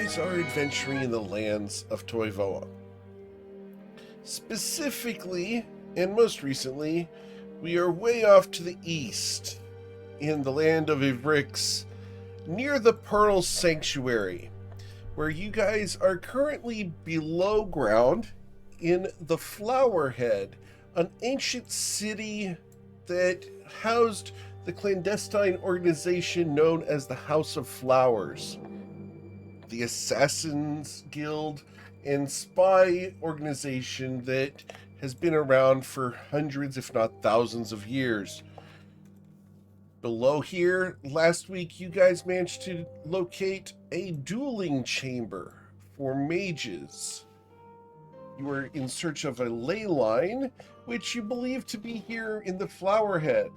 guys are adventuring in the lands of Toivoa. Specifically, and most recently, we are way off to the east, in the land of Ivrix, near the Pearl Sanctuary, where you guys are currently below ground in the Flowerhead, an ancient city that housed the clandestine organization known as the House of Flowers, the Assassins Guild and spy organization that has been around for hundreds, if not thousands of years. Below here, last week you guys managed to locate a dueling chamber for mages. You were in search of a ley line, which you believe to be here in the Flowerhead.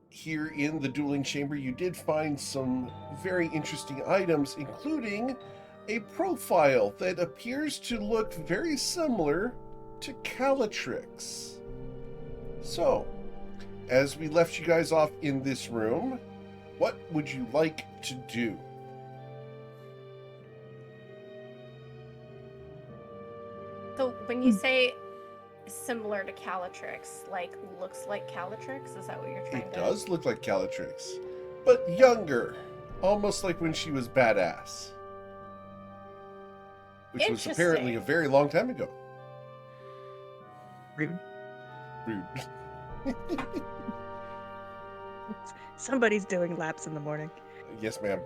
Here in the dueling chamber, you did find some very interesting items, including a profile that appears to look very similar to Calatrix. So, as we left you guys off in this room, what would you like to do? So when you say similar to Calatrix, like looks like Calatrix, is that what you're trying to... It does look like Calatrix, but younger, almost like when she was badass. Which was apparently a very long time ago. Rude. Rude. Somebody's doing laps in the morning. Yes, ma'am.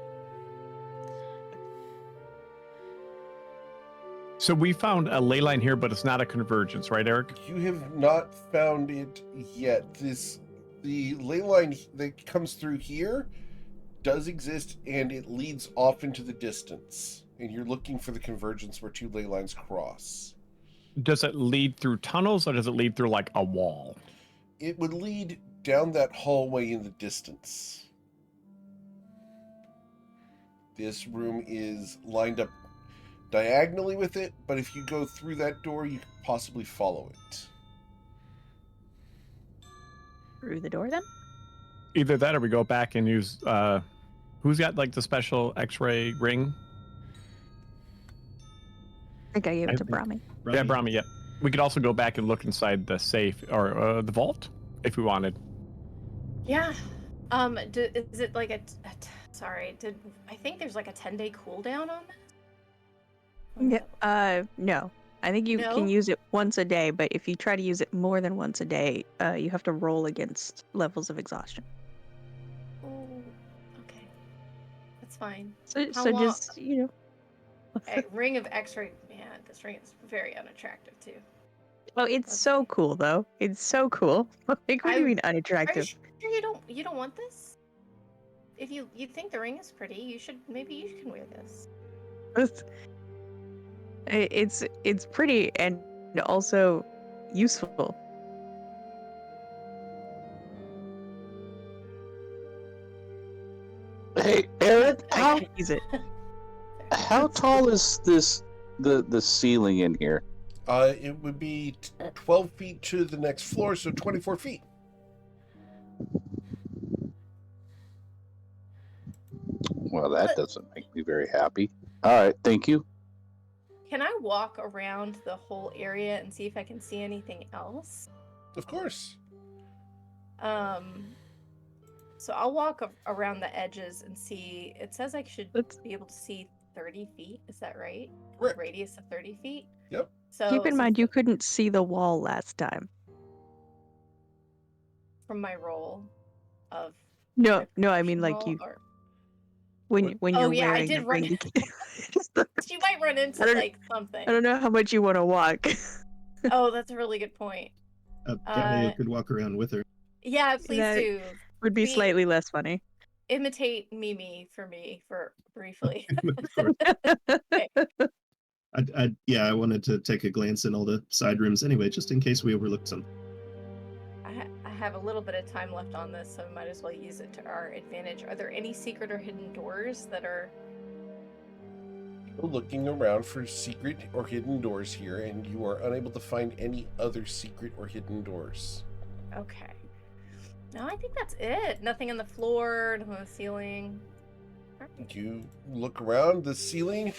So we found a ley line here, but it's not a convergence, right, Eric? You have not found it yet. The ley line that comes through here does exist, and it leads off into the distance. And you're looking for the convergence where two ley lines cross. Does it lead through tunnels, or does it lead through like a wall? It would lead down that hallway in the distance. This room is lined up diagonally with it, but if you go through that door, you could possibly follow it. Through the door, then? Either that, or we go back and use... who's got like the special X-ray ring? I think I gave it to Brahmi. Yeah, Brahmi, yeah. We could also go back and look inside the safe, or the vault, if we wanted. Yeah. Is it like sorry, I think there's like a 10-day cooldown on this? Yeah, no. I think you can use it once a day, but if you try to use it more than once a day, you have to roll against levels of exhaustion. Oh, okay. That's fine. So just, Ring of X-ray. Man, this ring is very unattractive, too. Well, it's so cool, though. It's so cool. Like, what do you mean unattractive? Are you sure you don't want this? If you think the ring is pretty, maybe you can wear this. It's pretty and also useful. Hey, Eric, I can use it. How tall is the ceiling in here? It would be 12 feet to the next floor, so 24 feet. Well, that doesn't make me very happy. All right, thank you. Can I walk around the whole area and see if I can see anything else? Of course. So I'll walk around the edges and see. It says I should be able to see 30 feet. Is that right? Correct. Radius of 30 feet? Yep. So keep in mind, you couldn't see the wall last time. From my roll of... No, I mean, like, when you're yeah, wearing I did the ring. You might run into, like, something. I don't know how much you want to walk. Oh, that's a really good point. Dahlia could walk around with her. Yeah, please do. Would be slightly less funny. Imitate Mimi for me for briefly. Okay. I wanted to take a glance in all the side rooms anyway, just in case we overlooked something. I have a little bit of time left on this, so we might as well use it to our advantage. Are there any secret or hidden doors that are... You're looking around for secret or hidden doors here, and you are unable to find any other secret or hidden doors. Okay. No, I think that's it. Nothing on the floor, nothing on the ceiling. You look around. The ceiling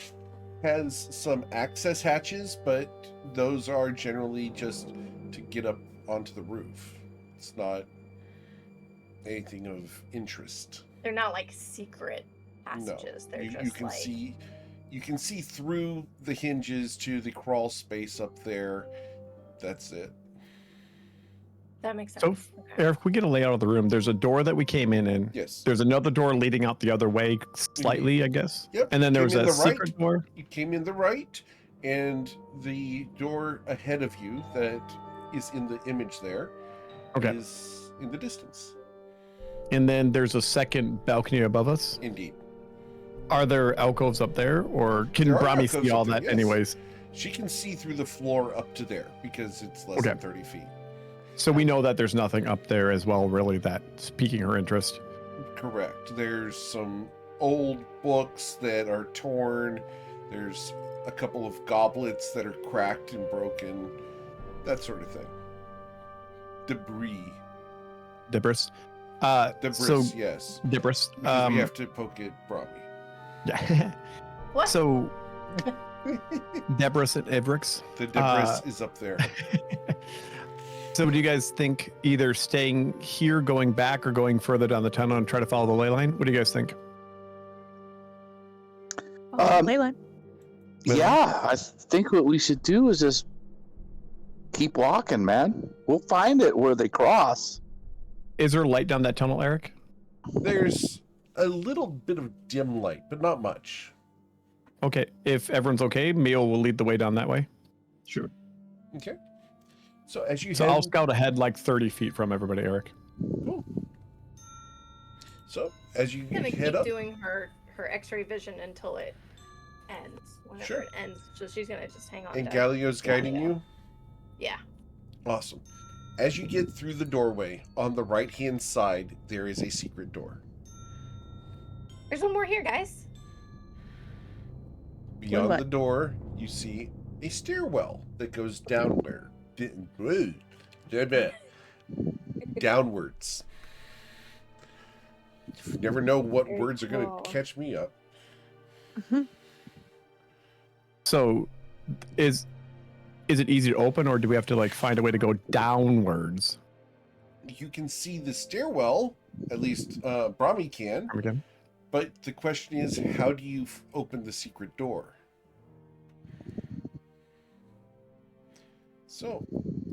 has some access hatches, but those are generally just to get up onto the roof. It's not anything of interest. They're not like secret passages. No. They're you just can like... see through the hinges to the crawl space up there. That's it. That makes sense. So, Okay. Eric, we get a layout of the room. There's a door that we came in. Yes. There's another door leading out the other way slightly, I guess. Yep. And then there was Came a in the secret right. door. You came in the right, and the door ahead of you that is in the image there is in the distance. And then there's a second balcony above us. Indeed. Are there alcoves up there, or can There are Brahmi alcoves see all up there, that yes. anyways? She can see through the floor up to there because it's less Okay. than 30 feet. So we know that there's nothing up there as well, really, that's piquing her interest. Correct. There's some old books that are torn. There's a couple of goblets that are cracked and broken. That sort of thing. Debris. Debris. Debris, So yes. Debris. Because we have to poke at Brahmi. Yeah. What? So Debris and Ivrix. The debris is up there. So do you guys think either staying here, going back, or going further down the tunnel and try to follow the ley line? What do you guys think? Leyline. Yeah, I think what we should do is just keep walking, man. We'll find it where they cross. Is there light down that tunnel, Eric? There's a little bit of dim light, but not much. Okay, if everyone's okay, Mio will lead the way down that way. Sure. Okay. So as you So head... I'll scout ahead like 30 feet from everybody, Eric. Cool. So as you I'm gonna head keep up... doing her X-ray vision until it ends. Whenever Sure. it ends, so she's gonna just hang on. And to Galio's guiding you? Yeah. Awesome. As you get through the doorway, on the right-hand side, there is a secret door. There's one more here, guys. Beyond What? the door, you see a stairwell that goes downward. Downwards. You never know what Very words are going cool. to catch me up. So is it easy to open, or do we have to like find a way to go downwards? You can see the stairwell, at least Brahmi can, Again? but the question is, how do you open the secret door? So,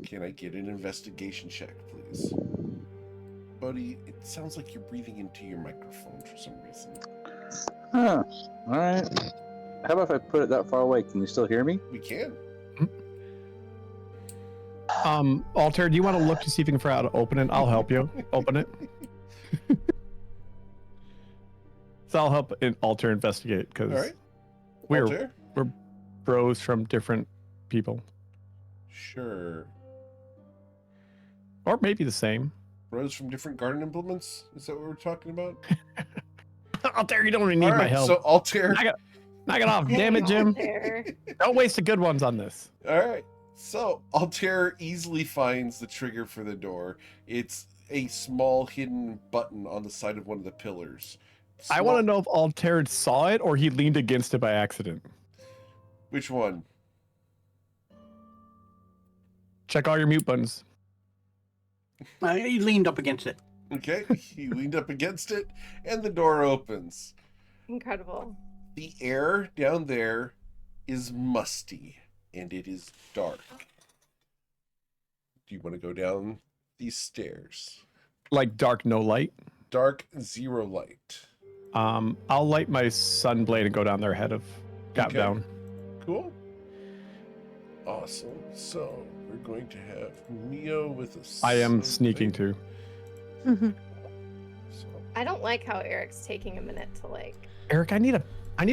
can I get an investigation check, please? Buddy, it sounds like you're breathing into your microphone for some reason. Huh. All right. How about if I put it that far away? Can you still hear me? We can. Altair, do you want to look to see if you can figure out how to open it? I'll help you open it. So I'll help Altair investigate, because All right. we're Altair? bros from different people. Sure. Or maybe the same. Bros from different garden implements? Is that what we're talking about? Altair, you don't really need All my right, help. so Altair... Knock it off. Damn it, Jim. There. Don't waste the good ones on this. All right. So Altair easily finds the trigger for the door. It's a small hidden button on the side of one of the pillars. I want to know if Altair saw it or he leaned against it by accident. Which one? Check all your mute buttons. He leaned up against it. Okay, he leaned up against it, and the door opens. Incredible. The air down there is musty, and it is dark. Do you want to go down these stairs? Like dark, no light. Dark, zero light. I'll light my sunblade and go down there ahead of Gap Okay. down. Cool. Awesome. So we're going to have Mio with a... I am sunblade. sneaking too. Mhm. So, I don't like how Eric's taking a minute to like. Eric, I need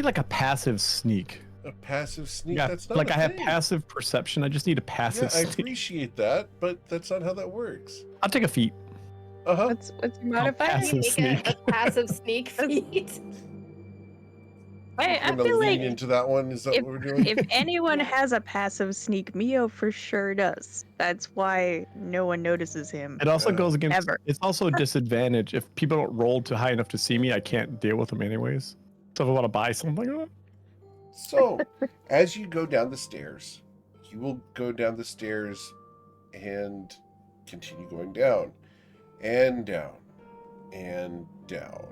like a passive sneak. a passive sneak? Yeah, That's not like a I have thing. passive perception. I just need a passive Yeah, I sneak. appreciate that, but that's not how that works. I'll take a feat. Uh-huh. What's your modifier? passive Make sneak. a passive sneak feat. I We're gonna feel lean like into that one. Is that what we're doing? if anyone Yeah. has a passive sneak, Mio for sure does. That's why no one notices him. It also Yeah. goes against. Ever. It's also a disadvantage if people don't roll to high enough to see me. I can't deal with them anyways. So if I want to buy something. So, as you go down the stairs, you will go down the stairs and continue going down and down and down.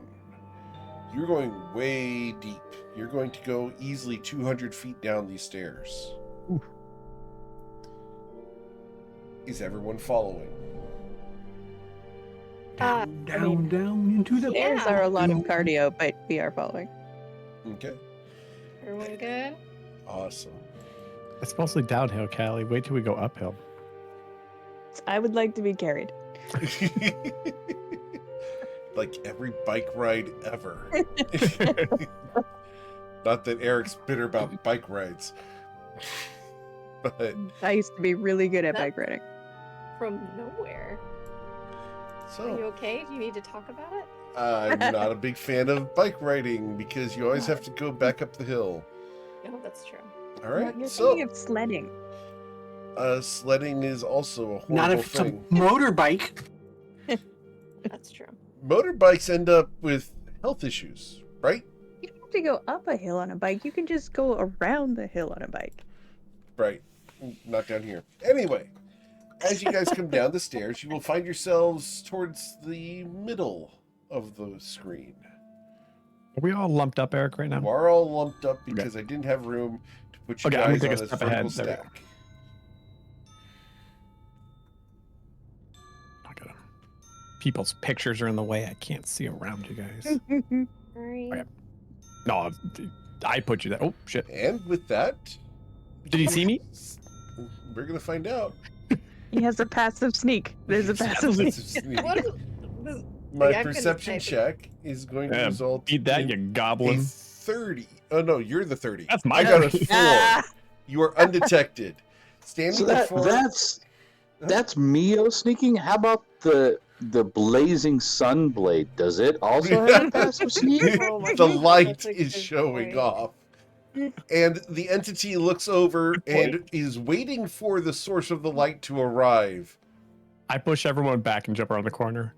You're going way deep. You're going to go easily 200 feet down these stairs. Ooh. Is everyone following? Down into the. Stairs are a lot of cardio, but we are following. Okay. Everyone good? Awesome. It's mostly downhill, Callie. Wait till we go uphill. I would like to be carried. Like every bike ride ever. Not that Eric's bitter about bike rides. But I used to be really good at bike riding. From nowhere. Are you so okay? Do you need to talk about it? I'm not a big fan of bike riding because you always have to go back up the hill. No, that's true. All right. You're So thinking of sledding. sledding is also a horrible Not if it's a thing. motorbike. That's true. Motorbikes end up with health issues, right? You don't have to go up a hill on a bike. You can just go around the hill on a bike. Right. Not down here. Anyway, as you guys come down the stairs, you will find yourselves towards the middle of the screen. Are we all lumped up, Eric, right now? You are all lumped up because I didn't have room to put you Okay, I'm gonna guys take on a a step vertical ahead. There we go. stack. I gotta. People's pictures are in the way. I can't see around you guys. Sorry. Okay. No, I put you there. Oh, shit. And with that, Did he see me? we're going to find out. He has a passive sneak. There's a passive sneak. What is this? My Yeah, I'm gonna perception say- check is going to Yeah, result Eat that, in you a goblin. 30. Oh, no, you're the 30. That's my I got a 30. 4. Ah! You are undetected. Standing So before... that's Mio sneaking. How about the blazing sun blade? Does it also have a passive sneak? Oh my The God, light that's a is good showing point. off. And the entity looks over and is waiting for the source of the light to arrive. I push everyone back and jump around the corner.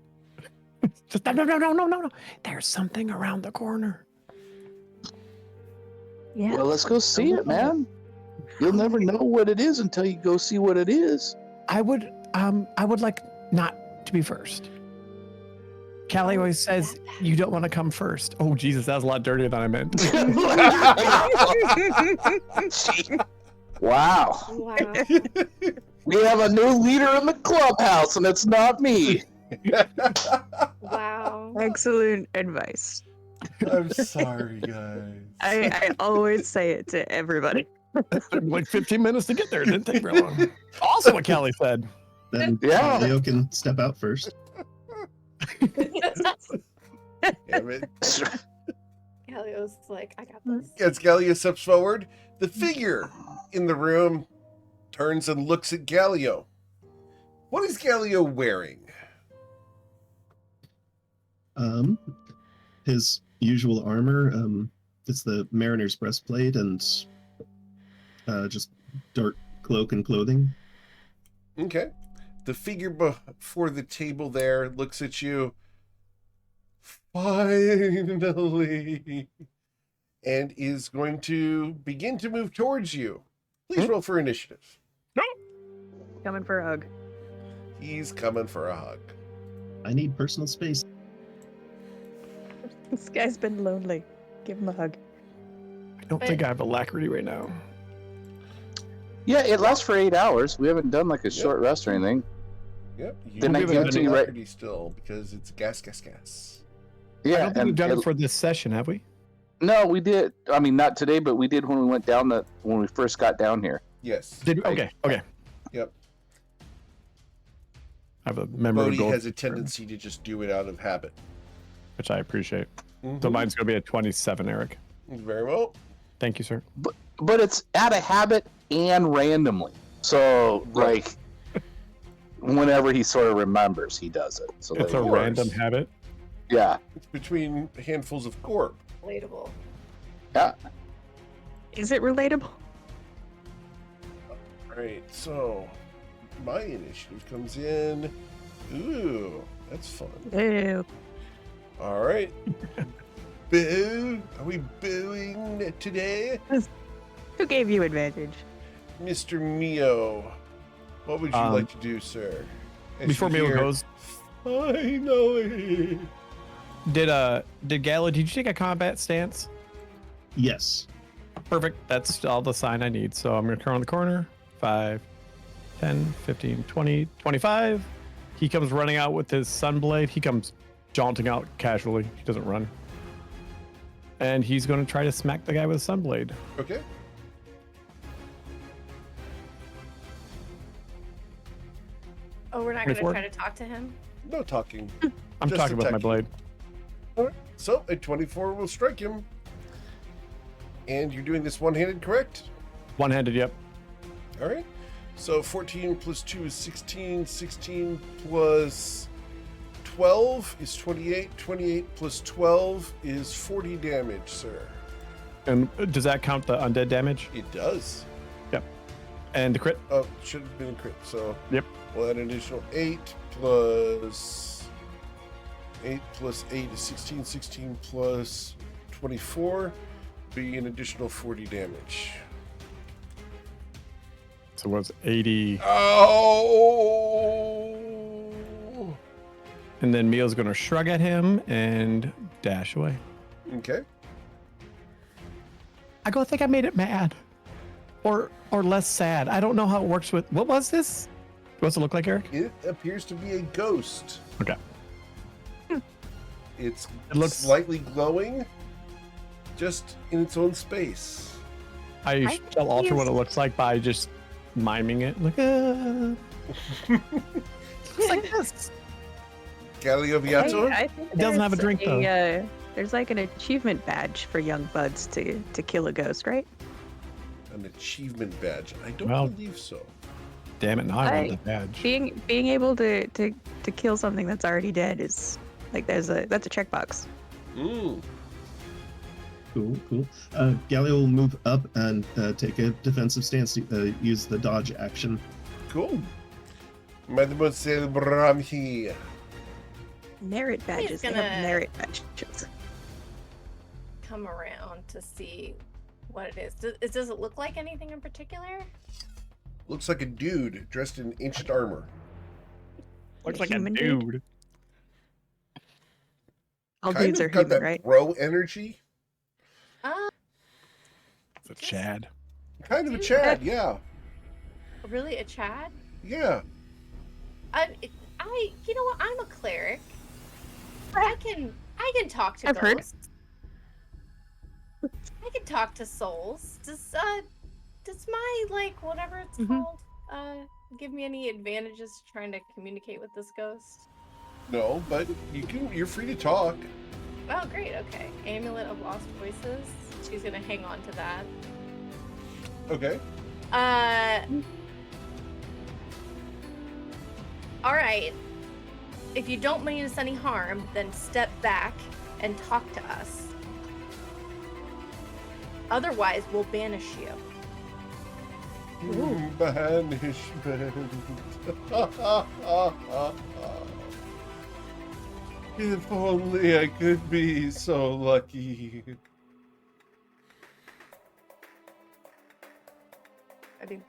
Just no. There's something around the corner. Yeah. Well, let's go see it, man. You'll never know what it is until you go see what it is. I would like not to be first. Callie always says you don't want to come first. Oh Jesus, that was a lot dirtier than I meant. Wow. Wow. We have a new leader in the clubhouse, and it's not me. Wow. Excellent advice. I'm sorry, guys. I always say it to everybody. It took like 15 minutes to get there. It didn't take very long. Also what Callie said. Then Yeah. Leo can step out first. Damn it. Galio's like, I got this. As Galio steps forward, the figure in the room turns and looks at Galio. What is Galio wearing? His usual armor. It's the mariner's breastplate and just dark cloak and clothing. Okay. The figure before the table there looks at you. Finally. And is going to begin to move towards you. Please roll for initiative. Coming for a hug. He's coming for a hug. I need personal space. This guy's been lonely. Give him a hug. I don't think I have alacrity right now. Yeah, it lasts for 8 hours. We haven't done like a short rest or anything. Yep. You Didn't I have give it to you right- alacrity still because it's gas. I Yeah, don't think we've done and it for this session, have we? no, we did. I mean, not today, but we did when we went down when we first got down here. Yes. Did we? Okay. Yep. I have a memory Bodhi goal, has a tendency to just do it out of habit. which I appreciate. So Mhm. mine's going to be a 27, Eric. Very well. Thank you, sir. But it's out of habit and randomly. So, Right. like, whenever he sort of remembers, he does it. So It's there a you go. random habit. Yeah. It's between handfuls of corp. Relatable. Yeah. Is it relatable? Right, so my initiative comes in. Ooh, that's fun. Ew. All right. boo? Are we booing today? Who gave you advantage? Mr. Mio, what would you like to do, sir? As Before you Mio hear, goes, finally. did Gala, did you take a combat stance? Yes. Perfect. That's all the sign I need. So I'm going to turn on the corner. 5, 10, 15, 20, 25. He comes running out with his sunblade. He comes jaunting out casually. He doesn't run. And he's going to try to smack the guy with a sunblade. Okay. Oh, we're not going to 24? try to talk to him? No talking. I'm Just talking about my attacking. blade. All right. So a 24 will strike him. And you're doing this one-handed, correct? One-handed, yep. All right. So 14 plus 2 is 16. 16 plus 12 is 28. 28 plus 12 is 40 damage, sir. And does that count the undead damage? It does. Yep. And the crit? Oh, should have been a crit. So Yep. we'll add an additional 8 plus 8 plus 8 is 16. 16 plus 24 be an additional 40 damage. So it was 80. Oh! And then Mio's going to shrug at him and dash away. Okay. I think I made it mad. Or less sad. I don't know how it works with... What was this? What's it look like, Eric? It appears to be a ghost. Okay. It looks- slightly glowing, just in its own space. I shall alter what it looks like by just miming it. Like, looks like this. Galileo Viato? I think It doesn't have a there's drink, though. There's like an achievement badge for young buds to kill a ghost, right? An achievement badge. I don't Well- believe so. Damn it, now I want the badge. Being able to kill something that's already dead is like that's a checkbox. Mm. Cool. Galileo will move up and take a defensive stance. Use the dodge action. Cool. Mademoiselle Bramhi. Merit badges. They gonna- have merit badges. Come around to see what it is. Does it look like anything in particular? Looks like a dude dressed in ancient armor. Looks like a human dude? dude. All Kind dudes of are got human, that right? bro energy. It's a Chad. Kind of a Chad, yeah. Really, a Chad? Yeah. You know what? I'm a cleric. I can talk to I've heard. ghosts. I can talk to souls. Does my whatever it's called give me any advantages trying to communicate with this ghost? No, but you're free to talk. Oh, great. Okay. Amulet of Lost Voices. She's gonna hang on to that. Okay. All right. If you don't mean us any harm, then step back and talk to us. Otherwise, we'll banish you. Banishment. If only I could be so lucky. I think.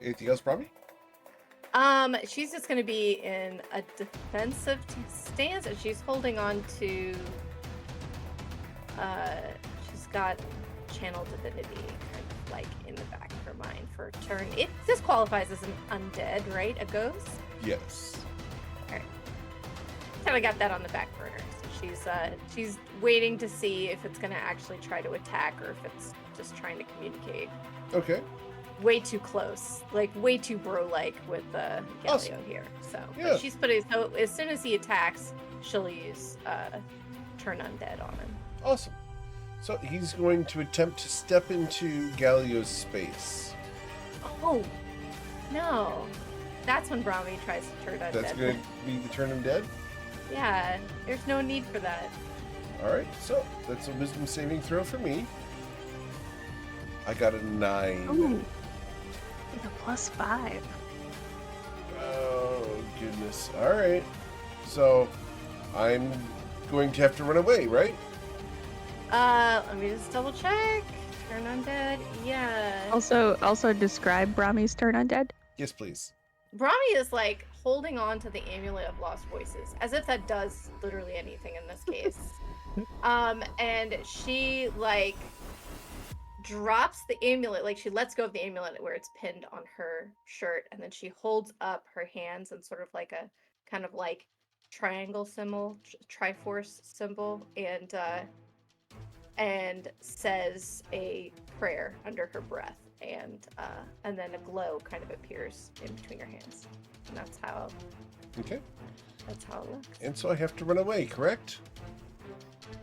Anything else, probably? She's just gonna be in a defensive stance, and she's holding on to. She's got channel divinity kind of like in the back of her mind for a turn. This qualifies as an undead, right? A ghost. Yes. Kind of got that on the back burner. So she's waiting to see if it's gonna actually try to attack or if it's just trying to communicate. Okay. Way too close, like way too bro-like with Galileo Awesome. here. So Yeah. but she's putting. So as soon as he attacks, she'll use turn undead on him. Awesome. So he's going to attempt to step into Galileo's space. Oh no, that's when Brahmi tries to turn undead. That's going to be the turn him dead? Yeah, there's no need for that. Alright, so that's a wisdom saving throw for me. I got a 9. Ooh. With a +5. Oh, goodness. Alright. So I'm going to have to run away, right? Let me just double check. Turn undead. Yeah. Also describe Brahmi's turn undead. Yes, please. Brahmi is like holding on to the amulet of lost voices, as if that does literally anything in this case. And she like drops the amulet, like she lets go of the amulet where it's pinned on her shirt, and then she holds up her hands in sort of like a kind of like triangle symbol, triforce symbol, and says a prayer under her breath, and then a glow kind of appears in between her hands, and that's how Okay. it looks. And so I have to run away, correct?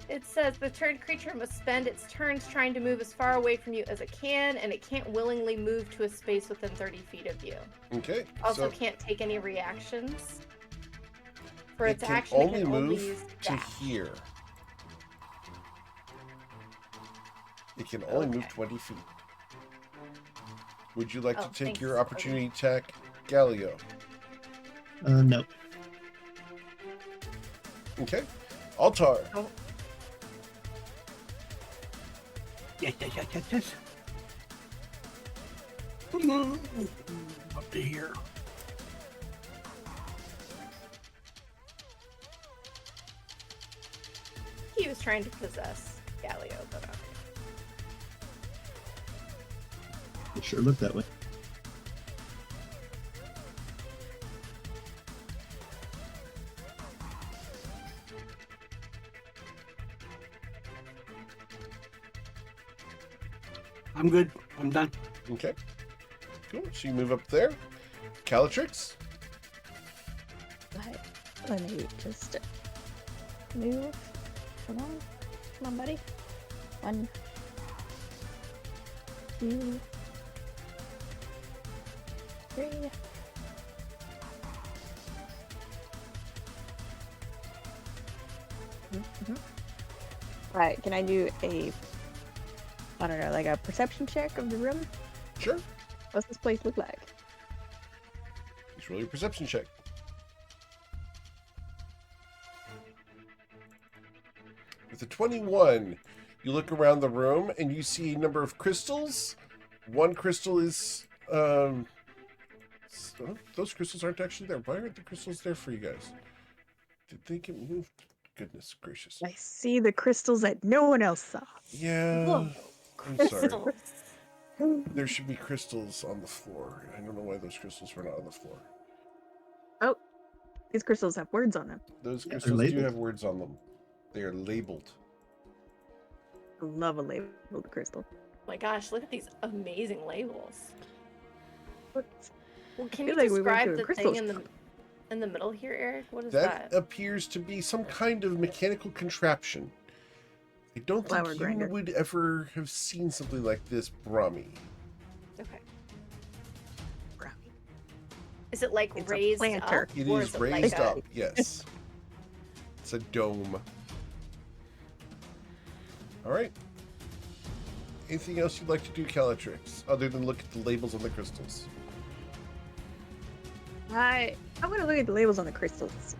It says the turned creature must spend its turns trying to move as far away from you as it can, and it can't willingly move to a space within 30 feet of you. Okay. Also, so can't take any reactions. For it its can action, only it can only move use to dash. here. It can only move Okay. 20 feet. Would you like to Oh, take thanks, your opportunity attack, Galio? No. Okay. Altar. Oh, Yes. Up to here. he was trying to possess Galio, but It sure looked that way. I'm good. I'm done. Okay. Cool. So you move up there. Calatrix. Right. Let me just move. Come on, buddy. 1, 2, 3. Right. Can I do I don't know, like a perception check of the room? Sure. What's this place look like? Just roll your perception check. With a 21, you look around the room and you see a number of crystals. One crystal is those crystals aren't actually there. Why aren't the crystals there for you guys? Did they get moved? Goodness gracious. I see the crystals that no one else saw. Yeah. Whoa. I'm sorry. crystals. There should be crystals on the floor. I don't know why those crystals were not on the floor. Oh, these crystals have words on them. Those Yeah, they're crystals do labeled. have words on them. They are labeled. I love a labeled crystal. Oh my gosh, look at these amazing labels. What? Well, can feel you like we went describe to a the crystal thing shop. in the middle here, Eric? What is That that? appears to be some kind of mechanical contraption. I don't Flour think grinder. you would ever have seen something like this, Brahmi. Okay. Brahmi. Is it like It's a raised planter. up? It or is it raised like a- up, yes. It's a dome. Alright. Anything else you'd like to do, Calatrix, other than look at the labels on the crystals? I'm gonna look at the labels on the crystals.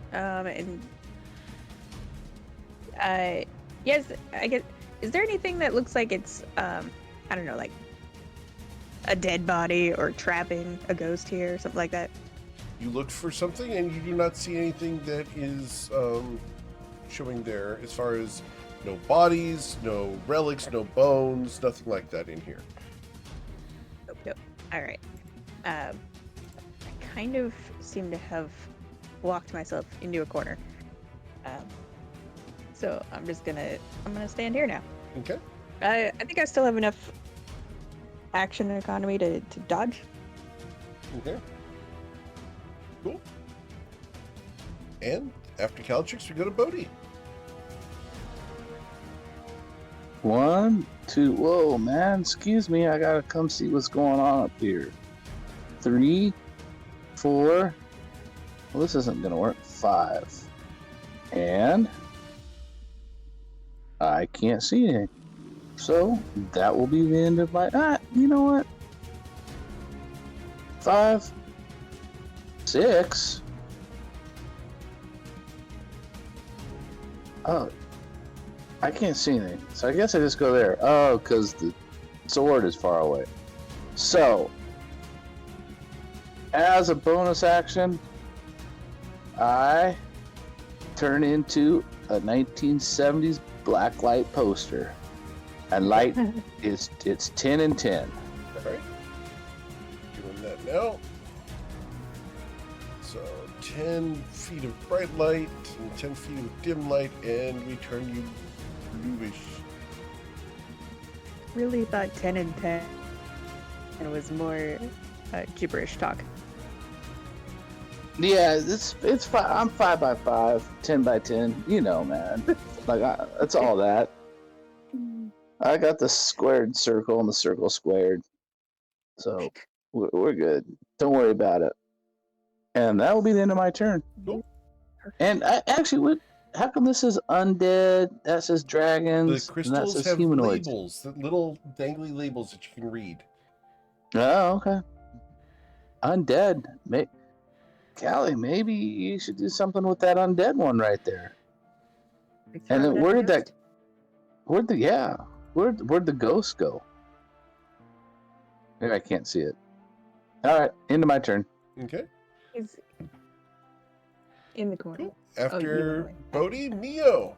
Yes, I get. Is there anything that looks like it's I don't know, like a dead body or trapping a ghost here or something like that? You looked for something and you do not see anything that is showing there as far as no bodies, no relics, no bones, nothing like that in here. Nope. All right. I kind of seem to have walked myself into a corner. So I'm gonna stand here now. Okay. I think I still have enough action economy to dodge. Okay. Cool. And after Calatrix, we go to Bodhi. 1, 2. Whoa, man. Excuse me. I gotta come see what's going on up here. 3, 4. Well, this isn't gonna work. 5. And I can't see anything. So that will be the end of my. You know what? 5, 6. Oh, I can't see anything. So I guess I just go there. Oh, because the sword is far away. So, as a bonus action, I turn into a 1970s blacklight poster. And light it's 10 and 10. Alright. Doing that now. So 10 feet of bright light and 10 feet of dim light, and we turn you bluish. Really thought 10 and 10 and it was more gibberish talk. Yeah, it's 5. I'm 5 by 5, 10 by 10. You know, man. It's all that. I got the squared circle and the circle squared, so we're good. Don't worry about it. And that will be the end of my turn. Cool. And how come this is undead? That says dragons. The and that crystals says have humanoids. labels, the little dangly labels that you can read. Oh, okay. Undead. Callie, maybe you should do something with that undead one right there. And then where'd the ghost go? Maybe I can't see it. All right, end of my turn. Okay. He's in the corner. After Bodhi, Mio.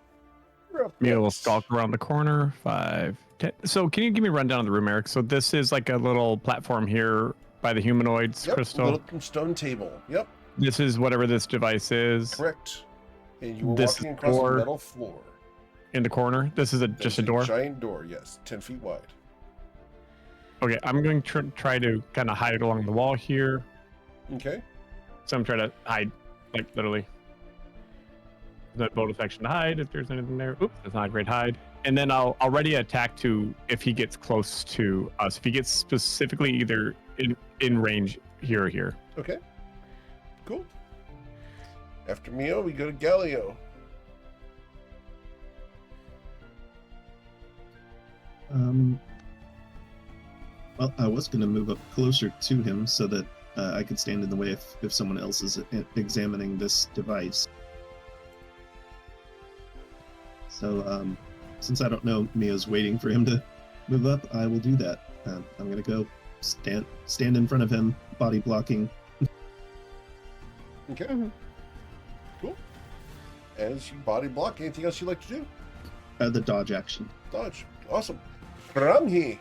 You're up Mio will next. stalk around the corner. 5, 10. So can you give me a rundown of the room, Eric? So this is like a little platform here by the humanoids Yep, crystal. little stone table. Yep, This is whatever this device is correct. And you were This walking is across a door. metal floor. in the corner. This is just There's a door. Giant door, yes, 10 feet wide. Okay, I'm going to try to kind of hide it along the wall here. Okay. So I'm trying to hide, like literally. That bonus action to hide if there's anything there. Oops, that's not a great hide. And then I'll ready attack to if he gets close to us. If he gets specifically either in range here or here. Okay. Cool. After Mio, we go to Galileo. Well, I was going to move up closer to him so that I could stand in the way if someone else is examining this device. So, since I don't know Mio's waiting for him to move up, I will do that. I'm going to go stand in front of him, body blocking. Okay. Mhm. Cool. As you body block, anything else you'd like to do? The dodge action. Dodge. Awesome. Bramhi.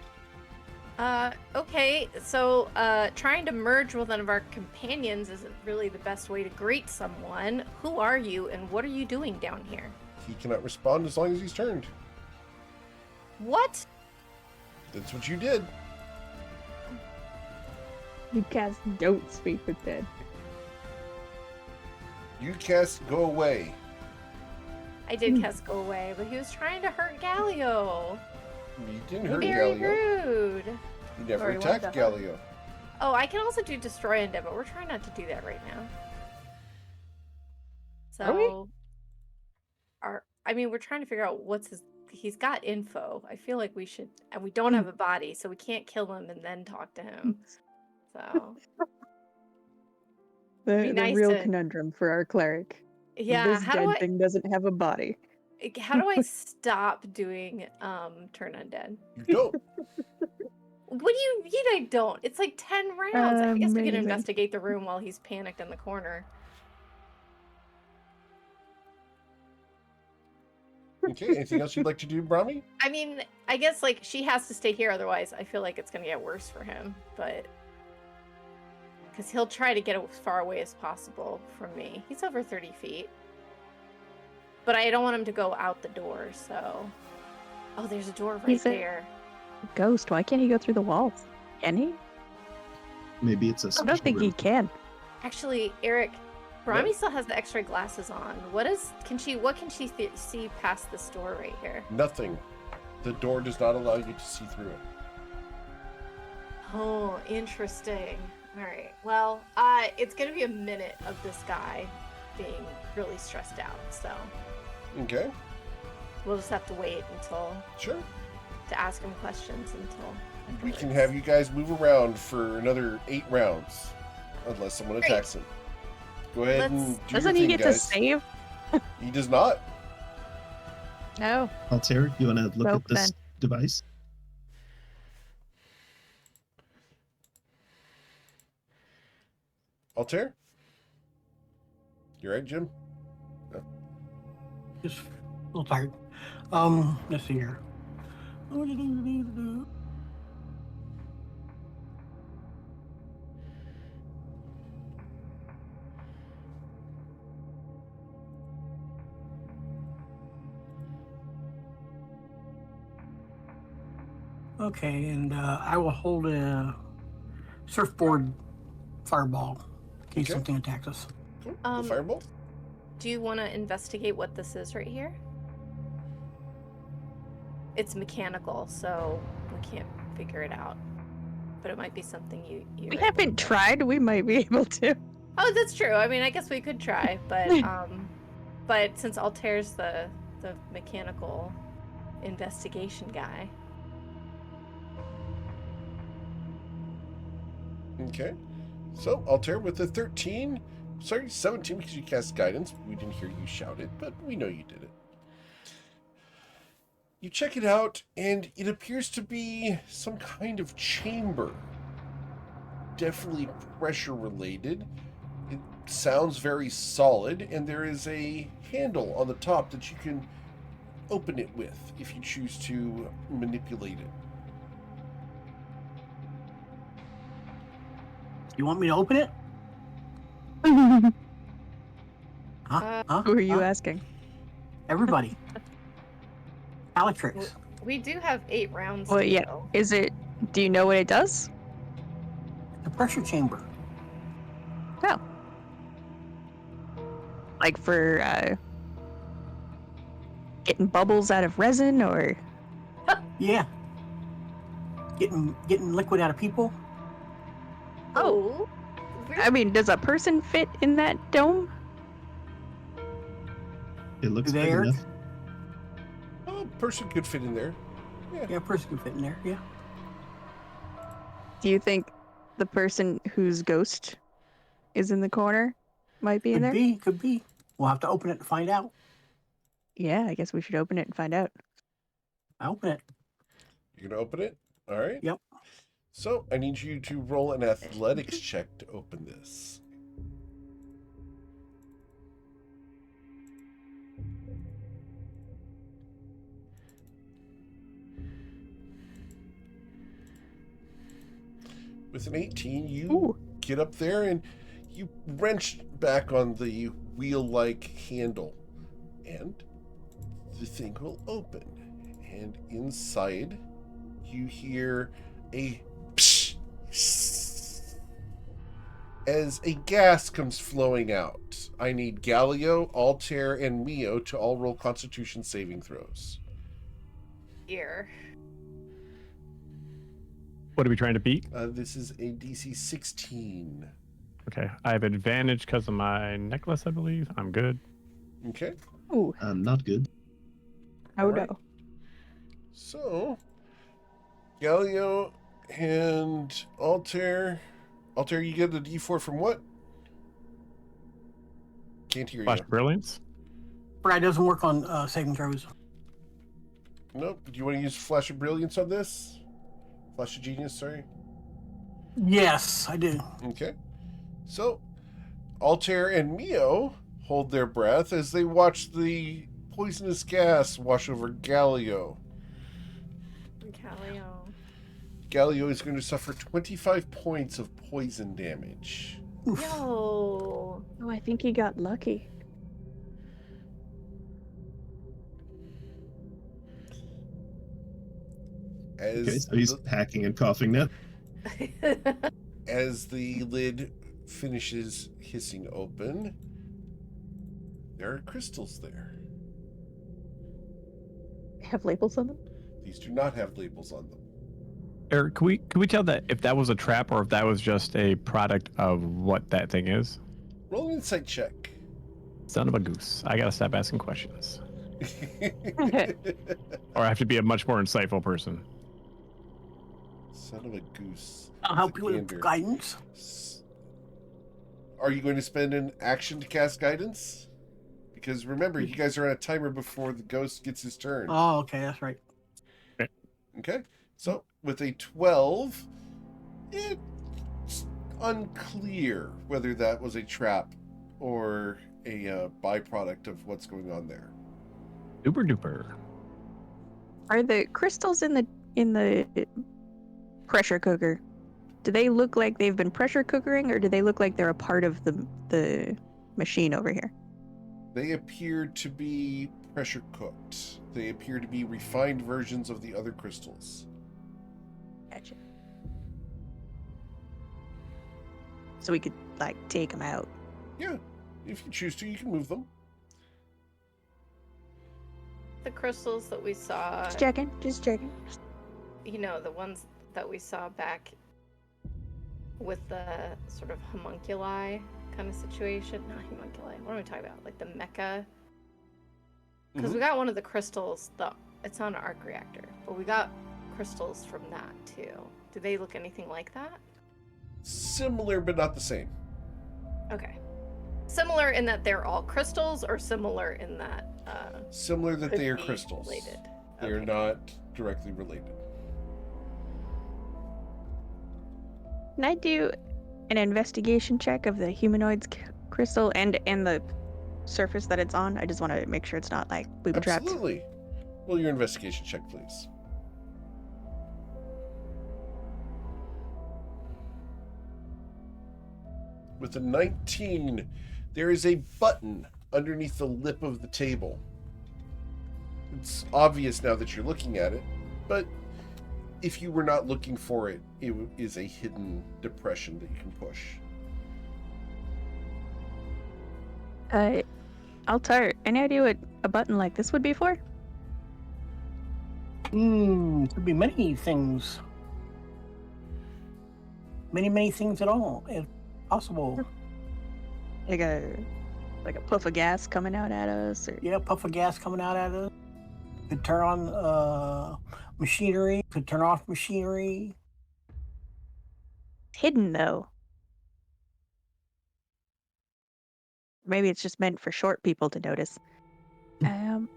Okay, so trying to merge with one of our companions isn't really the best way to greet someone. Who are you and what are you doing down here? He cannot respond as long as he's turned. What? That's what you did. You cast Don't Speak with Dead. You cast Go Away. I did cast go away, but he was trying to hurt Galileo. You didn't hurt Very Galileo. rude. You never Sorry, attacked what the- Galileo. Oh, I can also do destroy undead, but we're trying not to do that right now. So, Are we? we're trying to figure out he's got info. I feel like we should, and we don't have a body, so we can't kill him and then talk to him. So, The nice real to- conundrum for our cleric. yeah, This how dead do I thing doesn't have a body. stop doing turn undead? You don't. What do you mean I don't? It's like 10 rounds. I guess we can Amazing. investigate the room while he's panicked in the corner. Okay, anything else you'd like to do, Brahmi? I mean, I guess like she has to stay here, otherwise I feel like it's gonna get worse for him. But because he'll try to get as far away as possible from me. He's over 30 feet, but I don't want him to go out the door. So, oh, there's a door right He's a- there. Ghost, why can't he go through the walls? Can he? Maybe it's a I special don't think he room. can. Actually, Eric, Brahmi What? still has the X-ray glasses on. What can she see past this door right here? Nothing. The door does not allow you to see through it. Oh, interesting. All right. Well, it's gonna be a minute of this guy being really stressed out. So Okay, we'll just have to wait sure. to ask him questions until. We can have you guys move around for another 8 rounds, unless someone Great. attacks him. Go ahead and Let's- do Doesn't your he thing, get guys. to save? He does not. No. Altair, you want to look Nope, at this then. device? Altair? You right, Jim? Just a little tired. Let's see here. Okay, and I will hold a surfboard fireball in case Okay. something attacks us. Cool. The fireball? Do you want to investigate what this is right here? It's mechanical, so we can't figure it out. But it might be something you We haven't tried. We might be able to. Oh, that's true. I mean, I guess we could try, but since Altair's the mechanical investigation guy. Okay. So, Altair with the 13. Sorry, 17 because you cast guidance. We didn't hear you shout it, but we know you did it. You check it out, and it appears to be some kind of chamber. Definitely pressure related. It sounds very solid, and there is a handle on the top that you can open it with if you choose to manipulate it. You want me to open it? Who Huh? are you Huh? asking? Everybody. Aletrix. We do have 8 rounds. Well, to yeah. go. Is it? Do you know what it does? The pressure chamber. No. Like for getting bubbles out of resin, or Yeah. Getting liquid out of people. Oh. I mean, does a person fit in that dome? It looks big There. enough. Oh, a person could fit in there. Yeah, a person can fit in there. Yeah. Do you think the person whose ghost is in the corner might be in there? Could be. We'll have to open it to find out. Yeah, I guess we should open it and find out. I open it. You're going to open it? All right. Yep. So, I need you to roll an athletics check to open this. With an 18, you Ooh. get up there and you wrench back on the wheel-like handle, and the thing will open. And inside, you hear a psh, as a gas comes flowing out. I need Galio, Altair, and Mio to all roll Constitution saving throws. Here. What are we trying to beat? This is a DC 16. Okay, I have advantage because of my necklace, I believe. I'm good. Okay. Ooh. Not good. Oh Alright. no. So, Galio and Altair. Altair, you get a D4 from what? Can't hear Flash you. brilliance. Brad doesn't work on saving throws. Nope. Do you want to use Flash of Brilliance on this? Flash of Genius, sorry. Yes, I do. Okay. So, Altair and Mio hold their breath as they watch the poisonous gas wash over Galio. Calio. Galio is going to suffer 25 points of poison damage. Yo. Oh, I think he got lucky. Okay, so he's hacking and coughing now. As the lid finishes hissing open, there are crystals there. Have labels on them? These do not have labels on them. Eric, can we tell that if that was a trap or if that was just a product of what that thing is? Roll an insight check. Son of a goose. I gotta stop asking questions. Or I have to be a much more insightful person. Son of a goose. I'll help you with Gander. guidance. Are you going to spend an action to cast guidance? because remember, you guys are on a timer before the ghost gets his turn. Oh, okay, that's right. Okay, so with a 12, it's unclear whether that was a trap or a byproduct of what's going on there. Duper duper. Are the crystals in the pressure cooker? Do they look like they've been pressure cookering, or do they look like they're a part of the machine over here? They appear to be pressure cooked. They appear to be refined versions of the other crystals. Gotcha. So we could like take them out. Yeah, if you choose to, you can move them. The crystals that we saw, Just checking. you know, the ones that we saw back with the sort of homunculi kind of situation. Not homunculi. What am I talking about? Like the mecha. Because we got one of the crystals, it's not an arc reactor, but we got crystals from that too. Do they look anything like that? Similar, but not the same. Okay. Similar in that they're all crystals, or similar in that Similar that could they are be crystals. related? They are Okay. not directly related. Can I do an investigation check of the humanoid's crystal and the surface that it's on? I just want to make sure it's not like booby trapped. Absolutely. Roll your investigation check, please. With a 19, there is a button underneath the lip of the table. It's obvious now that you're looking at it, but if you were not looking for it, it is a hidden depression that you can push. Altar, any idea what a button like this would be for? Could be many things. Many things at all, if possible. Like a puff of gas coming out at us, or Yeah, puff of gas coming out at us. Could turn on machinery. Could turn off machinery. hidden though. Maybe it's just meant for short people to notice. I'm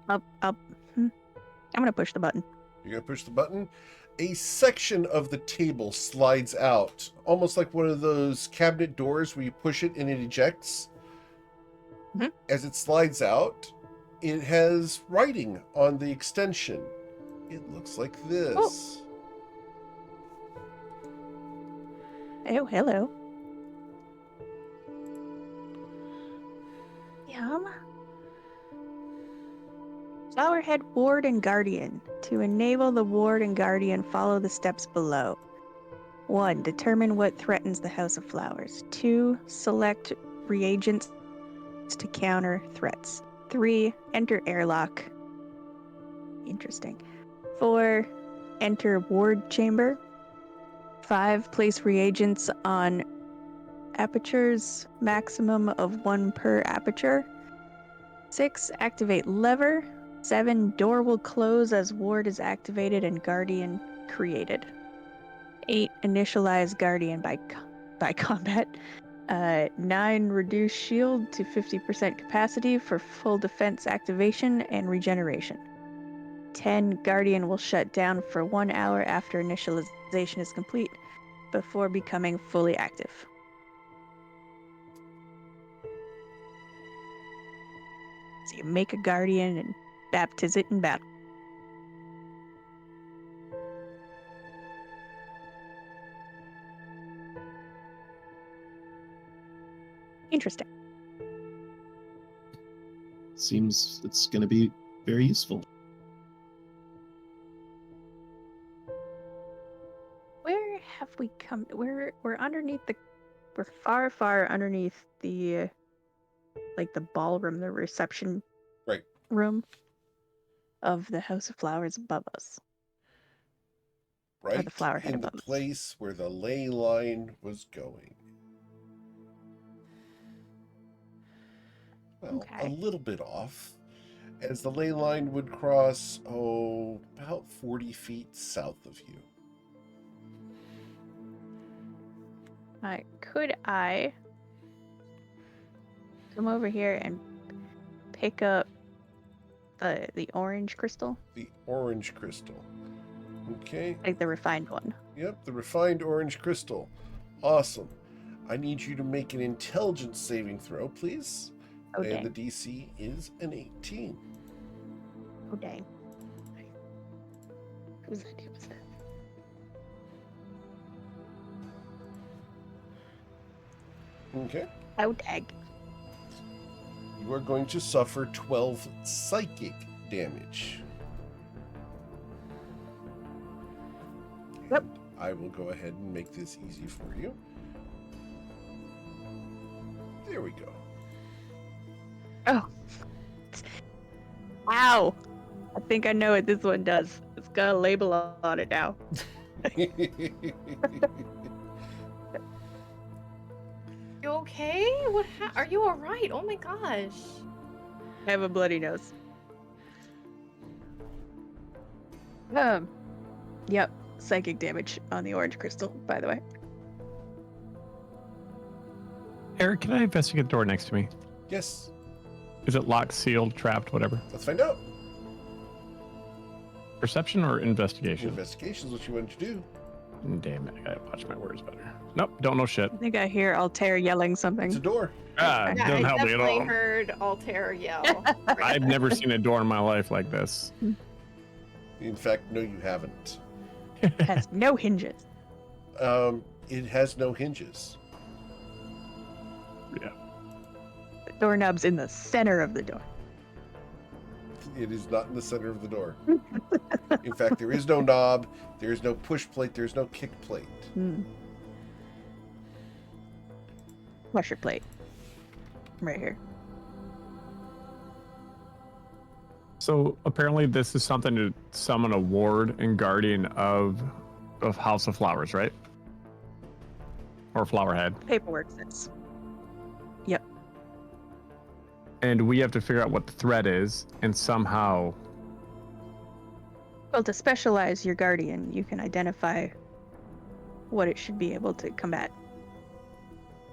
gonna push the button. You're going to push the button. A section of the table slides out, almost like one of those cabinet doors where you push it and it ejects. Mhm. As it slides out, it has writing on the extension. It looks like this. Oh, hello. Yum. Flowerhead Ward and Guardian. To enable the Ward and Guardian, follow the steps below. 1. Determine what threatens the House of Flowers. 2. Select reagents to counter threats. 3. Enter airlock. Interesting. 4. Enter Ward chamber. 5. Place reagents on apertures, maximum of 1 per aperture. 6. Activate lever. 7. Door will close as Ward is activated and Guardian created. 8. Initialize Guardian by combat. 9. Reduce shield to 50% capacity for full defense activation and regeneration. 10. Guardian will shut down for 1 hour after initialization is complete, before becoming fully active. So you make a Guardian and baptize it in battle. Interesting. Seems it's going to be very useful. Where have we come? We're underneath the. We're far underneath the, like the ballroom, the reception Right. room of the House of Flowers above us. Right the flower head in the above us. place where the ley line was going. Well, Okay. a little bit off, as the ley line would cross, about 40 feet south of you. Could I come over here and pick up the orange crystal, The orange crystal. Okay. like the refined one. Yep, the refined orange crystal. Awesome. I need you to make an intelligence saving throw, please. Oh And dang! the DC is an 18. Oh dang! Whose idea was that? Okay. Oh dang! You are going to suffer 12 psychic damage. Yep. And I will go ahead and make this easy for you. There we go. Oh! Ow! I think I know what this one does. It's got a label on it now. You okay? Are you all right? Oh my gosh. I have a bloody nose. Yep. Psychic damage on the orange crystal, by the way. Eric, can I investigate the door next to me? Yes, Is it locked, sealed, trapped, whatever? let's find out. Perception or investigation? Investigation is what you wanted to do. Damn it, I gotta watch my words better. Nope, don't know shit. I think I hear Altair yelling something. It's a door. Ah, Yeah, doesn't I help me at definitely all. heard Altair yell. I've never seen a door in my life like this. In fact, no, you haven't. It has no hinges. It has no hinges. Yeah. The doorknob's in the center of the door. It is not in the center of the door. In fact, there is no knob, there is no push plate, there's no kick plate. Pressure plate. Right here. So apparently this is something to summon a ward and guardian of House of Flowers, right? Or Flowerhead. Paperwork says. Yep. And we have to figure out what the threat is and somehow... Well, to specialize your guardian, you can identify what it should be able to combat.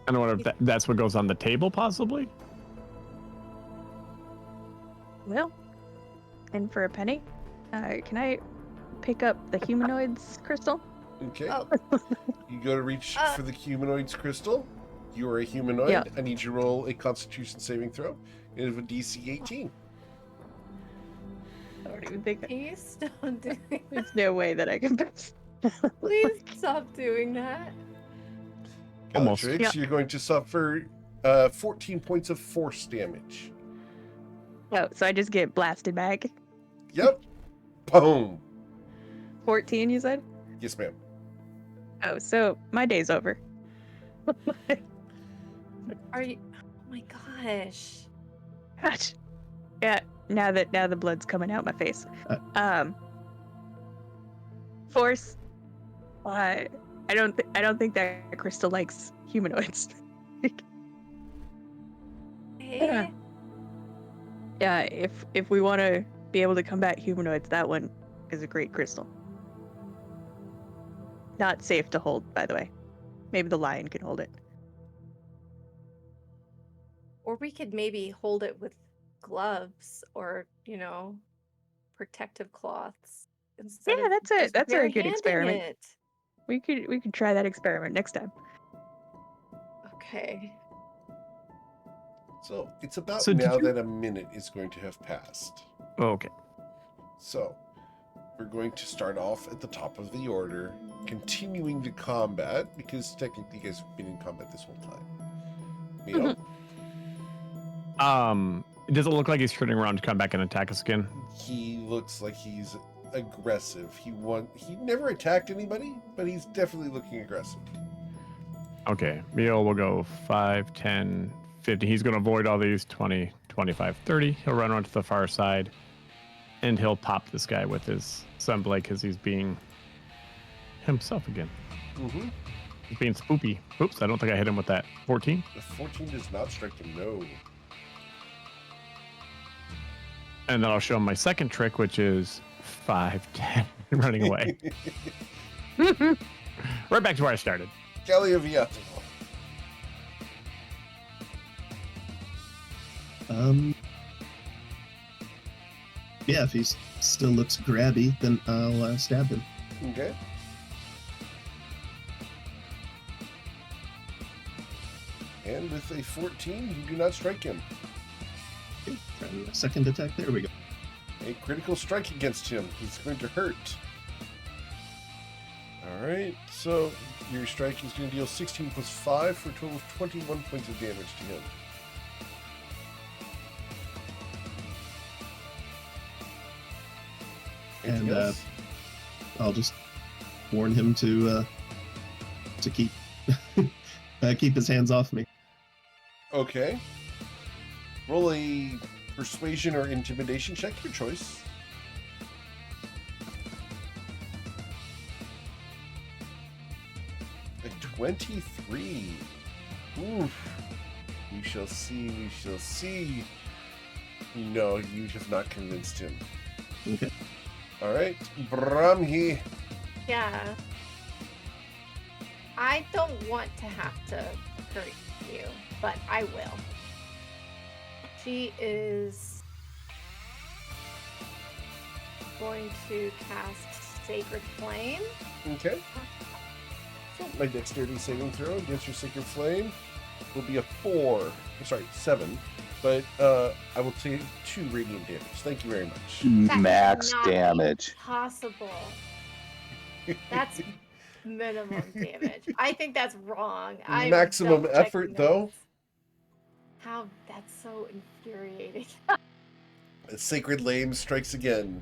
I don't know if that's what goes on the table, possibly? Well, and for a penny, can I pick up the humanoids crystal? Okay. Oh. You go to reach for the humanoid's crystal. You are a humanoid. Yeah. I need you to roll a Constitution saving throw. You have a DC 18. I don't even think Please stop doing that. there's no way that I can pass. Please stop doing that. Almost. Bellatrix, Yeah. you're going to suffer 14 points of force damage. Oh, so I just get blasted back. Yep. Boom. 14, you said? Yes, ma'am. Oh, so my day's over. Are you? Oh my gosh. Gosh. Yeah, now the blood's coming out my face. Force. I don't think that crystal likes humanoids. Hey. Yeah, if we want to be able to combat humanoids, that one is a great crystal. Not safe to hold, by the way. Maybe the lion can hold it. Or we could maybe hold it with gloves or, protective cloths. Instead Yeah, of that's it. just That's a good bare-handing experiment. it. We could try that experiment next time. Okay. So it's about So did now you- that a minute is going to have passed. Oh, okay. So we're going to start off at the top of the order, continuing the combat, because technically you guys have been in combat this whole time. Mio, Does it look like he's turning around to come back and attack us again? he looks like he's aggressive. He never attacked anybody, but he's definitely looking aggressive. Okay, Mio will go 5, 10, 50. He's going to avoid all these 20, 25, 30. He'll run around to the far side, and he'll pop this guy with his sunblade because he's being himself again. Mm-hmm. He's being spoopy. Oops, I don't think I hit him with that. 14? The 14 does not strike him, no. And then I'll show him my second trick, which is 5, 10, running away. Right back to where I started. Galliaviato. Yeah, if he still looks grabby, then I'll stab him. Okay. And with a 14, you do not strike him. Okay, try a second attack. There we go. A critical strike against him. He's going to hurt. Alright, so your strike is going to deal 16 plus 5 for a total of 21 points of damage to him. Anything And else? I'll just warn him to keep keep his hands off me. Okay. Roll a persuasion or intimidation check, your choice. A 23. Oof. We shall see, we shall see. No, you have not convinced him. Okay. Alright, Brahmi. Yeah. I don't want to have to hurt you, but I will. She is going to cast Sacred Flame. Okay. My dexterity saving throw against your Sacred Flame will be a 4. Sorry, 7. But I will take 2 radiant damage. Thank you very much. Max not damage. Possible. That's minimum damage. I think that's wrong. I'm Maximum double-checking effort, though. this. How? That's so infuriating. A Sacred Flame strikes again.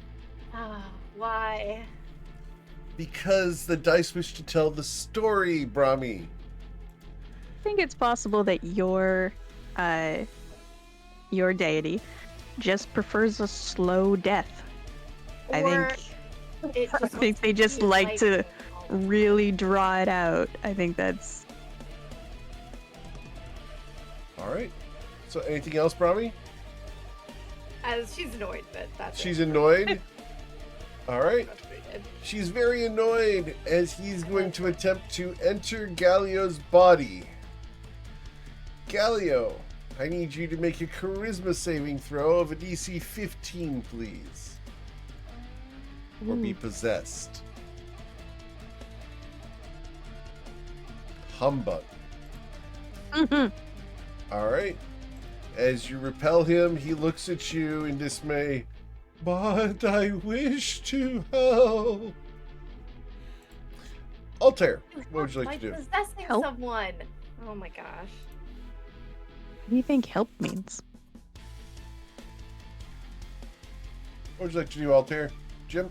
Ah, why? Because the dice wish to tell the story, Brahmi. I think it's possible that your deity just prefers a slow death. I think they just like to really draw it out. I think that's... Alright. So anything else, Brahmi? As she's annoyed, but that's She's it. annoyed? Alright. Frustrated. She's very annoyed as he's going to attempt to enter Gallio's body. Gallio, I need you to make a charisma saving throw of a DC 15, please. Or be possessed. Humbug. Alright. As you repel him, he looks at you in dismay. But I wish to help. Altair, what would you like By to do? possessing Help? someone. Oh my gosh. What do you think help means? What would you like to do, Altair? Jim?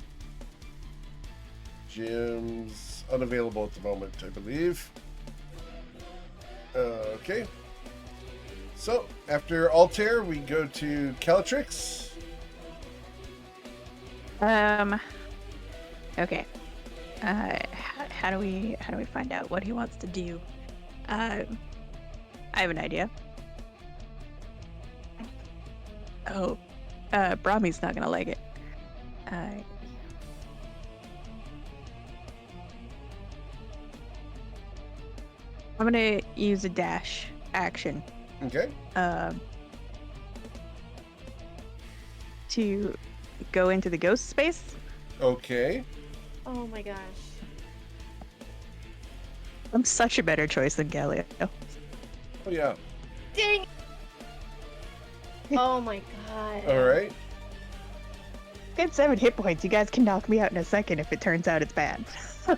Jim's unavailable at the moment, I believe. Okay. So, after Altair, we go to Calatrix. Okay. How do we find out what he wants to do? I have an idea. Oh, Brahmi's not gonna like it. I'm gonna use a dash action Okay. to go into the ghost space. Okay. Oh my gosh. I'm such a better choice than Galileo. Oh, yeah. Dang. Oh my god. Alright. I have 7 hit points. You guys can knock me out in a second if it turns out it's bad. I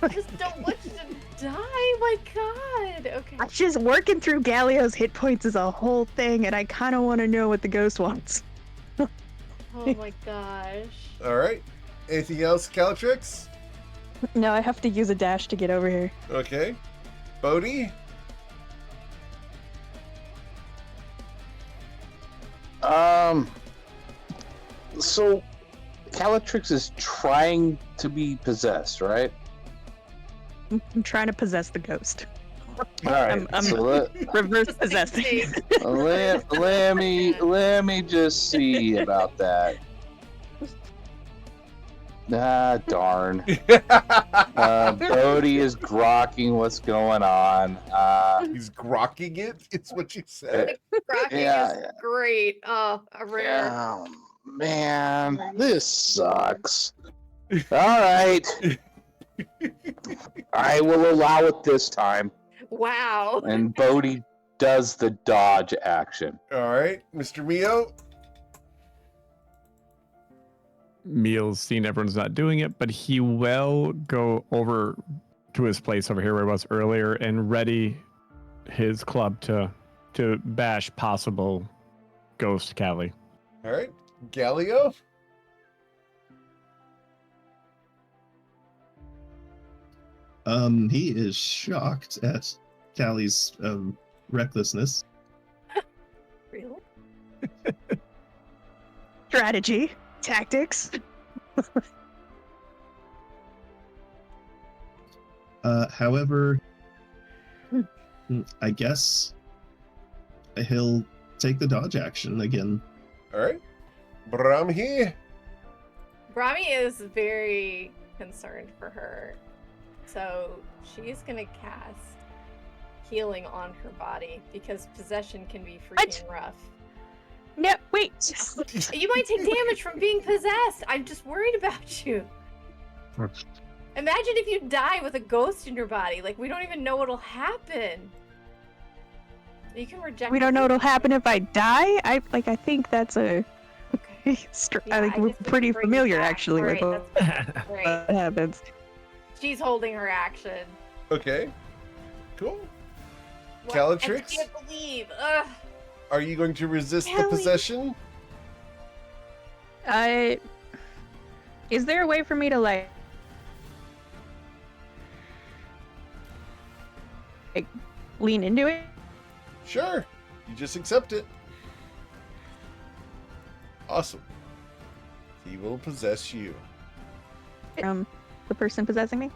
just don't want you to die. My god. Okay. I'm just working through Gallio's hit points is a whole thing, and I kind of want to know what the ghost wants. Oh my gosh. Alright. Anything else, Calatrix? No, I have to use a dash to get over here. Okay. Bodhi? So Calatrix is trying to be possessed, right? I'm trying to possess the ghost. All right. I'm So reverse possessing. let me just see about that. Ah, darn. Bodhi is grokking what's going on. He's grokking it? It's what you said. Rocking Yeah, is great. Oh, a rare. Oh, man, this sucks. All right, I will allow it this time. Wow. And Bodhi does the dodge action. All right, Mr. Mio. Meal's seen everyone's not doing it, but he will go over to his place over here where he was earlier and ready his club to bash possible ghost Callie. All right, Galileo. He is shocked at Callie's recklessness. Really? Strategy, tactics. However, I guess he'll take the dodge action again. All right, Brahmi. Brahmi is very concerned for her. So she's going to cast healing on her body because possession can be freaking rough. No, wait. You might take damage from being possessed. I'm just worried about you. Imagine if you die with a ghost in your body. Like, we don't even know what'll happen. You can reject. We don't know what'll happen if I die. I think that's a. Okay. I think we're pretty familiar actually with Right, that's great. what happens. She's holding her action. Okay, cool. What? Calatrix? I can't believe. Ugh. Are you going to resist the Kelly. possession? Is there a way for me to like lean into it? Sure. You just accept it. Awesome. He will possess you. From the person possessing me?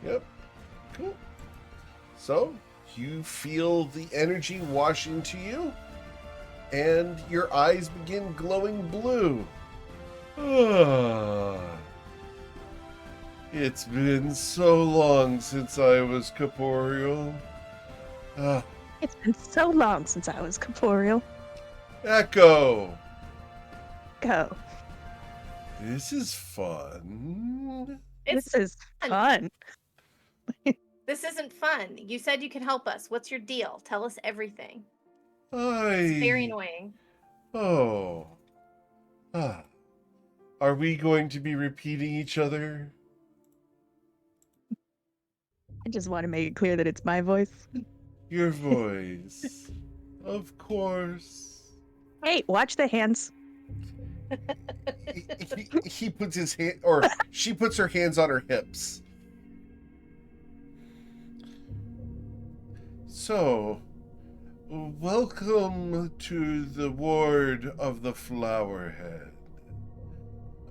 Yep. Cool. So, you feel the energy wash into you, and your eyes begin glowing blue. Ah. It's been so long since I was corporeal. Ah. It's been so long since I was corporeal. Echo! Go. This is fun. It's This is fun. This isn't fun. You said you can help us. What's your deal? Tell us everything. It's very annoying. Oh. Ah. Are we going to be repeating each other? I just want to make it clear that it's my voice. Your voice. Of course. Hey, watch the hands. He puts his hand, or she puts her hands on her hips. So, welcome to the ward of the Flowerhead.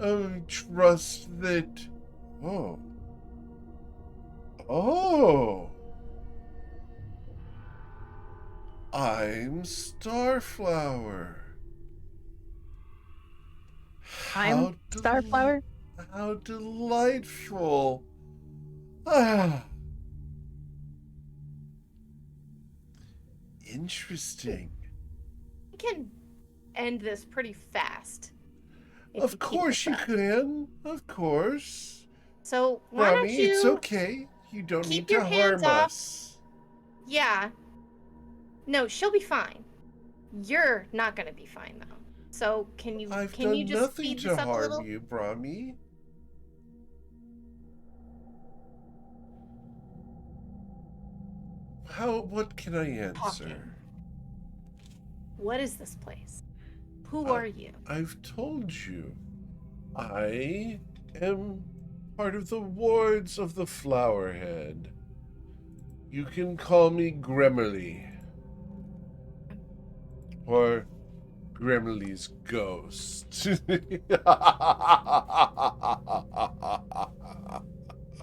I trust that... Oh. Oh. I'm Starflower. I'm Starflower. How delightful. Ah. Interesting. We can end this pretty fast. if Of keep course this you up. can. Of course. So why don't Rami, you? it's okay. You don't keep need to your hands harm off? us. Yeah. No, she'll be fine. You're not gonna be fine though. So can you? I've can done you just nothing speed to this up a harm little? you, Brahmi. What can I answer? Talking. What is this place? Who Uh, are you? I've told you. I am part of the wards of the Flowerhead. You can call me Grimmerly. Or Grimmerly's ghost.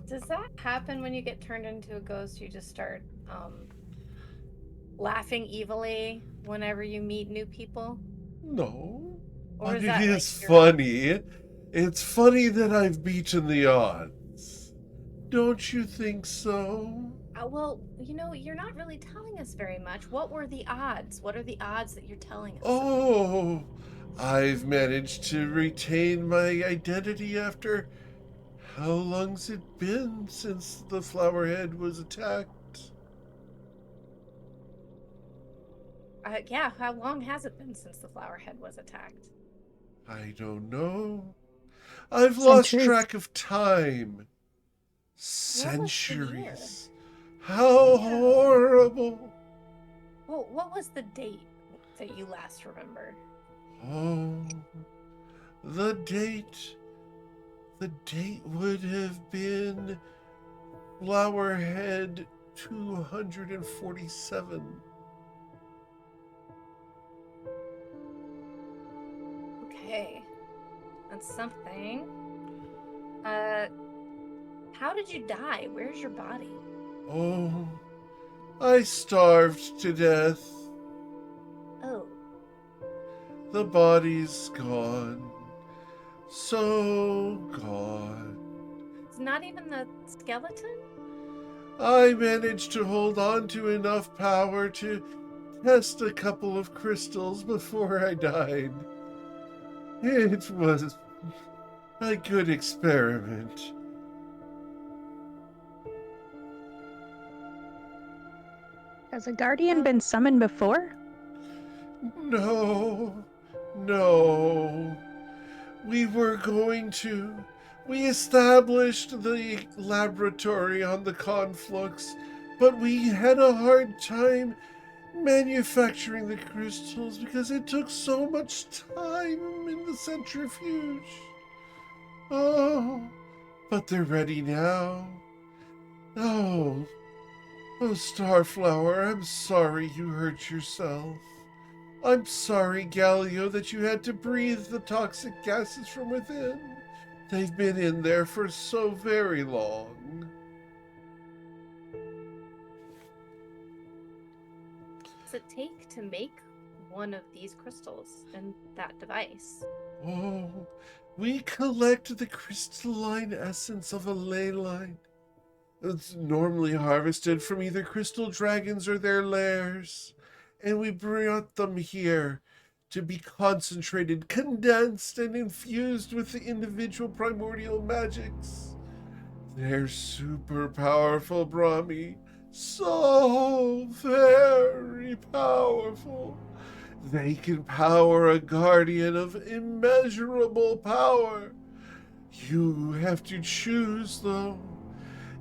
Does that happen when you get turned into a ghost? You just start laughing evilly whenever you meet new people? No. Or But is it that is like your- funny. It's funny that I've beaten the odds. Don't you think so? Well, you're not really telling us very much. What were the odds? What are the odds that you're telling us? Oh, I've managed to retain my identity after... How long's it been since the Flowerhead was attacked? Yeah, how long has it been since the Flowerhead was attacked? I don't know. I've lost Centuries. track of time. What was the year? Centuries. How horrible. Well, what was the date that you last remembered? Oh, the date. The date would have been Flowerhead 247. Okay, that's something. How did you die? Where's your body? Oh, I starved to death. Oh, The body's gone. So gone. it's not even the skeleton? I managed to hold on to enough power to test a couple of crystals before I died. It was a good experiment. Has a guardian been summoned before? No. We established the laboratory on the conflux, but we had a hard time manufacturing the crystals because it took so much time in the centrifuge. Oh, but they're ready now. Oh, Starflower, I'm sorry you hurt yourself. I'm sorry, Galio, that you had to breathe the toxic gases from within. They've been in there for so very long. What does it take to make one of these crystals in that device? Oh, we collect the crystalline essence of a ley line. It's normally harvested from either crystal dragons or their lairs, and we brought them here to be concentrated, condensed, and infused with the individual primordial magics. They're super powerful, Brahmi. So very powerful. They can power a guardian of immeasurable power. You have to choose, though.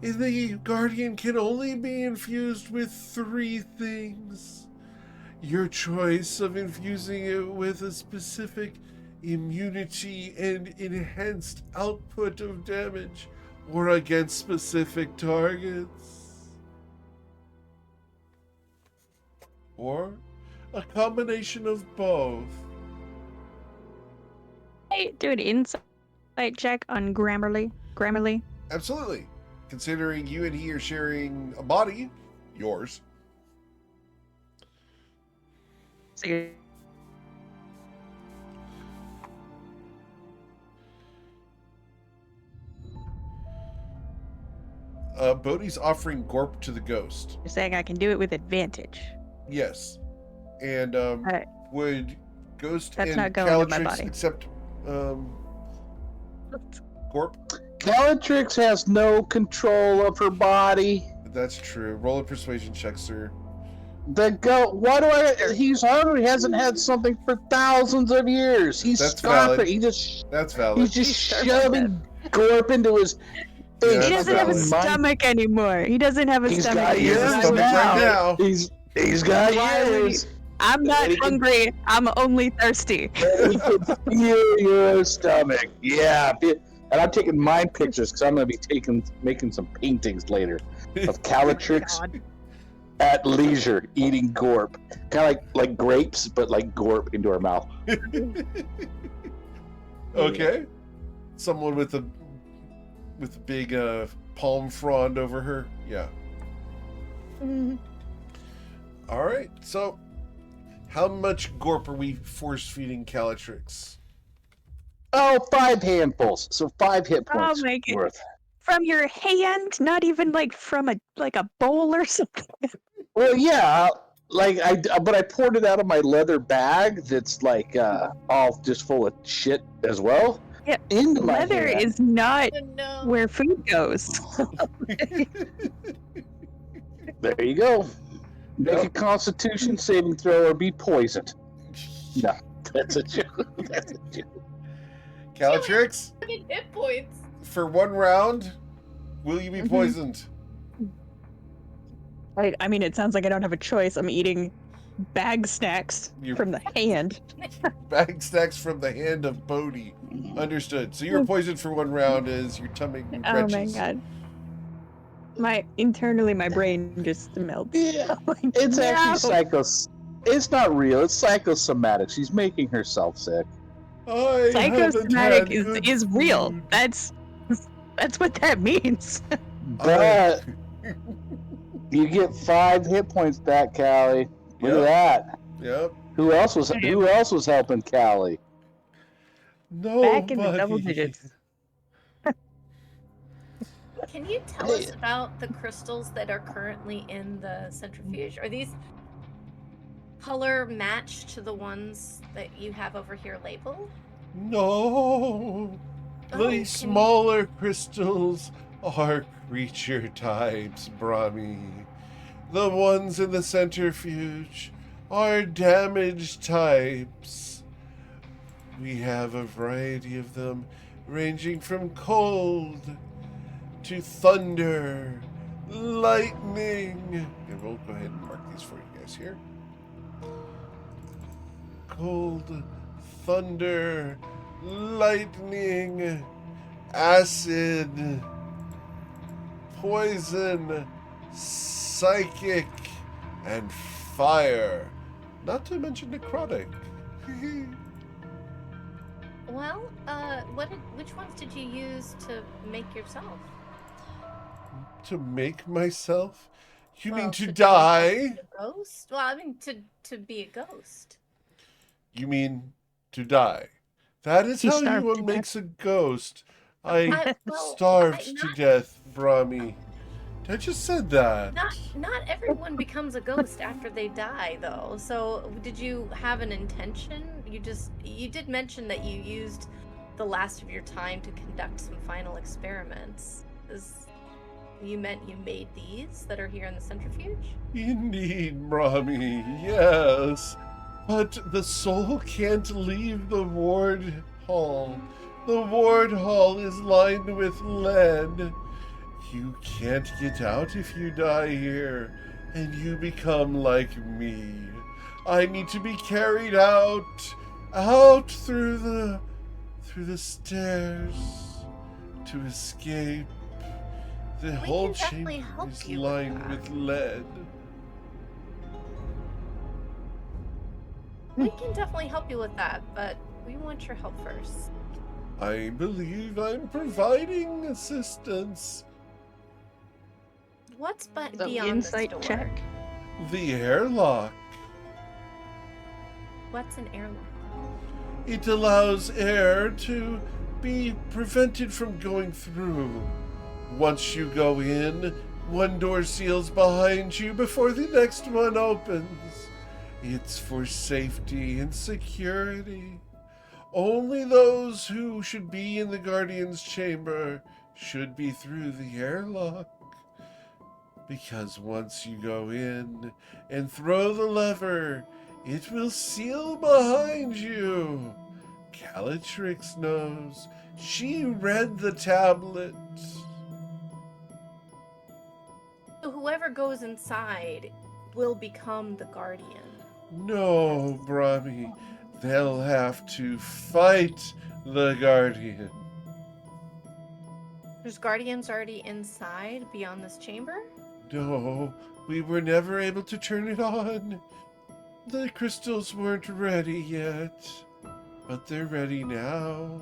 The guardian can only be infused with 3 things. Your choice of infusing it with a specific immunity and enhanced output of damage, or against specific targets. Or a combination of both. Hey, do an insight check on Grammarly. Absolutely. Considering you and he are sharing a body, yours. So you're... Bodhi's offering Gorp to the ghost. You're saying I can do it with advantage. Yes. And Alright. would Ghost That's and not going to my Calatrix body. accept Gorp? Calatrix has no control of her body. That's true. Roll a persuasion check, sir. Why do I? He's hungry. He hasn't had something for thousands of years. He's That's starving. valid. That's valid. He's just starving shoving Gorp into his face. Yeah, He doesn't have a valid. stomach anymore. He doesn't have a He's stomach. got He has a ears stomach right now. He's got ears. I'm not He can- hungry. I'm only thirsty. He can feel your stomach. Yeah. And I'm taking mind pictures because I'm going to be making some paintings later of Calatrix God. at leisure eating Gorp. Kind of like grapes, but like Gorp into her mouth. Okay. Someone with a big palm frond over her. Yeah. All right. So, how much Gorp are we force feeding Calatrix? Oh, 5 handfuls. So 5 hit I'll points make it. worth. from your hand, not even like from a bowl or something. Well, yeah, but I poured it out of my leather bag that's like all just full of shit as well. Yeah, into my leather hand. is not Oh, no. where food goes. There you go. Make a Yep. Constitution saving throw or be poisoned. No, that's a joke. That's a joke. Calatrix, Fucking hit points. for 1 round, will you be Mhm. poisoned? I mean, it sounds like I don't have a choice. I'm eating bag snacks You- from the hand. Bag stacks from the hand of Bodhi. Understood. So you're poisoned for 1 round as your tummy Oh my retches. god. Internally, my brain just melts. Yeah, Like, it's no! actually It's not real. It's psychosomatic. She's making herself sick. I haven't Psychosomatic had good is real. food. That's what that means. But you get 5 hit points back, Callie. Look Yep. at that. Yep. Who else was helping Callie? Back in the Nobody. double digits. Can you tell us about the crystals that are currently in the centrifuge? Are these color matched to the ones that you have over here labeled? No. Oh, The can smaller crystals are creature types, Brahmi. The ones in the centrifuge are damage types. We have a variety of them, ranging from cold to thunder, lightning. And we'll go ahead and mark these for you guys here. Cold, thunder, lightning, acid, poison, psychic, and fire. Not to mention necrotic. Well, which ones did you use to make yourself? To make myself? You Well, mean to turn die? yourself into a ghost? Well, I mean to be a ghost. You mean to die? That is He how starved one to makes a ghost. I well, starved to not- death, Brahmi. I just said that. Not everyone becomes a ghost after they die, though. So, did you have an intention? You did mention that you used the last of your time to conduct some final experiments. You meant you made these that are here in the centrifuge? Indeed, Brahmi, yes. But the soul can't leave the ward hall. The ward hall is lined with lead. You can't get out if you die here, and you become like me. I need to be carried out through the stairs to escape. The We whole can definitely chamber help is you with lined that. with lead. We can definitely help you with that, but we want your help first. I believe I'm providing assistance. What's So beyond insight this door? check. The airlock. What's an airlock? It allows air to be prevented from going through. Once you go in, one door seals behind you before the next one opens. It's for safety and security. Only those who should be in the Guardian's chamber should be through the airlock. Because once you go in and throw the lever, it will seal behind you. Calatrix knows. She read the tablet. So whoever goes inside will become the guardian. No, Brahmi. They'll have to fight the Guardian. There's guardians already inside beyond this chamber? No, we were never able to turn it on. The crystals weren't ready yet, but they're ready now.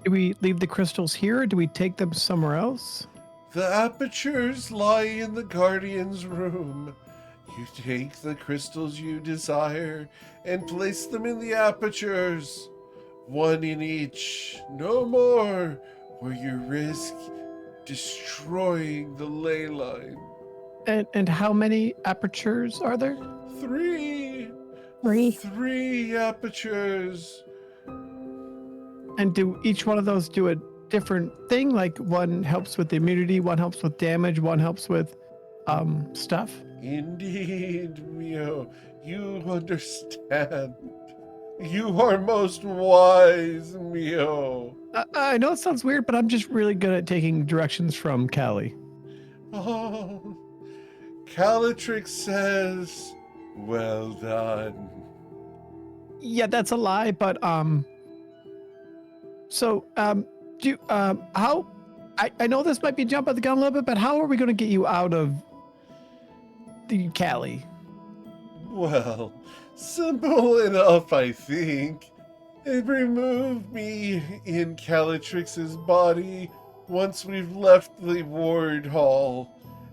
Do we leave the crystals here or do we take them somewhere else? The apertures lie in the Guardian's room. You take the crystals you desire and place them in the apertures. one in each, no more, or you risk destroying the ley line. And how many apertures are there? 3. Three. 3 apertures. And do each one of those do a different thing? Like one helps with immunity, one helps with damage, one helps with stuff? Indeed, Mio, you understand. You are most wise, Mio. I know it sounds weird, but I'm just really good at taking directions from Callie. Oh, Calatrix says, well done. Yeah, that's a lie, but so do you, how I know this might be jumping the gun a little bit, but how are we going to get you out of the Callie? Well, simple enough, I think. And remove me in Calatrix's body once we've left the ward hall,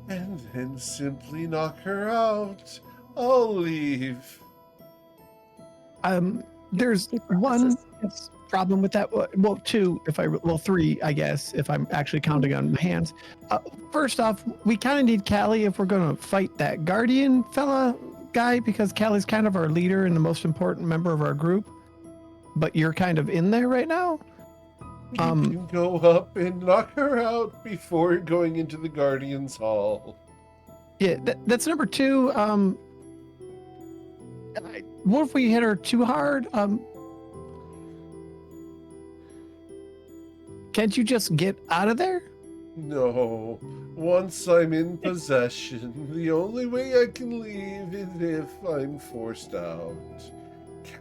and then simply knock her out. I'll leave. There's one problem with that. Well, two, three, I guess, if I'm actually counting on my hands. First off, we kind of need Callie if we're going to fight that Guardian fella guy, because Callie's kind of our leader and the most important member of our group. But you're kind of in there right now. You can go up and knock her out before going into the Guardian's Hall. Yeah, that's number two. What if we hit her too hard? Can't you just get out of there? No, once I'm in possession, the only way I can leave is if I'm forced out.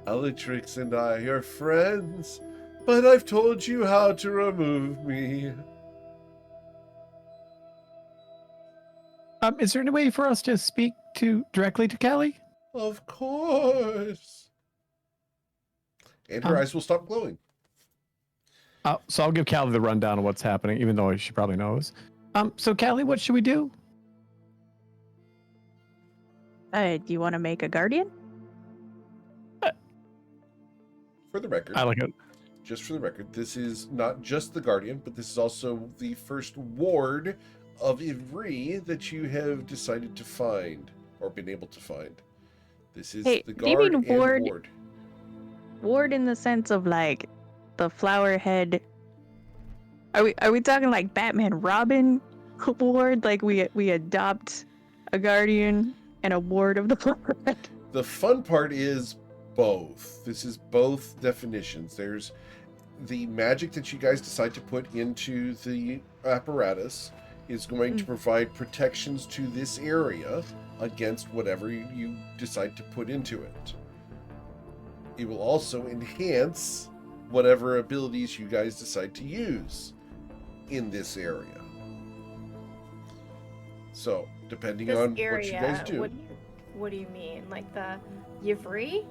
Calatrix and I are friends, but I've told you how to remove me. Is there any way for us to speak directly to Callie? Of course. And her eyes will stop glowing. So I'll give Callie the rundown of what's happening, even though she probably knows. So Callie, what should we do? Do you want to make a guardian? For the record, I like it. just for the record, this is not just the Guardian, but this is also the first ward of Ivry that you have decided to find, or been able to find. This is Hey, the do you guard mean and ward? ward. Ward in the sense of like the flower head. Are we talking like Batman Robin ward? Like we adopt a guardian and a ward of the flower head? The fun part is both. This is both definitions. There's the magic that you guys decide to put into the apparatus is going to provide protections to this area against whatever you decide to put into it. It will also enhance whatever abilities you guys decide to use in this area. So, depending This on area, what you guys do. What do you mean? Like the Yivri?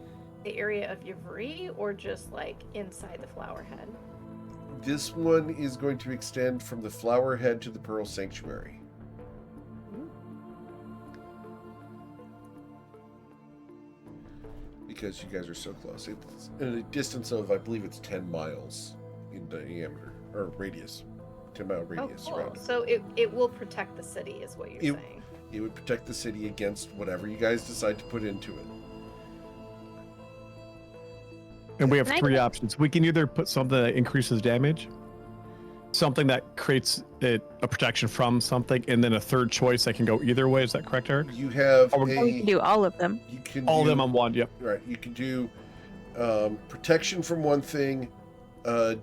The area of Yivri, or just like inside the flower head? This one is going to extend from the flower head to the Pearl Sanctuary. Because you guys are so close. It's in a distance of, I believe it's 10 miles in diameter, or radius. 10-mile radius Oh, cool. around it. So it will protect the city, is what you're saying. It would protect the city against whatever you guys decide to put into it. And we have Can I three do- options. We can either put something that increases damage, something that creates a protection from something, and then a third choice that can go either way. Is that correct, Eric? You have Oh, Or we can do all of them. you can All of do, them on one, yep. Right, you can do protection from one thing,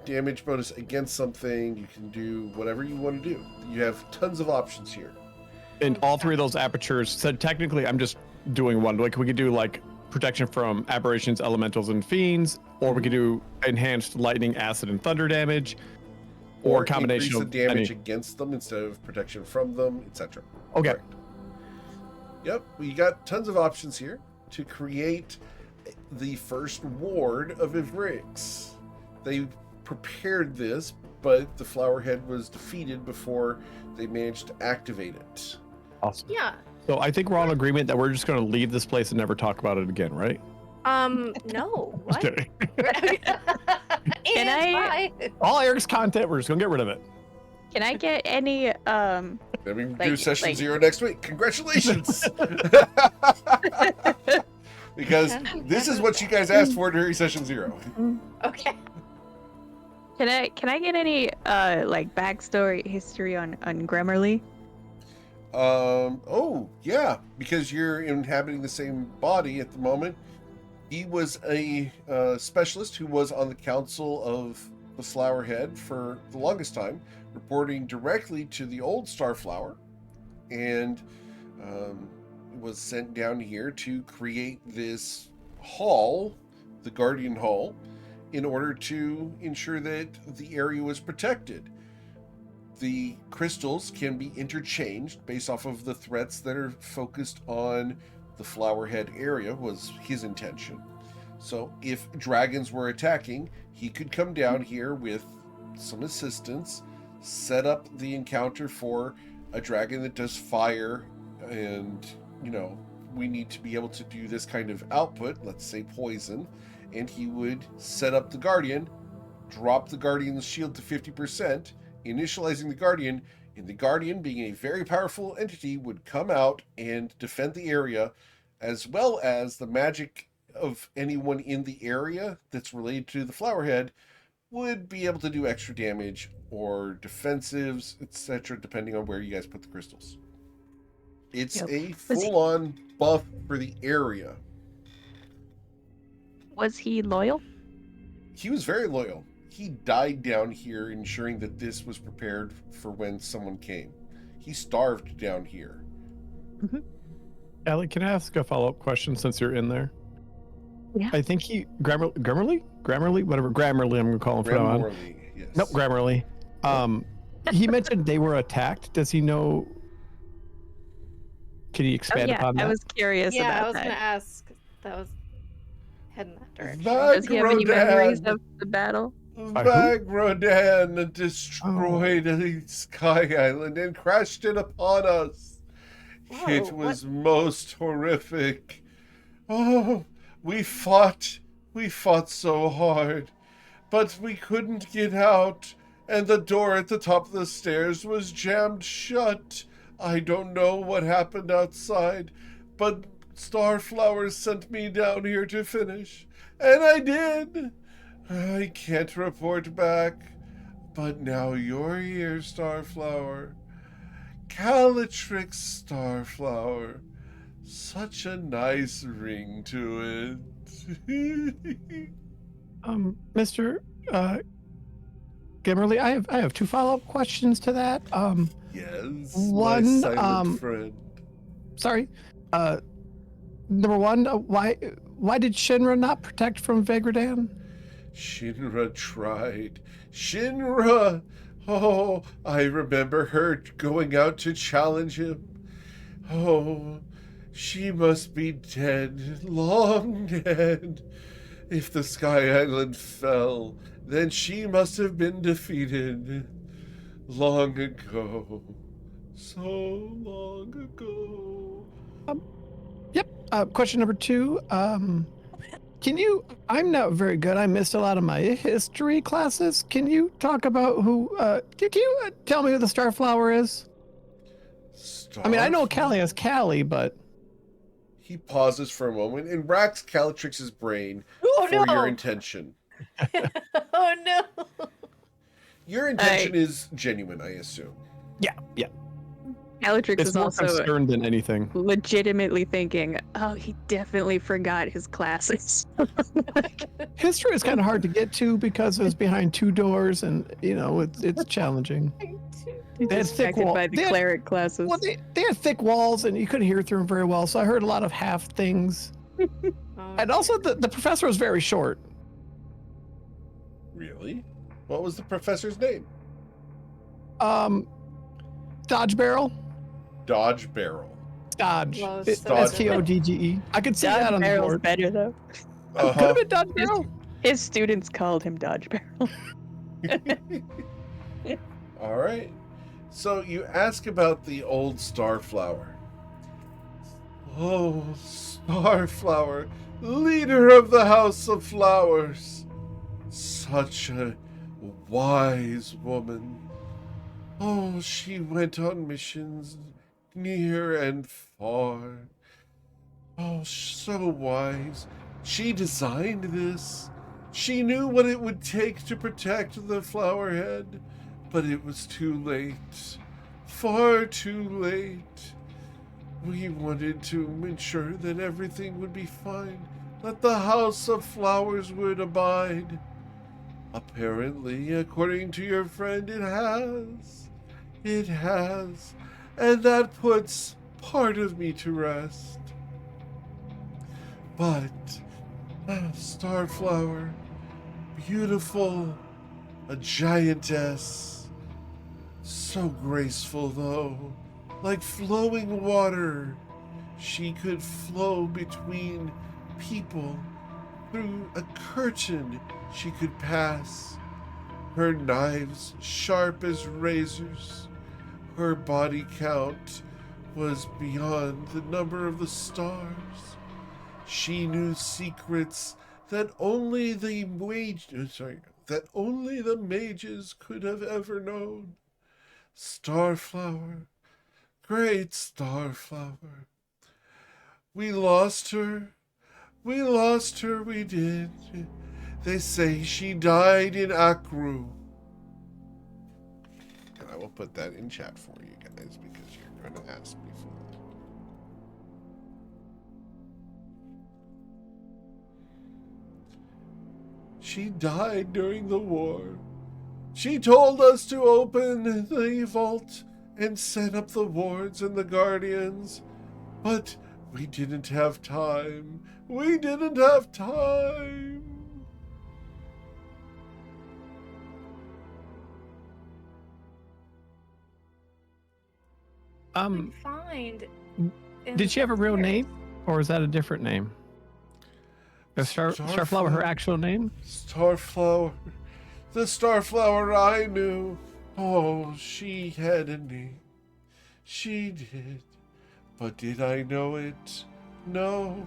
damage bonus against something. You can do whatever you want to do. You have tons of options here. And all three of those apertures, so technically I'm just doing one. Like we could do like protection from aberrations, elementals, and fiends, or we could do enhanced lightning, acid, and thunder damage, or a combination increase of the damage any. against them instead of protection from them, etc. Okay. Correct. Yep, we got tons of options here to create the first ward of Ivrix. They prepared this, but the Flowerhead was defeated before they managed to activate it. Awesome. Yeah. So I think we're all in agreement that we're just going to leave this place and never talk about it again, right? No. What? Okay. Can And I- bye. All Eric's content, we're just gonna get rid of it. Can I get any Then we can do Like- session like- 0 next week. Congratulations! Because this is what you guys asked for during session 0. Okay. Can I get any like backstory history on Grammarly? Oh, yeah, because you're inhabiting the same body at the moment. He was a specialist who was on the council of the Flowerhead for the longest time, reporting directly to the old Starflower, and was sent down here to create this hall, the Guardian Hall, in order to ensure that the area was protected. The crystals can be interchanged based off of the threats that are focused on the Flowerhead area, was his intention. So if dragons were attacking, he could come down here with some assistance, set up the encounter for a dragon that does fire, and, you know, we need to be able to do this kind of output, let's say poison, and he would set up the Guardian, drop the Guardian's shield to 50%, initializing the Guardian, and the Guardian, being a very powerful entity, would come out and defend the area, as well as the magic of anyone in the area that's related to the Flowerhead would be able to do extra damage or defensives, etc., depending on where you guys put the crystals. It's Yep. a full-on buff for the area. Was he loyal? He was very loyal. He died down here ensuring that this was prepared for when someone came. He starved down here. Allie, can I ask a follow-up question since you're in there? Yeah. I think Grammarly, whatever Grammarly I'm gonna call him from now on. Grammarly, yes. Nope, Grammarly. He mentioned they were attacked. Does he know? Can he expand yeah, upon that? I was curious Yeah, I about was that. gonna ask. That was heading that direction. Does he have any memories Vagrodan. of the battle? Vagrodan destroyed the Sky Island and crashed it upon us. Whoa, It was most horrific. Oh, we fought so hard, but we couldn't get out, and the door at the top of the stairs was jammed shut. I don't know what happened outside, but Starflower sent me down here to finish, and I did. I can't report back, but now you're here, Starflower. Calatrix Starflower. Such a nice ring to it. Mr. Gimmerly, I have two follow-up questions to that. Yes, One, my silent friend. Sorry. Number one, why did Shinra not protect from Vagradan? Shinra tried. Shinra! Oh, I remember her going out to challenge him. Oh, she must be dead, long dead. If the Sky Island fell, then she must have been defeated long ago. So long ago. Yep. Question number two. Can you? I'm not very good. I missed a lot of my history classes. Can you talk about who? Can you tell me who the Starflower is? I mean, I know Callie as Callie, but He pauses for a moment and racks Calatrix's brain Oh for no! your intention. Oh no! Your intention is genuine, I assume. yeah. Calatrix It's is more also concerned than anything. legitimately thinking, oh, he definitely forgot his classes. History is kind of hard to get to because it's behind two doors, and it's challenging. He's They had thick distracted wall- by the they had- cleric classes. Well, they had thick walls, and you couldn't hear through them very well. So I heard a lot of half things, and also the professor was very short. Really? What was the professor's name? Dodge barrel. Dodge Barrel. Dodge. Well, It's so- Stodge. I could see that Dodge on the Barrel's board. better though. Could have Uh-huh. been Dodge barrel. His students called him Dodge Barrel. All right. So you ask about the old Starflower. Oh, Starflower, leader of the House of Flowers. Such a wise woman. Oh, she went on missions near and far. Oh, so wise. She designed this. She knew what it would take to protect the flowerhead, but it was too late. Far too late. We wanted to ensure that everything would be fine, that the House of Flowers would abide. Apparently, according to your friend, it has. It has. And that puts part of me to rest. But, Starflower, beautiful, a giantess, so graceful though, like flowing water. She could flow between people. Through a curtain she could pass. Her knives sharp as razors. Her body count was beyond the number of the stars. She knew secrets that only the mages could have ever known. Starflower, great Starflower. We lost her. We lost her, we did. They say she died in Akru. And I will put that in chat for you guys because you're going to ask me for it. She died during the war. She told us to open the vault and set up the wards and the guardians, but we didn't have time. We didn't have time. We find. Did she have a real name, or is that a different name? Is Starflower her actual name? Starflower. The Starflower I knew. Oh, she had a name. She did. But did I know it? No.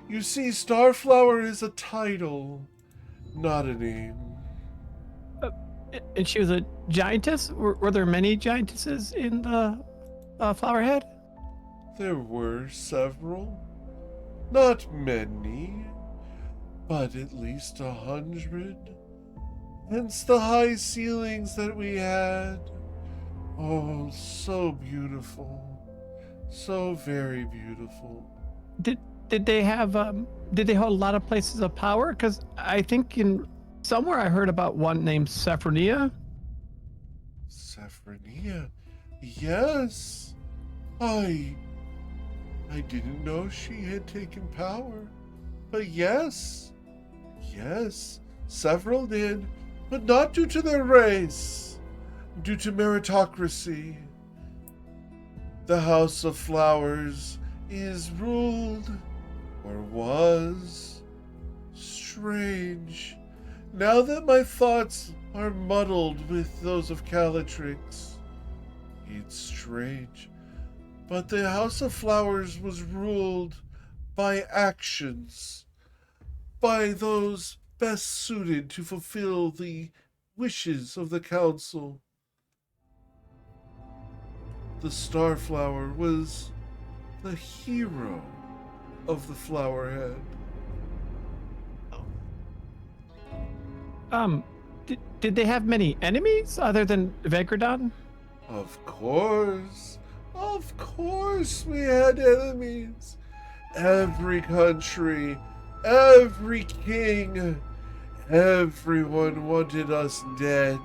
You see, Starflower is a title, not a name. And she was a giantess? Were there many giantesses in the Flowerhead? There were several. Not many, but at least 100. Hence the high ceilings that we had. Oh, so beautiful. So very beautiful. Did they have did they hold a lot of places of power? Because I think in somewhere I heard about one named Saphronia. Saphronia? Yes. I didn't know she had taken power. But yes, several did, but not due to their race, due to meritocracy. The House of Flowers is ruled, or was, strange. Now that my thoughts are muddled with those of Calatrix, it's strange. But the House of Flowers was ruled by actions, by those best suited to fulfill the wishes of the council. The Starflower was the hero of the Flowerhead. Did they have many enemies other than Vegradon? Of course we had enemies. Every country, every king, everyone wanted us dead.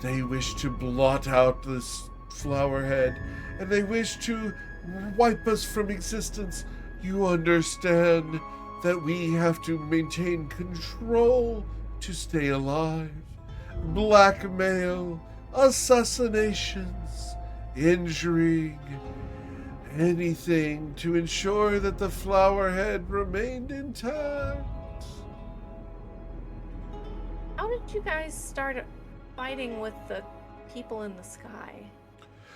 They wished to blot out this Flowerhead, and they wished to wipe us from existence. You understand that we have to maintain control to stay alive. Blackmail, assassinations, intrigue, anything to ensure that the Flowerhead remained intact. How did you guys start fighting with the people in the sky?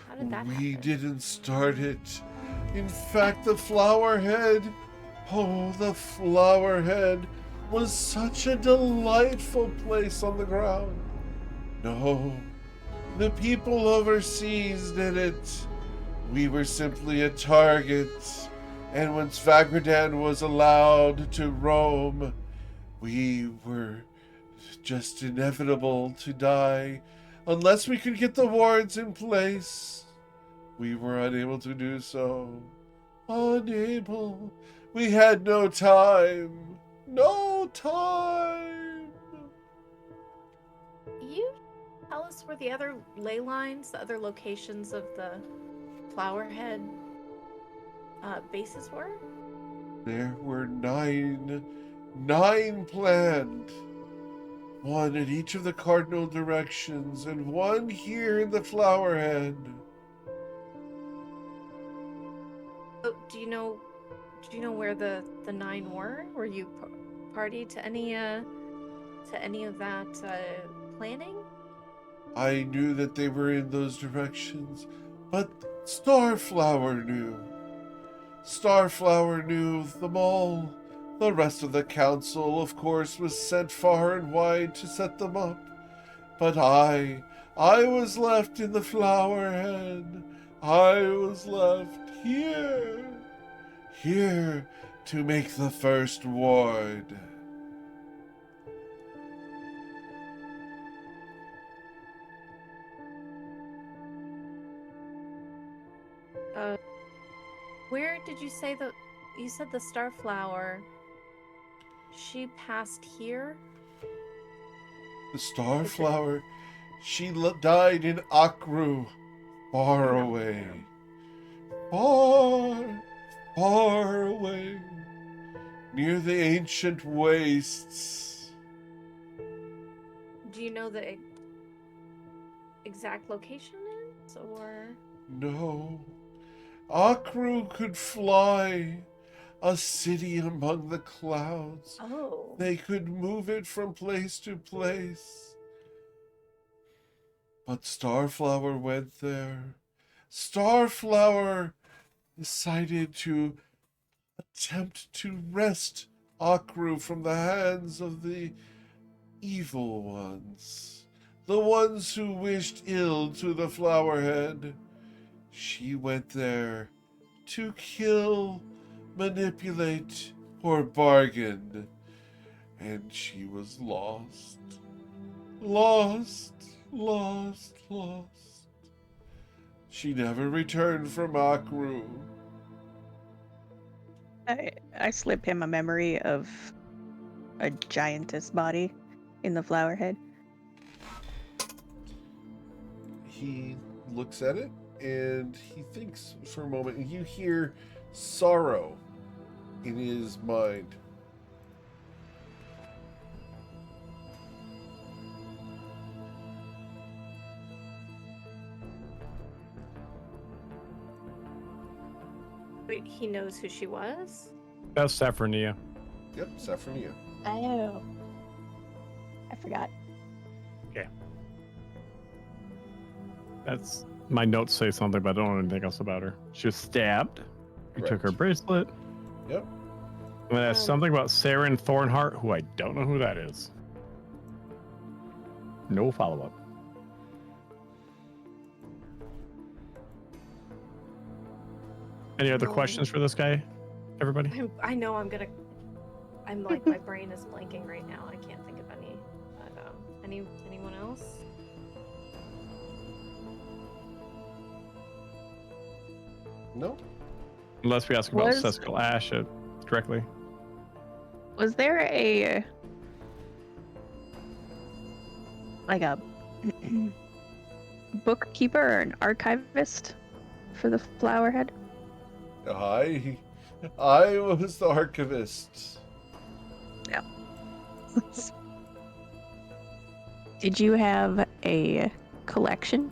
How did that We happen? didn't start it. In fact, the Flowerhead was such a delightful place on the ground. No, the people overseas did it. We were simply a target. And once Vagradan was allowed to roam, we were just inevitable to die. Unless we could get the wards in place, we were unable to do so. Unable. We had no time. No time. You tell us where the other ley lines, the other locations of the Flowerhead bases were? There were nine planned. One in each of the cardinal directions, and one here in the Flowerhead. Oh, do you know where the 9 were? Were you party to any of that planning? I knew that they were in those directions, but Starflower knew. Starflower knew them all. The rest of the council, of course, was sent far and wide to set them up. But I was left in the Flowerhead. I was left here to make the first ward. Where did you say you said the Starflower, she passed here? The Starflower, she died in Akru, far away. Far away, near the ancient wastes. Do you know the exact location is, or? No. Akru could fly, a city among the clouds. Oh. They could move it from place to place. But Starflower went there. Starflower decided to attempt to wrest Akru from the hands of the evil ones. The ones who wished ill to the Flowerhead. She went there to kill, manipulate, or bargain. And she was lost. Lost. She never returned from Akru. I slip him a memory of a giantess body in the Flowerhead. He looks at it and he thinks for a moment, and you hear sorrow in his mind. Wait, he knows who she was? That's Saphronia. Yep, Saphronia. Oh. I forgot. Okay. That's my notes say something, but I don't know anything else about her. She was stabbed. We took her Correct. bracelet. Yep. And that's something about Saren Thornheart, who I don't know who that is. No follow-up. Any other No. questions for this guy, everybody? I know I'm like, my brain is blanking right now. I can't think of any. But, anyone else? No? Unless we ask about Was- Sescal Ash directly. Was there a bookkeeper or an archivist for the Flowerhead? I was the archivist. Did you have a collection?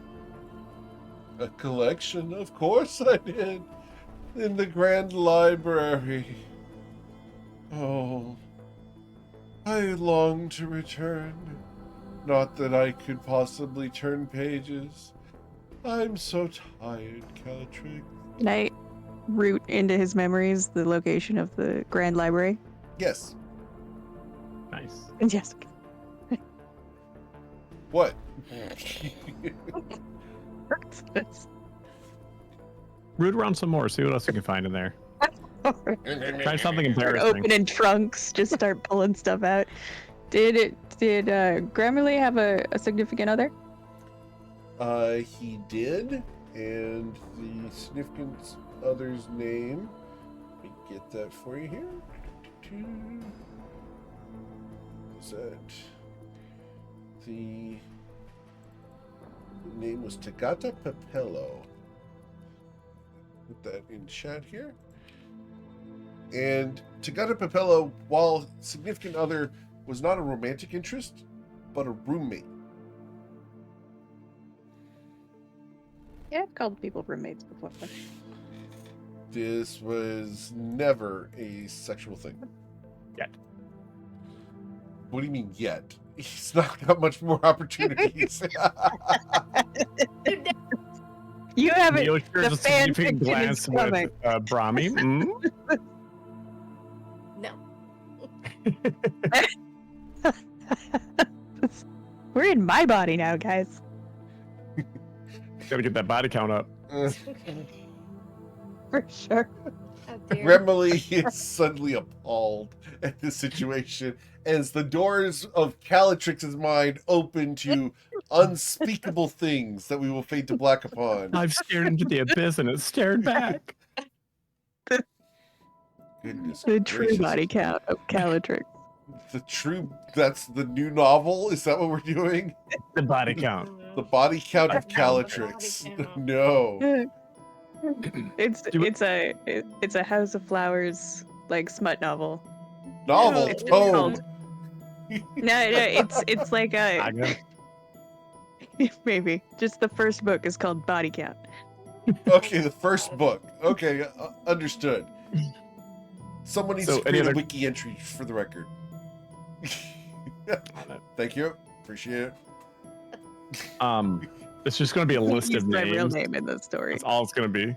A collection? Of course I did. In the Grand Library. Oh, I long to return. Not that I could possibly turn pages. I'm so tired, Calatrix. Can I root into his memories the location of the Grand Library? Yes. Nice. Yes. What? Root around some more. See what else you can find in there. Try something Start embarrassing. opening trunks, just start pulling stuff out. Did Grammarly have a significant other? He did, and the significant other's name. Let me get that for you here. Is that the name was Tagata Papello. Put that in chat here. And Tagata Papello, while significant other, was not a romantic interest, but a roommate. Yeah, I've called people roommates before. This was never a sexual thing. Yet. What do you mean yet? He's not got much more opportunities. You haven't. Neo shares the a fan significant fiction glance is coming. with Brahmi. No. We're in my body now, guys. Gotta get that body count up. For sure. Oh, dear. Remily is suddenly appalled at this situation as the doors of Calatrix's mind open to unspeakable things that we will fade to black upon. I've stared into the abyss and it stared back. Goodness The true gracious. body count of Calatrix. That's the new novel? Is that what we're doing? The body count. The body count of Body Calatrix. count. No. It's a House of Flowers like smut novel. Novel It's tone. called- No, it's like a I got maybe just the first book is called Body Count. Okay, the first book. Okay, understood. Someone needs So, to create any a other- wiki entry for the record. Thank you. Appreciate it. It's just gonna be a list Use of my real names. name in this story. That's all it's gonna be.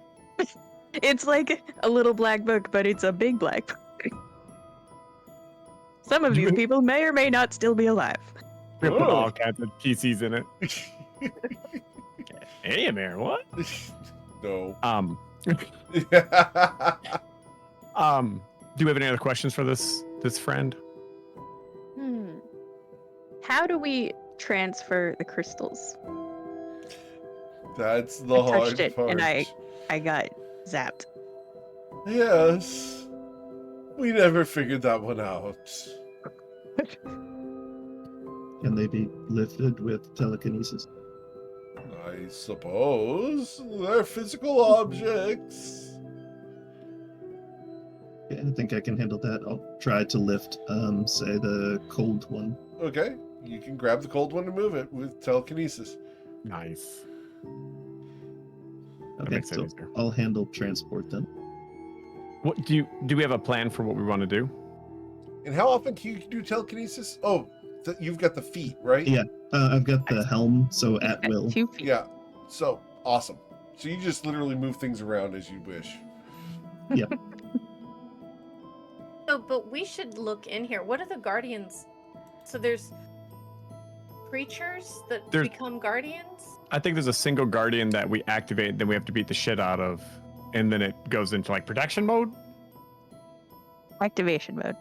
It's like a little black book, but it's a big black book. Some of these people may or may not still be alive. We're gonna put Oh. all kinds of PCs in it. Hey, Amir, what? No. Do we have any other questions for this friend? How do we transfer the crystals? That's the I hard touched it part. and I got zapped. Yes. We never figured that one out. Can they be lifted with telekinesis? I suppose they're physical objects. Yeah, I think I can handle that. I'll try to lift, say, the cold one. Okay, you can grab the cold one and move it with telekinesis. Nice. Okay, makes it so easier. I'll handle transport then. What do we have a plan for what we want to do? And how often can you do telekinesis? Oh, you've got the feet, right? Yeah. I've got the helm, so at will. 2 feet. Yeah. So awesome. So you just literally move things around as you wish. Yep. So, but we should look in here. What are the guardians? So there's creatures that There's- become guardians? I think there's a single guardian that we activate, then we have to beat the shit out of, and then it goes into like protection mode. Activation mode.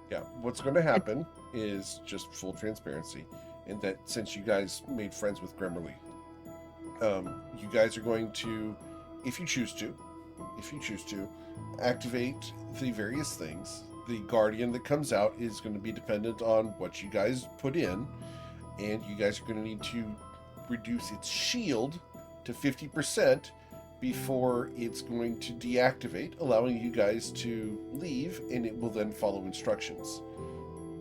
Yeah. What's going to happen is just full transparency, in that since you guys made friends with Grimmerly, you guys are going to, if you choose to, activate the various things. The guardian that comes out is going to be dependent on what you guys put in, and you guys are going to need to reduce its shield to 50% before it's going to deactivate, allowing you guys to leave, and it will then follow instructions.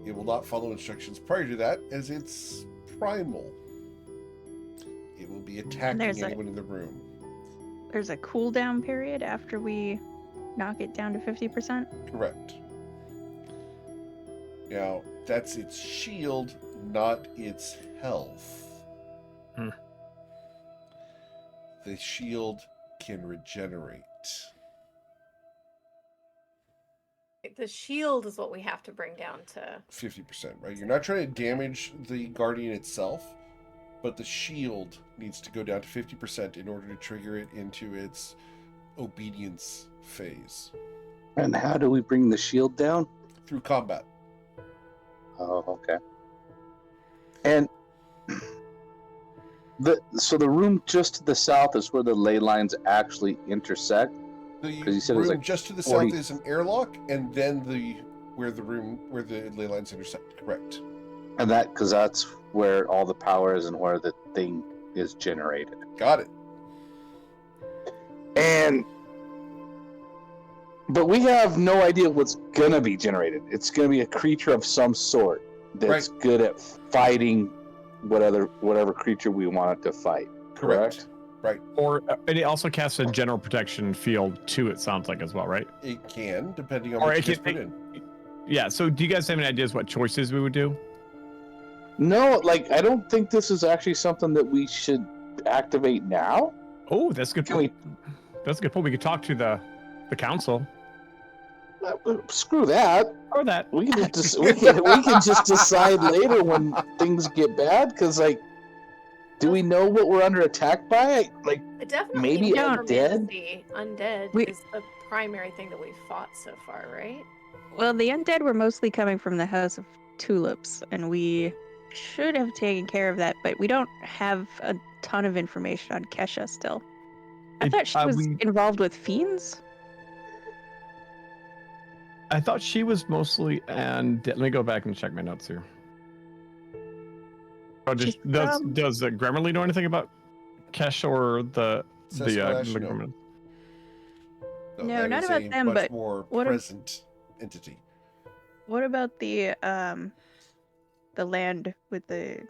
It will not follow instructions prior to that, as it's primal. It will be attacking there's anyone in the room. There's a cooldown period after we knock it down to 50%. Correct. Now, that's its shield, not its health. Hmm. The shield can regenerate. The shield is what we have to bring down to 50%, right? You're not trying to damage the Guardian itself, but the shield needs to go down to 50% in order to trigger it into its obedience phase. And how do we bring the shield down? Through combat. Oh, okay. And so the room just to the south is where the ley lines actually intersect. The you said it room was like just to the 40 south is an airlock, and then where the ley lines intersect. Correct. And because that's where all the power is and where the thing is generated. Got it. But we have no idea what's gonna be generated. It's gonna be a creature of some sort that's good at fighting whatever creature we want it to fight. Correct? Right. Or and it also casts a general protection field too. It sounds like as well, right? It can, depending on Or what it you can- put in. Yeah. So do you guys have any ideas what choices we would do? No, I don't think this is actually something that we should activate now. Oh, that's a good. Can we? That's a good point. We could talk to the council Screw that. or that. We can just we can just decide later when things get bad. Because do we know what we're under attack by? definitely Maybe necromancy. Undead We- is the primary thing that we've fought so far, right? Well, the undead were mostly coming from the House of Tulips, and we should have taken care of that, but we don't have a ton of information on Kesha still. I thought she was involved with fiends. I thought she was mostly, and let me go back and check my notes here. Oh, She's does from- Grammarly know anything about Kesh or the Sasquatch, no. Grammarly? No, that not is about a them, much but more what if- present entity. What about the land with the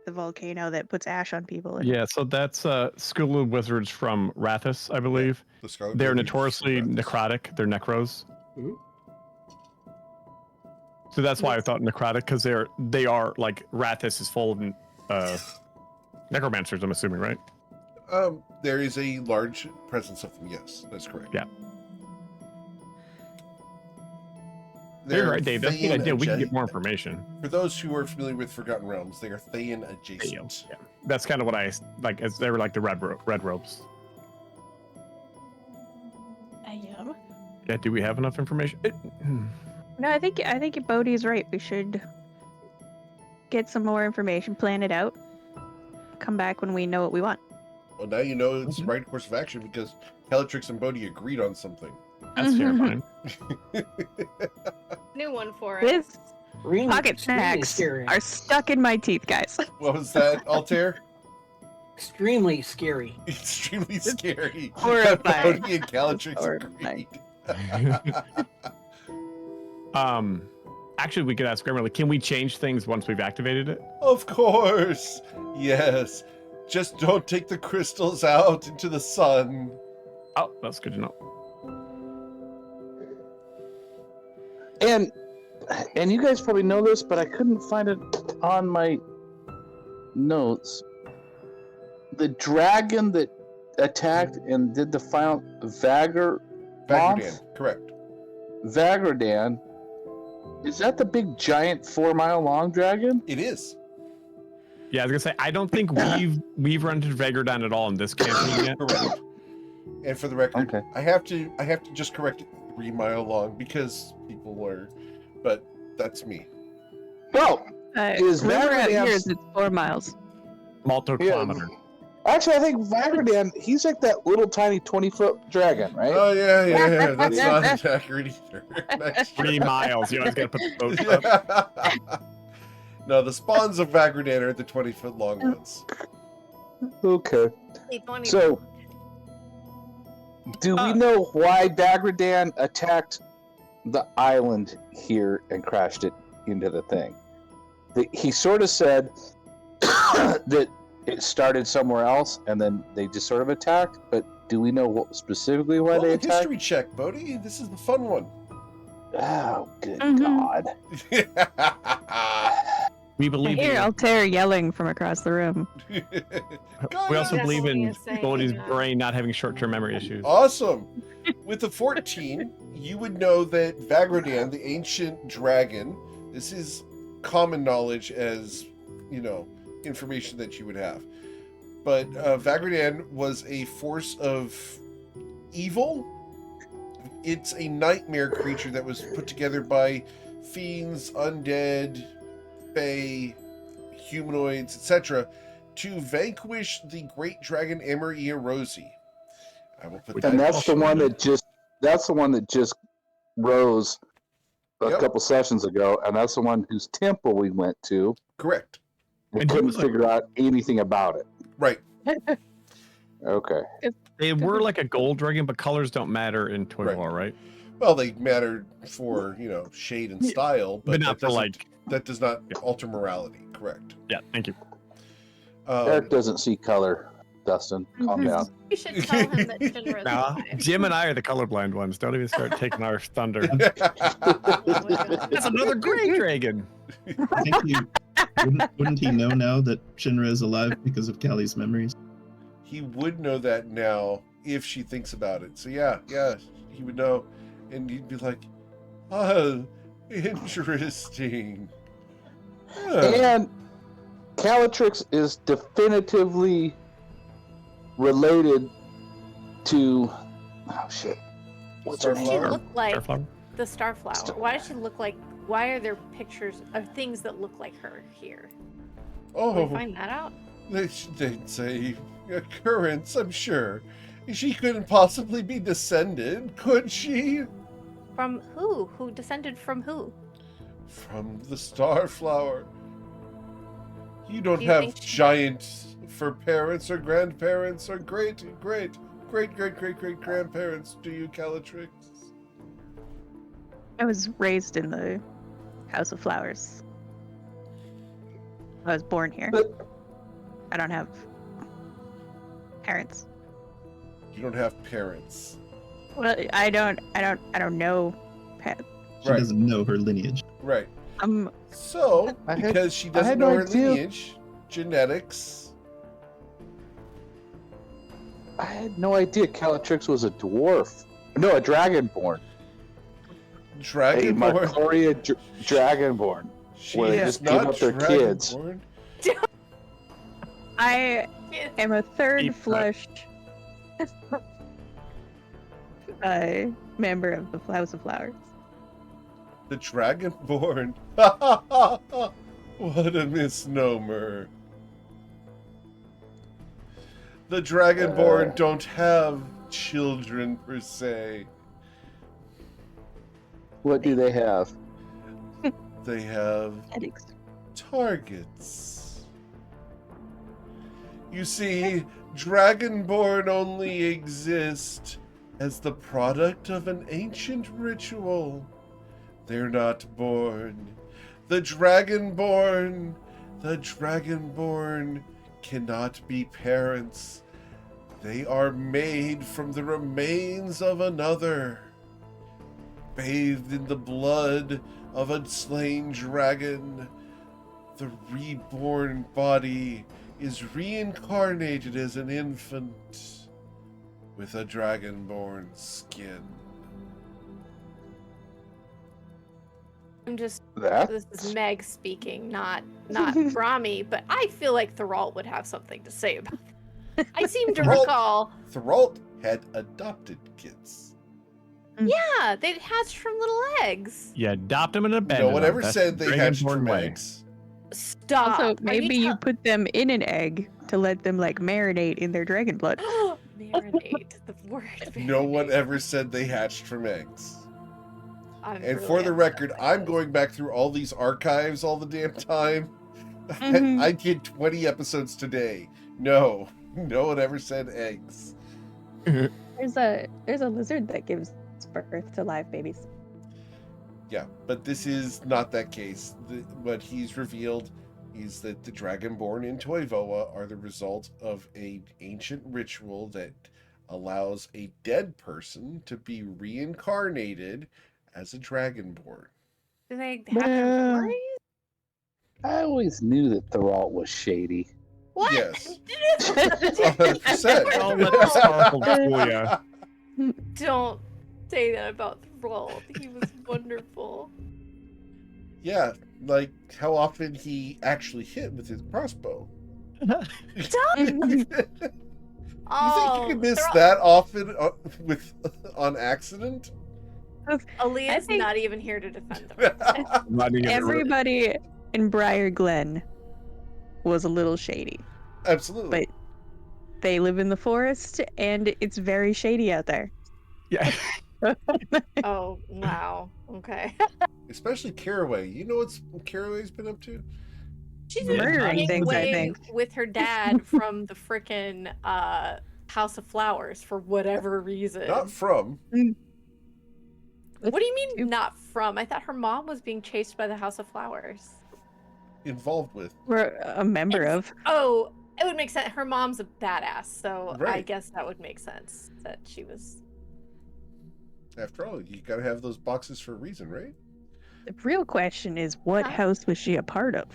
volcano that puts ash on people? And... Yeah, so that's School of Wizards from Rathus, I believe. The Scarlet They're Wizards notoriously from Rathus. necrotic. They're necros. Ooh. So that's why I thought necrotic, because they are like Rathus is full of necromancers. I'm assuming, right? There is a large presence of them. Yes, that's correct. Yeah. They're You're right, Dave. That's the Thayan idea. We can get adjacent. more information. For those who are familiar with Forgotten Realms, they are Thayan adjacent. Yeah. That's kind of what I like. As they were like the red ropes. I am. Yeah. Do we have enough information? No, I think Bodhi's right. We should get some more information, plan it out, come back when we know what we want. Well, now you know it's the right course of action because Helitrix and Bodhi agreed on something. That's terrifying. New one for us. This Extremely- pocket extremely snacks scary. are stuck in my teeth, guys. What was that, Altair? Extremely scary. Extremely scary. Horrifying. Bodhi and Helitrix Horrifying. agreed. Actually, we could ask Grammarly, can we change things once we've activated it? Of course. Yes. Just don't take the crystals out into the sun. Oh, that's good to know. And you guys probably know this, but I couldn't find it on my notes. The dragon that attacked and did the final Vagradan, correct. Vagradan, is that the big giant 4 mile long dragon? It is. Yeah, I was gonna say I don't think we've run into Vagradan at all in this campaign yet. Correct. And for the record, Okay. I have to just correct it 3 mile long because people are, but that's me. Well, Is rumor out Vagradan- here is it's 4 miles. Multi-kilometer. actually, I think Vagradan, he's like that little tiny 20-foot dragon, right? Oh yeah. That's not accurate either. Nice 3 miles. You always gotta put the boat up. try. No, the spawns of Vagradan are the 20-foot long ones. Okay. Hey, 20. So, do we know why Vagradan attacked the island here and crashed it into the thing? He sort of said that it started somewhere else and then they just sort of attacked, but do we know specifically why Roll they a attacked? history check, Bodhi. This is the fun one. Oh, good Mhm. God. We I believe hear in. Altair yelling from across the room. We also believe in Yes, saying, Bodhi's brain not having short-term memory issues. Awesome. With a 14, you would know that Vagradan, the ancient dragon, this is common knowledge as, information that you would have. But Vagradan was a force of evil. It's a nightmare creature that was put together by fiends, undead, fae, humanoids, etc., to vanquish the great dragon Amaria Rosie. I will put that. And that's the one that just rose a couple sessions ago, and that's the one whose temple we went to. Correct. We couldn't figure out anything about it. Right. Okay. They were like a gold dragon, but colors don't matter in Toy War, right? Well, they matter for, shade and style, but not for that does not alter morality. Correct. Yeah, thank you. Eric doesn't see color, Dustin. Calm down. You should tell him that Shinra is blind. Jim and I are the colorblind ones. Don't even start taking our thunder. Oh my God. That's another great dragon. I think wouldn't he know now that Shinra is alive because of Callie's memories? He would know that now if she thinks about it. So yeah, he would know. And he'd be like, oh, interesting. And Calatrix is definitively related to... Oh, shit. What's her She name? look like Starflower? the Starflower. Why does she look like? Why are there pictures of things that look like her here? Can we find that out? They'd say occurrence, I'm sure. She couldn't possibly be descended, could she? From who? Who descended from who? From the Starflower. You don't Do you have think she- giant for parents or grandparents or great grandparents, do you, Calatrix? I was raised in the House of Flowers. I was born here. I don't have parents. You don't have parents. Well, I don't know. She doesn't know her lineage. Right. Um, So, because she doesn't had know no her idea. lineage, genetics. I had no idea Calatrix was a dwarf. No, a dragonborn. A Dragonborn. Marcoria dragonborn. She where they is just give not up their kids. Dragonborn. I am a third Deep flushed member of the House of Flowers. The Dragonborn. What a misnomer. The Dragonborn don't have children per se. What do they have? They have Headaches. targets. You see, Dragonborn only exist as the product of an ancient ritual. They're not born. The Dragonborn cannot be parents. They are made from the remains of another, bathed in the blood of a slain dragon. The reborn body is reincarnated as an infant with a dragonborn skin. I'm just. That? This is Meg speaking, not Brahmi, but I feel like Thralt would have something to say about it. I seem to Thralt- recall. Thralt had adopted kids. Yeah, they hatched from little eggs. You adopt them in a bed. No one ever said they hatched from eggs. Stop. Also, Are maybe you tell- put them in an egg to let them like marinate in their dragon blood. Marinate. The word. No one marinate. ever said they hatched from eggs. I'm And really for the upset record, about I'm this. going back through all these archives all the damn time. Mhm. I did 20 episodes today. No one ever said eggs. There's a lizard that gives birth to live babies. Yeah, but this is not that case. What he's revealed is that the Dragonborn in Toivoa are the result of an ancient ritual that allows a dead person to be reincarnated as a Dragonborn. Do they have their Well, memories? I always knew that Thralt was shady. What? Yes. Don't. 100%. Don't let the sparkle fool ya. Don't. say that about Thrall. He was wonderful. Yeah, like how often he actually hit with his crossbow. You think you could miss Thrall- that often on accident? Aaliyah's think- not even here to defend them. Everybody in Briar Glen was a little shady. Absolutely. But they live in the forest, and it's very shady out there. Yeah. Oh, wow. Okay. Especially Caraway. You know what Caraway's been up to? She's Yeah, Murdering running things, I away think. with her dad from the frickin' House of Flowers for whatever reason. Not from. What do you mean not from? I thought her mom was being chased by the House of Flowers. Involved with. We're a member of. Oh, it would make sense. Her mom's a badass, so I Right. guess that would make sense that she was. After all, you gotta have those boxes for a reason, right? The real question is, what Huh? house was she a part of?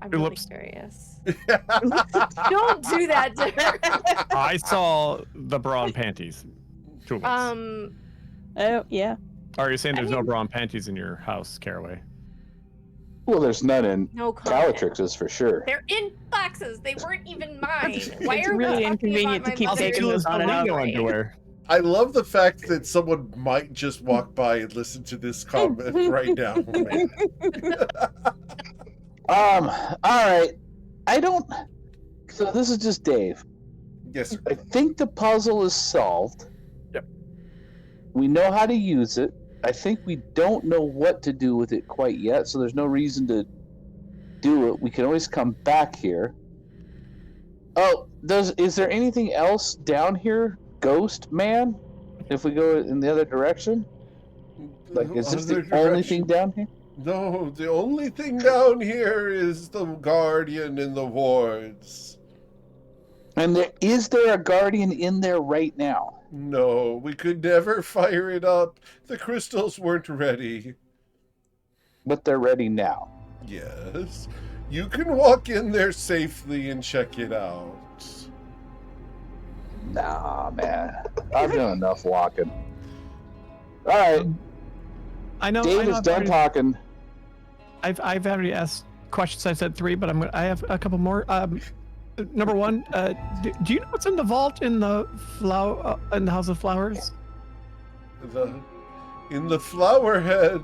I'm really Tulips. curious. Don't do that to her. I saw the bra and panties. Tulips. Oh, yeah. Are you saying there's no mean- bra and panties in your house, Caraway? Well, there's none in No comment. Calatrix's for sure. They're in boxes. They weren't even mine. Why It's are we really talking inconvenient about to keep my taking mother's this on and off. brain? underwear. I love the fact that someone might just walk by and listen to this comment right now. Man. All right. I don't. So this is just Dave. Yes, sir. I think the puzzle is solved. Yep. We know how to use it. I think we don't know what to do with it quite yet, so there's no reason to do it. We can always come back here. Oh, is there anything else down here, Ghost Man? If we go in the other direction? Like, is this the Other only direction? thing down here? No, the only thing down here is the guardian in the wards. And is there a guardian in there right now? No, we could never fire it up. The crystals weren't ready. But they're ready now. Yes. You can walk in there safely and check it out. Nah, man. I've done enough walking. All right, I know. Dave is I've done already- talking. I've already asked questions. I said 3, but I have a couple more. Number 1, do you know what's in the vault in the in the House of Flowers? In the flowerhead,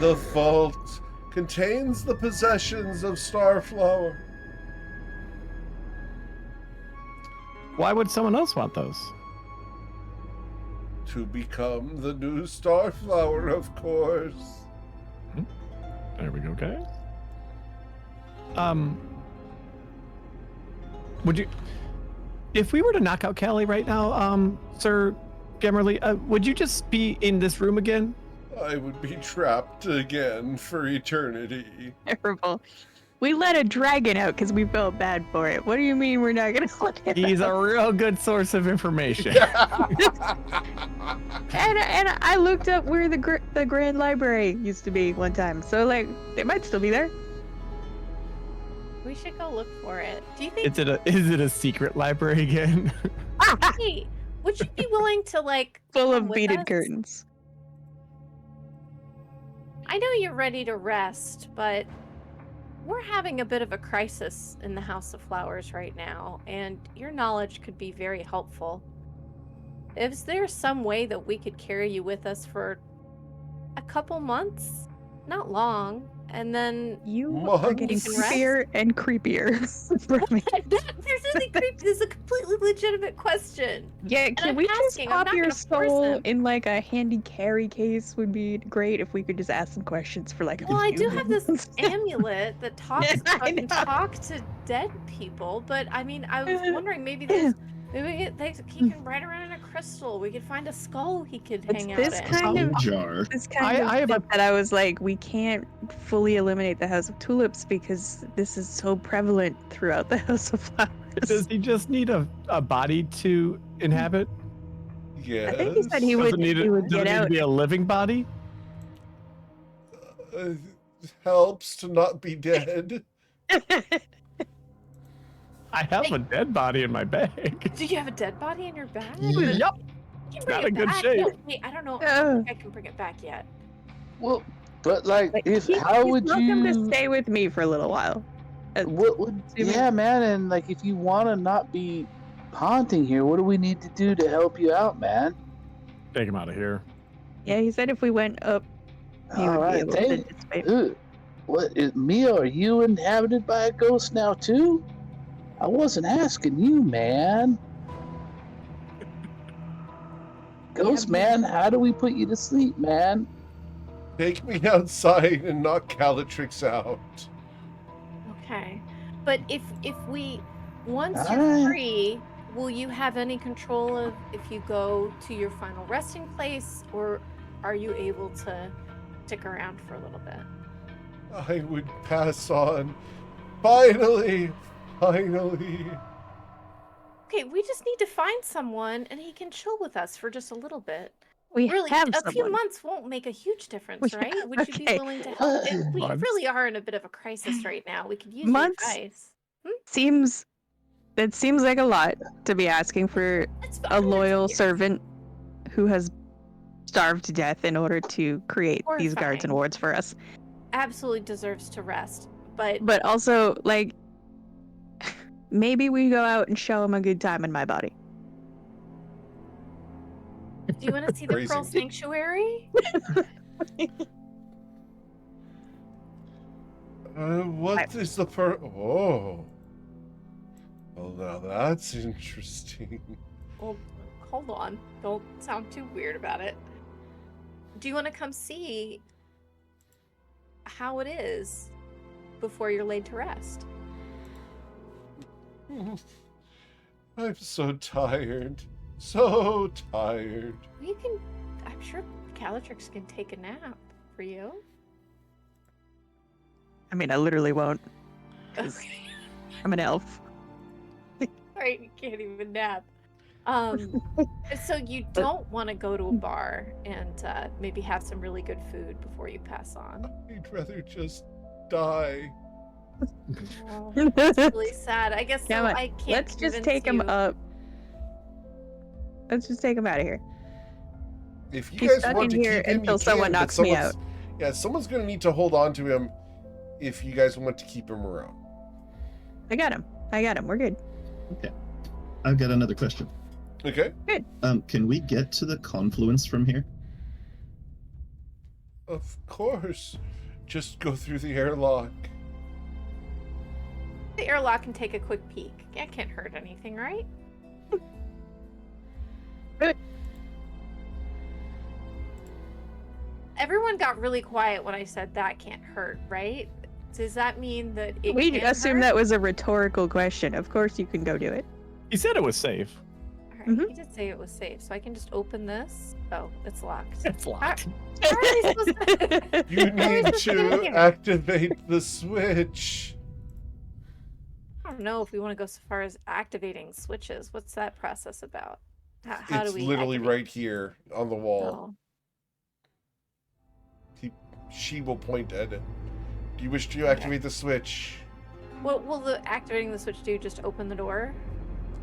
the vault contains the possessions of Starflower. Why would someone else want those? To become the new Starflower, of course. There we go, guys. Would you, if we were to knock out Callie right now, Sir Gemmerly, would you just be in this room again? I would be trapped again for eternity. Terrible. We let a dragon out because we felt bad for it. What do you mean we're not gonna let it He's out? a real good source of information. And I looked up where the Grand Library used to be one time. So like, they might still be there. We should go look for it. Do you think? Is it a secret library again? Hey, would you be willing to like Full come of with beaded us? curtains. I know you're ready to rest, but we're having a bit of a crisis in the House of Flowers right now, and your knowledge could be very helpful. Is there some way that we could carry you with us for a couple months? Not long, and then You Months. are getting You can rest? creepier and creepier for me. there's nothing creepy. This is a completely legitimate question. Yeah, can I'm we just asking, I'm pop not your gonna force soul them. in like a handy carry case would be great if we could just ask some questions for like a Well, I few do have this minutes. amulet that talks I can know. talk to dead people, but I mean, I was wondering maybe there's maybe he can ride around in a crystal. We could find a skull he could It's hang this out in. kind of jar. this kind of I have a- thing that I was like, we can't fully eliminate the House of Tulips because this is so prevalent throughout the House of Flowers. Does he just need a body to inhabit? Yes. I think he said he Does would it need, he would does it get need to out. be a living body? Helps to not be dead. I have a dead body in my bag. Do you have a dead body in your bag? Yup. You can It's bring not it in good back. shape. No, wait, I don't know. I Oh. don't think I can bring it back yet. Well, but like, Like, how he's would welcome to you? stay with me for a little while. What would? Assuming- Yeah, man. And like, if you want to not be haunting here, what do we need to do to help you out, man? Take him out of here. Yeah, he said if we went up, he All would be right, able to dissipate. What is Mia? Are you inhabited by a ghost now too? I wasn't asking you, man. Ghost man, how do we put you to sleep, man? Take me outside and knock Calatrix out. Okay. But if we once All you're right. free, will you have any control of if you go to your final resting place, or are you able to stick around for a little bit? I would pass on. Finally! Finally! Okay, we just need to find someone and he can chill with us for just a little bit. We Really, have a few someone. months won't make a huge difference, We- right? Would you be okay. willing to help? We Months. really are in a bit of a crisis right now. We could use Months? your advice. Seems like a lot to be asking for It's a fine, loyal it's- servant who has starved to death in order to create these guards and Horrifying. wards for us. Absolutely deserves to rest, but But also, like, maybe we go out and show him a good time in my body. do you want to see the Crazy. Pearl Sanctuary? What is the Oh. Well, now that's interesting. Well, hold on. Don't sound too weird about it. Do you want to come see how it is before you're laid to rest? I'm so tired. So tired. You can. I'm sure Calatrix can take a nap for you. I mean, I literally won't. 'Cause Okay. I'm an elf. Right, you can't even nap. So you don't want to go to a bar and maybe have some really good food before you pass on. I'd rather just die. Oh, it's really sad. I guess so. Come on, I can't. Let's just convince take him you. up. Let's just take him out of here. If you He's guys stuck want in to here keep him, until you someone can, but knocks me someone's- Yeah, someone's going to need to hold on to him if you guys want to keep him around. I got him. We're good. I've got another question. Okay? Can we get to the confluence from here? Of course. Just go through the airlock. The airlock and take a quick peek. That can't hurt anything, right? Good. Everyone got really quiet when I said that can't hurt, right? Does that mean that it We can't assumed hurt? that was a rhetorical question. Of course you can go do it. He said it was safe. All right, Mhm. he did say it was safe, so I can just open this. Oh, it's locked. It's locked. How are they supposed to... You How are we need supposed to get in to here? activate the switch. I don't know if we want to go so far as activating switches. What's that process about? How It's do we literally activate? right here on the wall. Oh. She will point at it. Do you wish to activate the switch? What will the activating the switch do? Just open the door?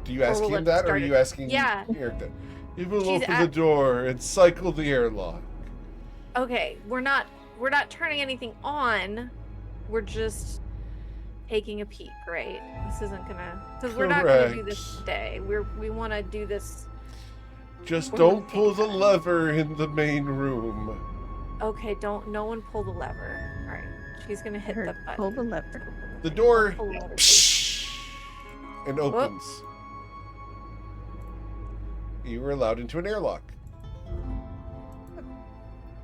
Do you ask will him it that, or are start you it? asking Yeah. Eric that? It will She's open the door and cycle the airlock. Okay, we're not turning anything on. We're just taking a peek, right? This isn't gonna, because we're not gonna do this Correct. today. We want to do this. Just We're don't gonna pull take the that. lever in the main room. Okay, no one pull the lever. All right, she's gonna hit the button. Pull the lever. The door Pull the lever, please. and opens. You were allowed into an airlock.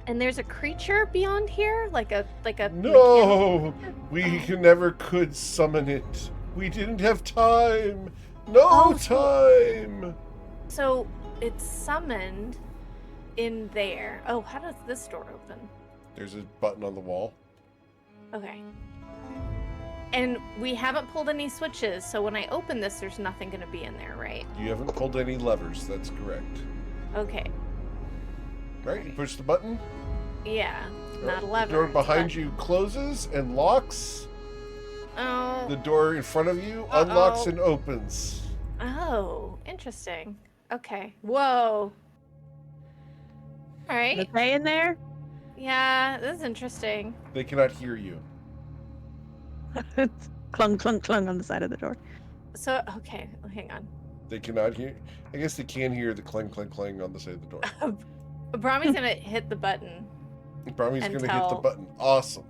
And there's a creature beyond here, like a No, we Oh. never could summon it. We didn't have time. No Oh, time. So it's summoned in there. Oh, how does this door open? There's a button on the wall. Okay. And we haven't pulled any switches, so when I open this, there's nothing going to be in there, right? You haven't pulled any levers. That's correct. Okay. Right? You push the button. Yeah. Not a lever. The door it's a behind button. you closes and locks. Oh. The door in front of you unlocks Uh-oh. and opens. Oh, interesting. Okay. Whoa. All right. Okay in there? Yeah, this is interesting. They cannot hear you. Clung, clung, clung on the side of the door. So, okay, hang on. They cannot hear. I guess they can hear the clang, clang, clang on the side of the door. Brahmi's gonna hit the button. Brahmi's And going to hit the tell- button. Awesome.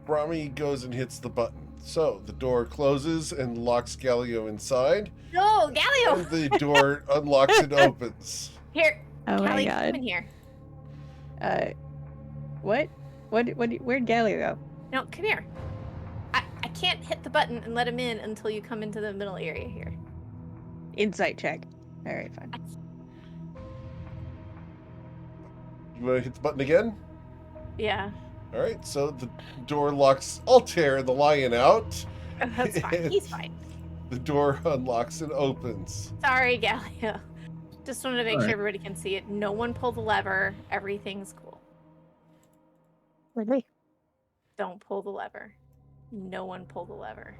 Brahmi goes and hits the button. So the door closes and locks Galio inside. No, Galio! And the door unlocks and opens. Here, Oh my Callie, come god. in here. What? Where'd Galio go? No, come here. I can't hit the button and let him in until you come into the middle area here. Insight check. Alright, fine. You want to hit the button again? Yeah, All right. So the door locks Altair and the lion out. that's fine. He's fine. The door unlocks and opens. Sorry, Galio. Just wanted to make Alright. sure everybody can see it. No one pull the lever. Everything's cool. Really? Don't pull the lever. No one pull the lever.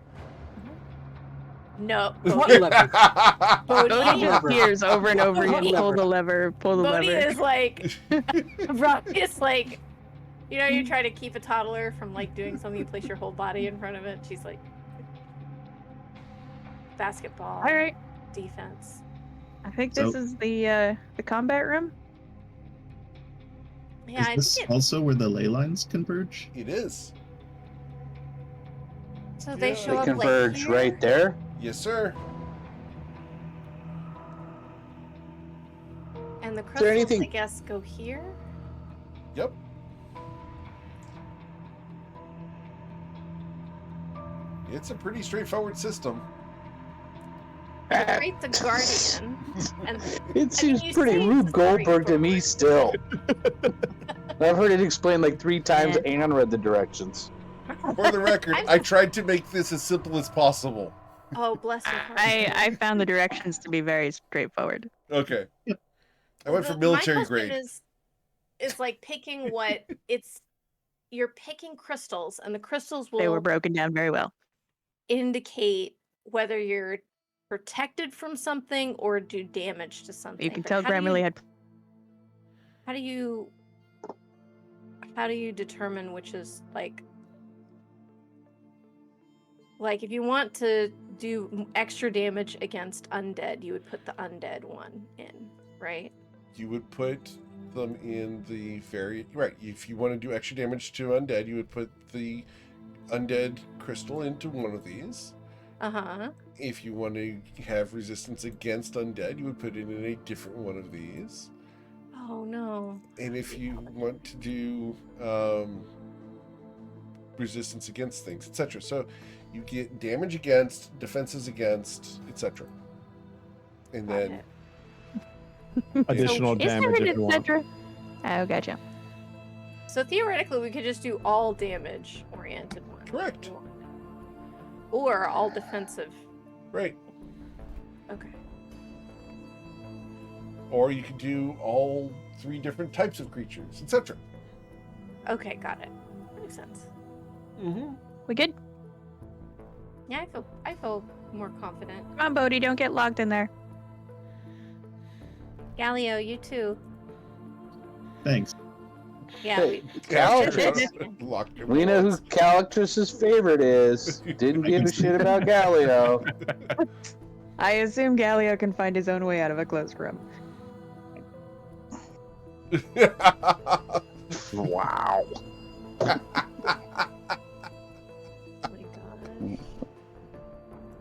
No. What Bodhi, lever? Bodhi Bodhi, just hears over and over again, Bodhi. pull the lever, pull the Bodhi lever. is like, Robbie is like, you know, you try to keep a toddler from like doing something, you place your whole body in front of it. She's like, basketball, Alright. defense. I think this So- is the combat room. Yeah, I Is this think it, also where the ley lines converge? It is. so they Yeah. show They up converge like here. right there. Yes, sir. And the there crystals, anything- I guess, go here. Yep. It's a pretty straightforward system. Right, the guardian. And It seems you pretty say Rube it's Goldberg to me still. For I've heard it explained like 3 times Yeah. and read the directions. the record, I tried to make this as simple as possible. oh, bless your heart. I found the directions to be very straightforward. Okay. I went for My military question grade. is like picking what you're picking crystals, and the crystals They were will broken down very well. indicate whether you're protected from something or do damage to something. You can But tell how do Grammarly you- had how do you determine which is like if you want to do extra damage against undead, you would put the undead one in, right? You would put them in the very right. If you want to do extra damage to undead, you would put the undead crystal into one of these. Uh-huh. If you want to have resistance against undead, you would put it in a different one of these. Oh no. And if you want to do resistance against things, etc. So you get damage against, defenses against, etc. And Got then it. Additional Is there damage an if you want. etc.? Oh, gotcha. So theoretically, we could just do all damage-oriented ones. Correct. Or all defensive. right. Okay. Or you could do all 3 different types of creatures, etc. Okay, got it. Makes sense. Mm-hmm. We good? Yeah, I feel more confident. Come on, Bodhi, don't get locked in there. Galio, you too. Thanks. Yeah. Hey, we- Calactrus. We know who Calactrus's favorite is. Didn't I give can a see shit that. about Galio. I assume Galio can find his own way out of a closed room. Wow. Oh my god.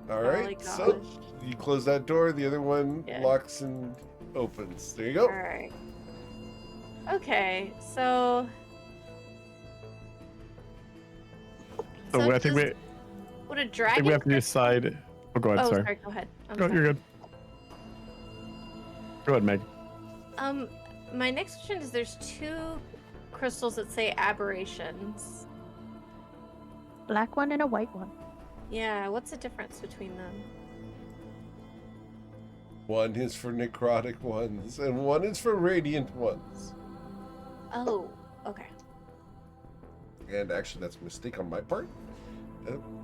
All Oh right. my So gosh. you close that door, the other one Yeah. locks and opens. There you go. Alright. Okay, so. So I think does- we, Would a I dragon. think we have to crit- decide. Oh, go ahead. Oh, sorry. sorry. Go ahead. I'm Go, sorry. you're good. Go ahead, Meg. My next question is: there's 2 crystals that say aberrations. Black one and a white one. Yeah, what's the difference between them? One is for necrotic ones, and one is for radiant ones. Oh, okay. And actually, that's a mistake on my part.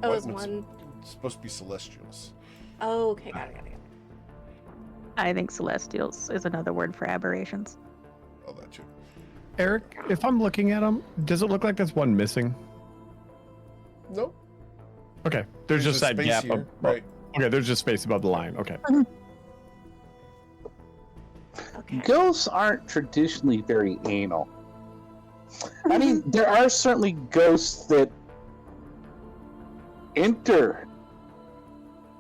Oh, it's one's one. supposed to be celestials. Oh, okay, got it. I think celestials is another word for aberrations. all that too. Eric, if I'm looking at them, does it look like there's one missing? Nope. Okay, there's just a that space gap. here, Right. Okay, there's just space above the line. Okay. Okay. Ghosts aren't traditionally very anal. I mean, there are certainly ghosts that enter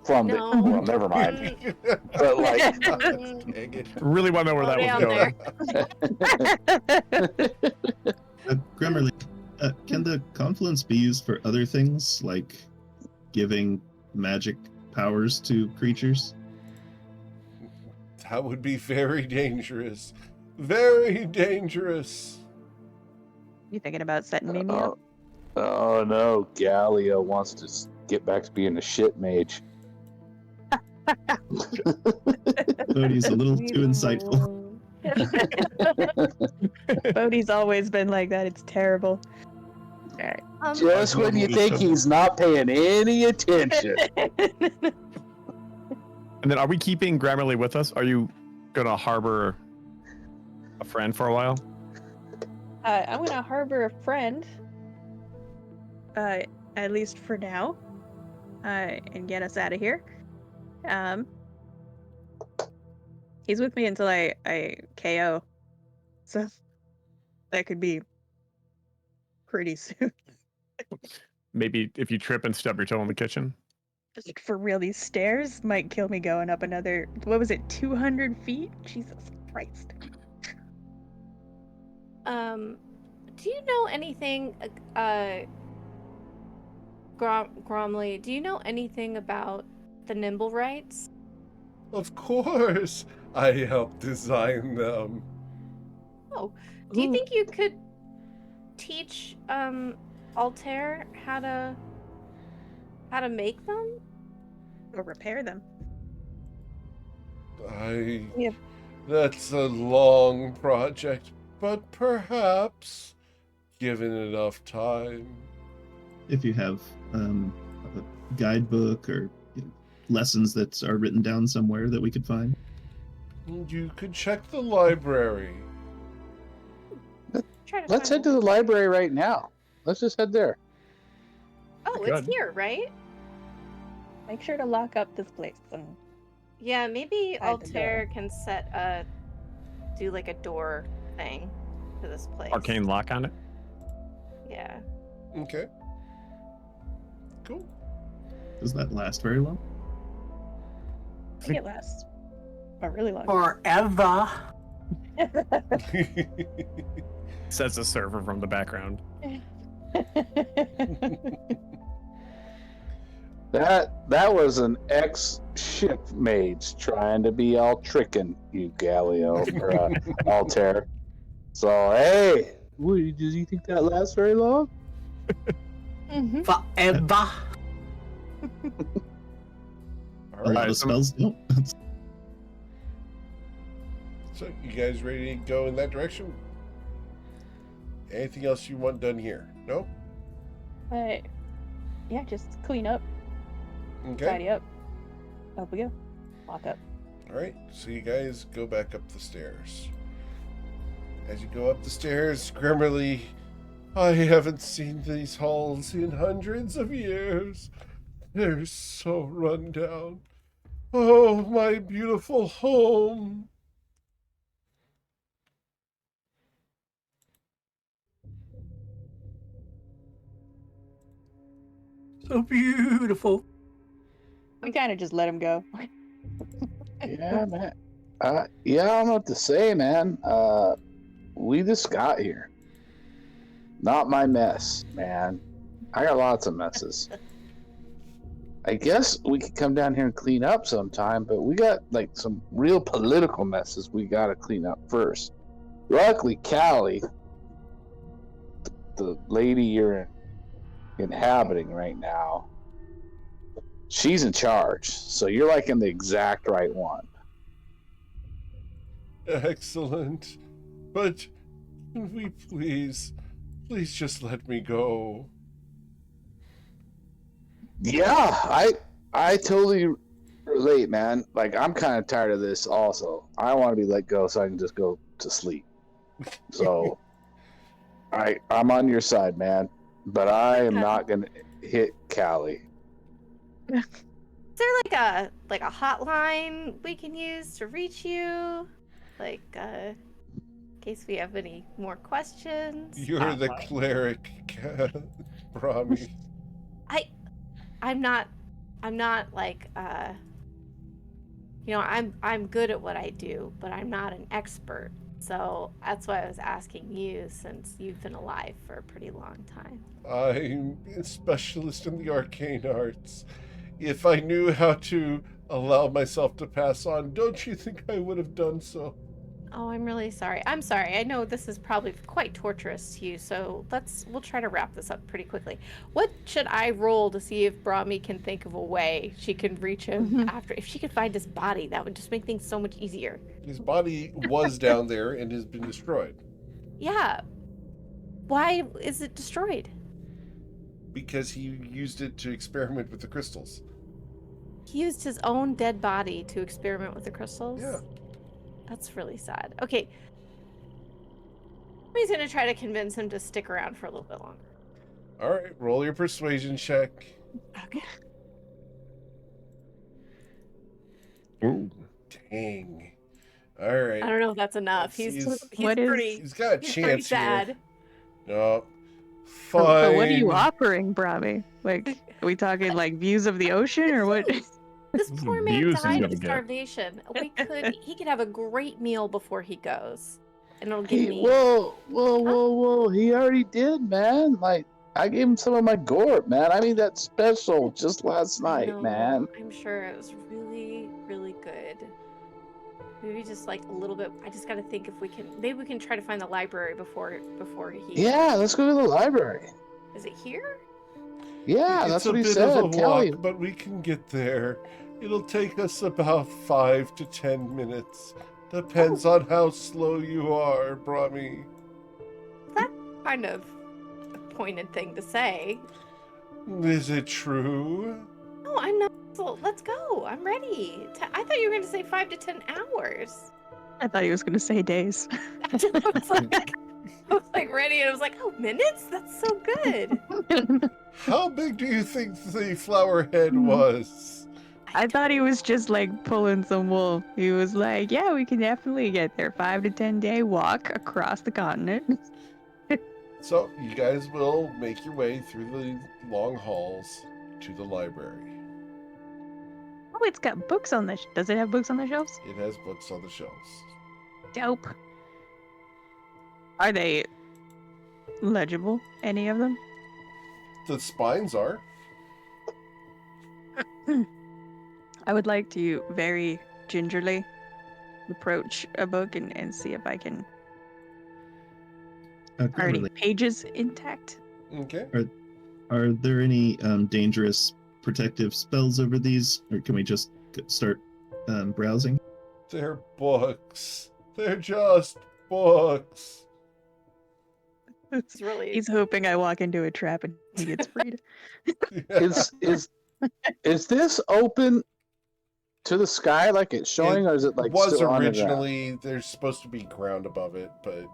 from No. the. Well, never mind. But like, Dang it. Really want to know where that Slow was down going. Grammarly, can the confluence be used for other things, like giving magic powers to creatures? That would be very dangerous. Very dangerous. You thinking about setting Mimi up? Oh no, Gallia wants to get back to being a shit mage. Bodhi's a little too insightful. Bodhi's always been like that. It's terrible. All right. Just when you think he's not paying any attention. And then, are we keeping Grammarly with us? Are you gonna harbor a friend for a while? I'm gonna harbor a friend, at least for now, and get us out of here. He's with me until I KO, so that could be pretty soon. Maybe if you trip and stub your toe in the kitchen. Just for real, these stairs might kill me going up another, what was it, 200 feet? Jesus Christ. Do you know anything, Gromley, do you know anything about the Nimble Rights? Of course, I helped design them. Oh, do you think you could teach, Altair how to make them? Or repair them. Yeah. That's a long project, but perhaps, given enough time. If you have a guidebook or lessons that are written down somewhere that we could find. You could check the library. Let's head to the library right now. Let's just head there. Oh, Good. it's here, right? Make sure to lock up this place. And Yeah, maybe Hide the Altair can do like a door thing to this place. Arcane lock on it. Yeah. Okay. Cool. Does that last very long? I think it lasts a really long Forever. Says the server from the background. That was an ex-ship mage trying to be all tricking you, Galileo, or Altair. So, hey, does he think that lasts very long? Mhm. Forever. All A lot right. of spells don't. So, you guys ready to go in that direction? Anything else you want done here? No? Yeah, just clean up, Okay. tidy up. Up we go. Lock up. All right. So you guys go back up the stairs. As you go up the stairs, Grimmerly, I haven't seen these halls in hundreds of years. They're so run down. Oh, my beautiful home. So beautiful. We kind of just let him go. Yeah, man. Yeah, I don't know what to say, man. We just got here. Not my mess, man. I got lots of messes. I guess we could come down here and clean up sometime, but we got like some real political messes we gotta clean up first. Luckily, Callie, the lady you're inhabiting right now, she's in charge, so you're like in the exact right one. Excellent. But can we please just let me go? Yeah, I totally relate, man. Like, I'm kind of tired of this also. I want to be let go so I can just go to sleep. So, I'm on your side, man. But I am not gonna hit Callie. Is there like a hotline we can use to reach you? Like, in case we have any more questions? You're the cleric, Brahmi. I'm not like, I'm good at what I do, but I'm not an expert. So that's why I was asking you, since you've been alive for a pretty long time. I'm a specialist in the arcane arts. If I knew how to allow myself to pass on, don't you think I would have done so? Oh, I'm really sorry. I'm sorry. I know this is probably quite torturous to you, so we'll try to wrap this up pretty quickly. What should I roll to see if Brahmi can think of a way she can reach him after? If she could find his body, that would just make things so much easier. His body was down there and has been destroyed. Yeah. Why is it destroyed? Because he used it to experiment with the crystals. He used his own dead body to experiment with the crystals? Yeah. That's really sad. Okay. He's gonna try to convince him to stick around for a little bit longer. All right, roll your persuasion check. Okay. Ooh. Dang. All right. I don't know if that's enough. He's pretty. He's got a He's chance pretty sad. here. No. But Fine. what are you offering, Brahmi? Like, are we talking like views of the ocean or what? This poor man Views he's died gonna of get. starvation. He could have a great meal before he goes, and it'll give me. Whoa! He already did, man. Like, I gave him some of my gourd, man. I mean, that's special just last night, No, man. I'm sure it was really, really good. Maybe just like a little bit. I just got to think if we can. Maybe we can try to find the library before he. Yeah, let's go to the library. Is it here? Yeah, It's that's a what he bit said. of a Kelly. walk, but we can get there. It'll take us about 5 to 10 minutes. Depends on how slow you are, Brahmi. That's kind of a pointed thing to say. Is it true? No, I'm not. So let's go. I'm ready. I thought you were going to say 5 to 10 hours. I thought he was gonna say days. I was like ready, and I was like, oh, minutes? That's so good. How big do you think the flower head was? I thought he was just like pulling some wool. He was like, yeah, we can definitely get there. 5 to 10 day walk across the continent. So, you guys will make your way through the long halls to the library. Oh, it's got books on the does it have books on the shelves? It has books on the shelves. Dope. Are they legible, any of them? The spines are. I would like to very gingerly approach a book and see if I can. Are any Grimly, pages intact? Okay. are there any dangerous protective spells over these, or can we just start browsing? They're books. They're just books. It's really. He's hoping I walk into a trap and he gets freed. Is this open to the sky like it's showing, or is it like was still on the ground? originally. There's supposed to be ground above it, but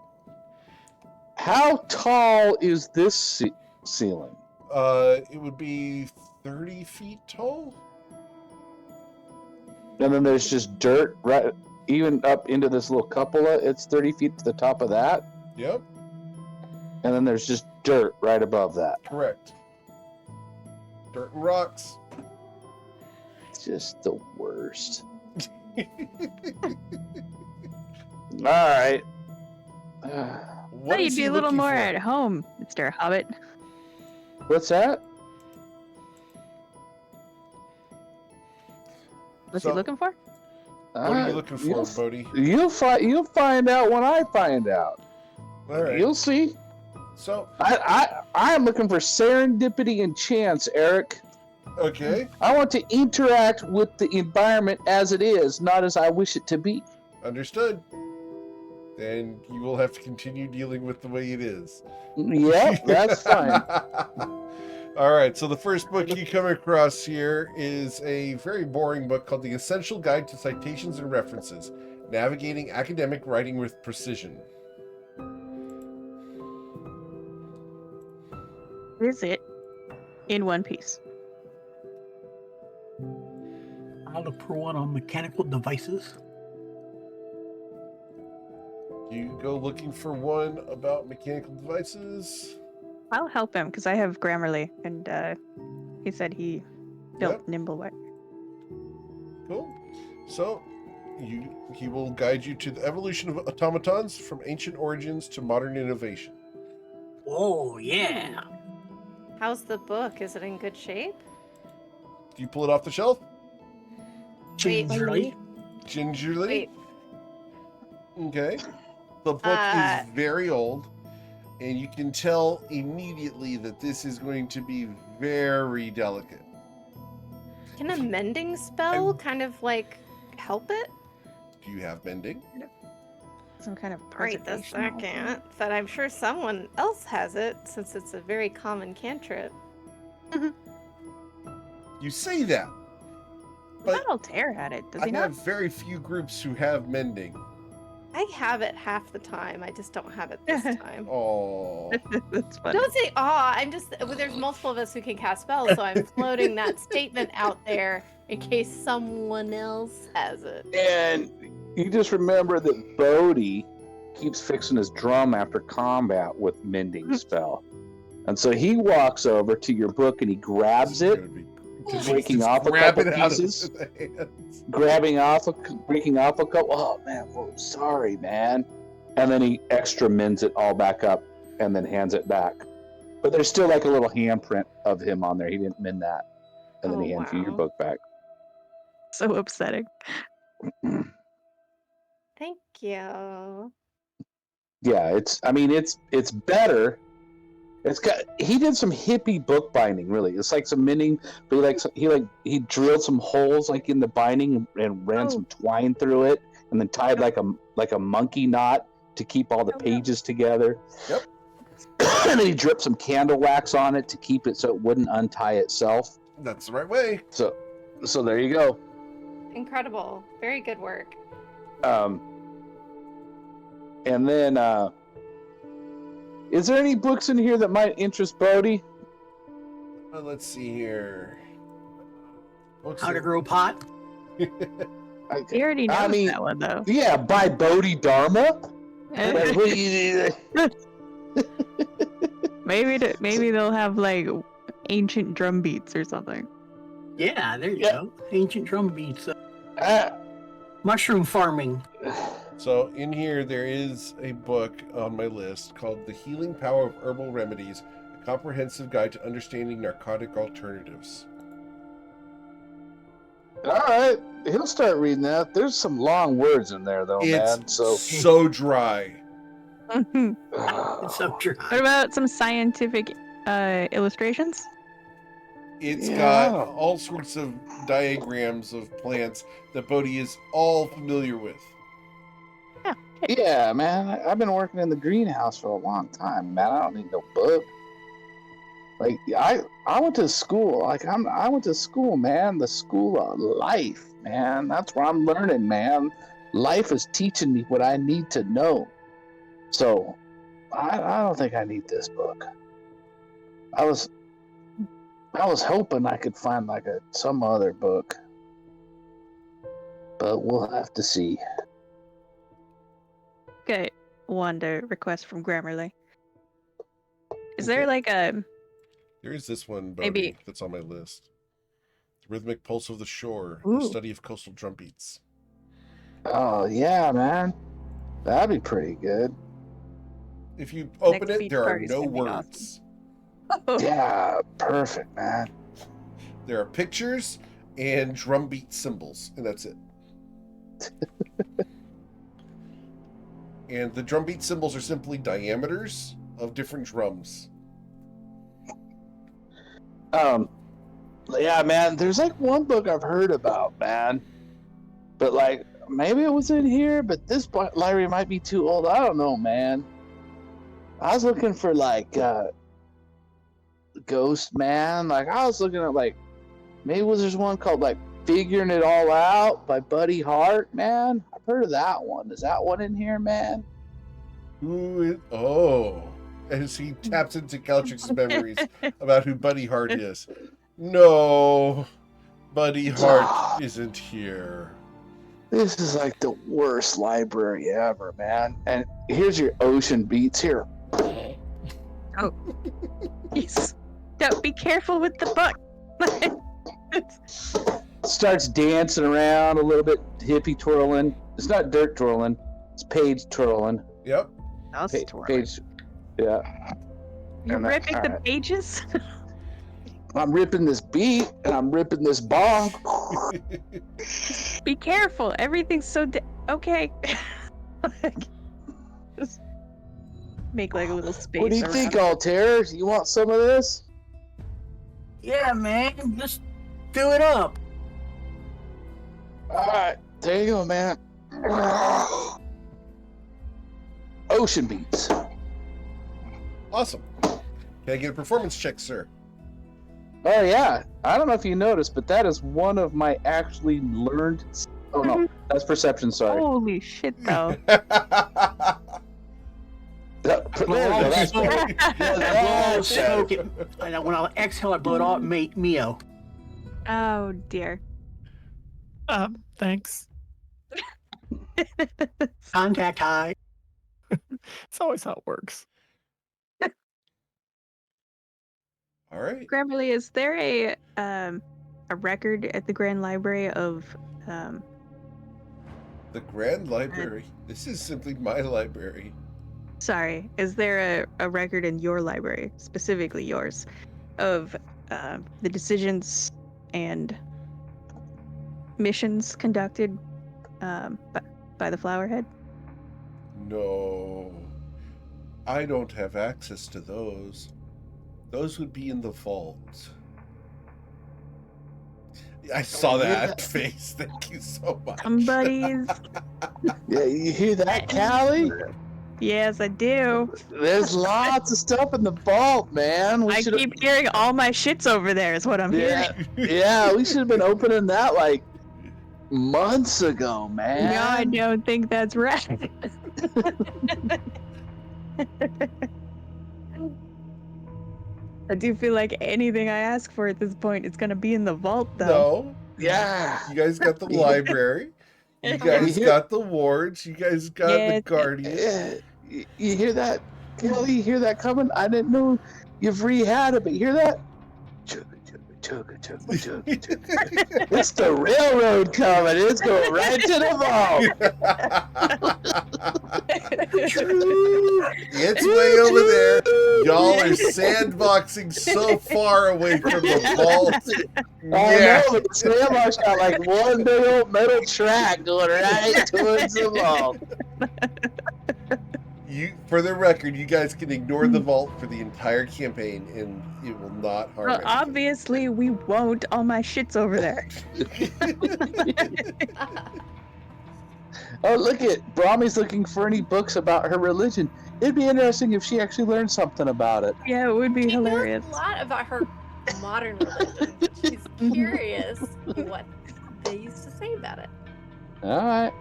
How tall is this ceiling? it would be 30 feet tall. And then there's just dirt right, even up into this little cupola. It's 30 feet to the top of that, Yep, and then there's just dirt right above that. correct. Dirt and rocks. It's just the worst. All right. What Thought you'd is be he a little looking more for? at home, Mr. Hobbit. What's that? What's So- he looking for? What are you looking for, Bodhi? You'll find out when I find out. All right. You'll see. So, I'm looking for serendipity and chance, Eric. okay, I want to interact with the environment as it is, not as I wish it to be. understood. Then you will have to continue dealing with the way it is. Yep, that's fine. All right, so the first book you come across here is a very boring book called The Essential Guide to Citations and References, Navigating Academic Writing with Precision. is it in one piece? I'll look for one on mechanical devices. You go looking for one about mechanical devices. I'll help him because I have Grammarly, and he said he built Yep. Nimbleware. Cool. So, he will guide you to the evolution of automatons from ancient origins to modern innovation. Oh, yeah. How's the book? Is it in good shape? Do you pull it off the shelf? Gingerly. Gingerly? Wait. Okay. The book is very old, and you can tell immediately that this is going to be very delicate. Can a mending spell kind of like help it? Do you have mending? Some kind of Right this preservation also. second. But I'm sure someone else has it since it's a very common cantrip. You say that, but Not Altair had it, does I he not? have very few groups who have mending. I have it half the time. I just don't have it this time. Oh, That's funny. Don't say aw. I'm just well, there's multiple of us who can cast spells, so I'm floating that statement out there in case someone else has it. And you just remember that Bodhi keeps fixing his drum after combat with mending spell. And so he walks over to your book and he grabs it, breaking off a couple pieces, breaking off a couple. Oh man, whoa, sorry, man. And then he extra mends it all back up and then hands it back. But there's still like a little handprint of him on there. He didn't mend that. And then he hands you your wow. book back. So upsetting. Thank you. Yeah, it's better. He did some hippie bookbinding, really. It's like some mending, but he drilled some holes like in the binding and ran some twine through it, and then tied like a monkey knot to keep all the pages together. Yep. And then he dripped some candle wax on it to keep it so it wouldn't untie itself. That's the right way. So there you go. Incredible. Very good work. And then is there any books in here that might interest Bodhi? Let's see here. How to grow pot. He already knows mean, that one, though. Yeah, by Bodhi Dharma. Maybe they'll have like ancient drum beats or something. Yeah, there you go. Ancient drum beats. Uh, Mushroom farming. So in here there is a book on my list called The Healing Power of Herbal Remedies, a comprehensive guide to understanding narcotic alternatives. all right, he'll start reading that. There's some long words in there, though, man. It's So so dry. It's so true. What about some scientific illustrations? It's Yeah. got all sorts of diagrams of plants that Bodhi is all familiar with. yeah, man, I've been working in the greenhouse for a long time, man. I don't need no book. Like I went to school. I went to school, man. The school of life, man. That's where I'm learning, man. Life is teaching me what I need to know. So I don't think I need this book. I was hoping I could find like some other book, but we'll have to see. Okay, one to request from Grammarly. Is there like a There is this one, Bodhi, Maybe- that's on my list. The Rhythmic Pulse of the Shore, Ooh. the study of coastal drum beats. Oh yeah, man, that'd be pretty good. If you open Next it, beach there are party's no gonna be words. Yeah, perfect, man. There are pictures and drum beat symbols, and that's it. And the drum beat symbols are simply diameters of different drums. Yeah, man, there's like one book I've heard about, man. But like maybe it was in here, but this library might be too old. I don't know, man. I was looking for like Ghost Man. Like I was looking at like maybe there's one called like Figuring It All Out by Buddy Hart, man. I've heard of that one. Is that one in here, man? Oh, as he taps into Caltrix's memories about who Buddy Hart is. No, Buddy Hart isn't here. This is like the worst library ever, man. And here's your ocean beats here. Oh, jeez. Don't be careful with the book. Starts dancing around a little bit, hippie twirling. It's not dirt twirling, it's page twirling. Yep. Page, yeah. You're And ripping the alright. pages? I'm ripping this beat and I'm ripping this bong. Be careful. Everything's so okay. Just make like a little space. What do you around think, it. Altair? You want some of this? Yeah, man. Just fill it up. Alright, there you go, man. Ocean beats. Awesome. Can I get a performance check, sir? Oh yeah, I don't know if you noticed, but that is one of my actually learned. Oh no, that's perception. Sorry. Holy shit, though. There we go, that's better. Blow That's smoke better. it. And when I exhale, I blow it off. Mio. Oh dear. Thanks. Contact high. It's always how it works. All right. Grammarly, is there a record at the Grand Library of The Grand Library. This is simply my library. sorry, is there a record in your library, specifically yours, of the decisions and missions conducted by the Flowerhead? No. I don't have access to those. Those would be in the vault. I saw that face. Thank you so much. Somebody's. Yeah, you hear that, Callie? Yes, I do. There's lots of stuff in the vault, man. We I should've- keep hearing all my shits over there. Is what I'm Yeah, hearing. yeah, we should have been opening that like months ago, man. No, I don't think that's right. I do feel like anything I ask for at this point is gonna be in the vault, though. No. Yeah. You guys got the library. You guys got the wards. You guys got the Yes. guardian. Yeah. You hear that, Kelly? You hear that coming? I didn't know you've re-had it, but you hear that? Chugga, chugga, chugga, chugga, chugga, chugga. It's the railroad coming. It's going right to the vault. It's way over there. Y'all are sandboxing so far away from the vault. I Yeah. know, but the sandbox got like one big old metal track going right towards the vault. For the record, you guys can ignore the vault for the entire campaign, and it will not harm Well, anything. obviously we won't. All my shit's over there. Oh, look at Brahmi's looking for any books about her religion. It'd be interesting if she actually learned something about it. Yeah, it would be She hilarious. knows a lot about her modern religion. But she's curious what they used to say about it. All right.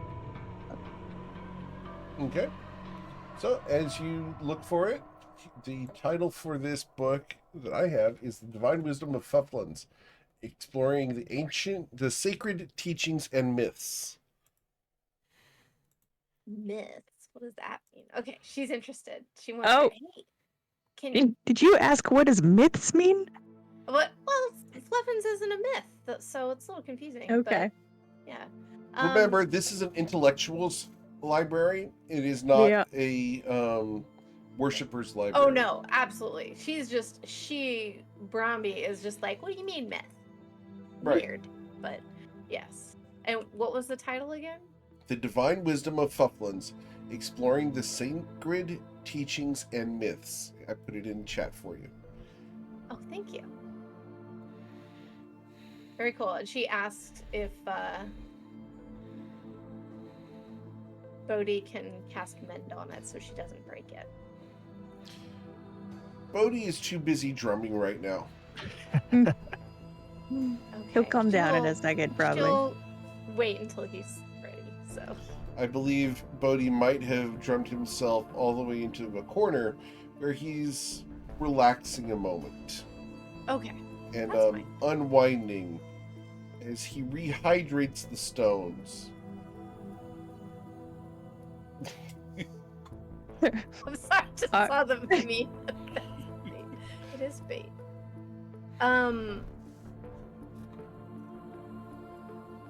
Okay. So, as you look for it, the title for this book that I have is The Divine Wisdom of Fufflins, exploring the sacred teachings and myths. Myths. What does that mean? Okay, she's interested. She wants Oh. to, hey, can you Did you ask what does myths mean? what well Fluffins isn't a myth, so it's a little confusing. Okay. But, yeah. Remember, this is an intellectuals library. It is not Yeah. a worshipper's library. Oh no, absolutely. Bromby is just like, what do you mean myth? Right. Weird. But yes. And what was the title again? The Divine Wisdom of Fufflins, exploring the sacred teachings and myths. I put it in chat for you. Oh, thank you. Very cool. And she asked if Bodhi can cast Mend on it so she doesn't break it. Bodhi is too busy drumming right now. Okay. He'll calm down in a She'll- second, probably. She'll wait until he's ready. So I believe Bodhi might have drummed himself all the way into a corner where he's relaxing a moment Okay. and That's fine. unwinding as he rehydrates the stones. I'm sorry, I just saw the meme. It is bait.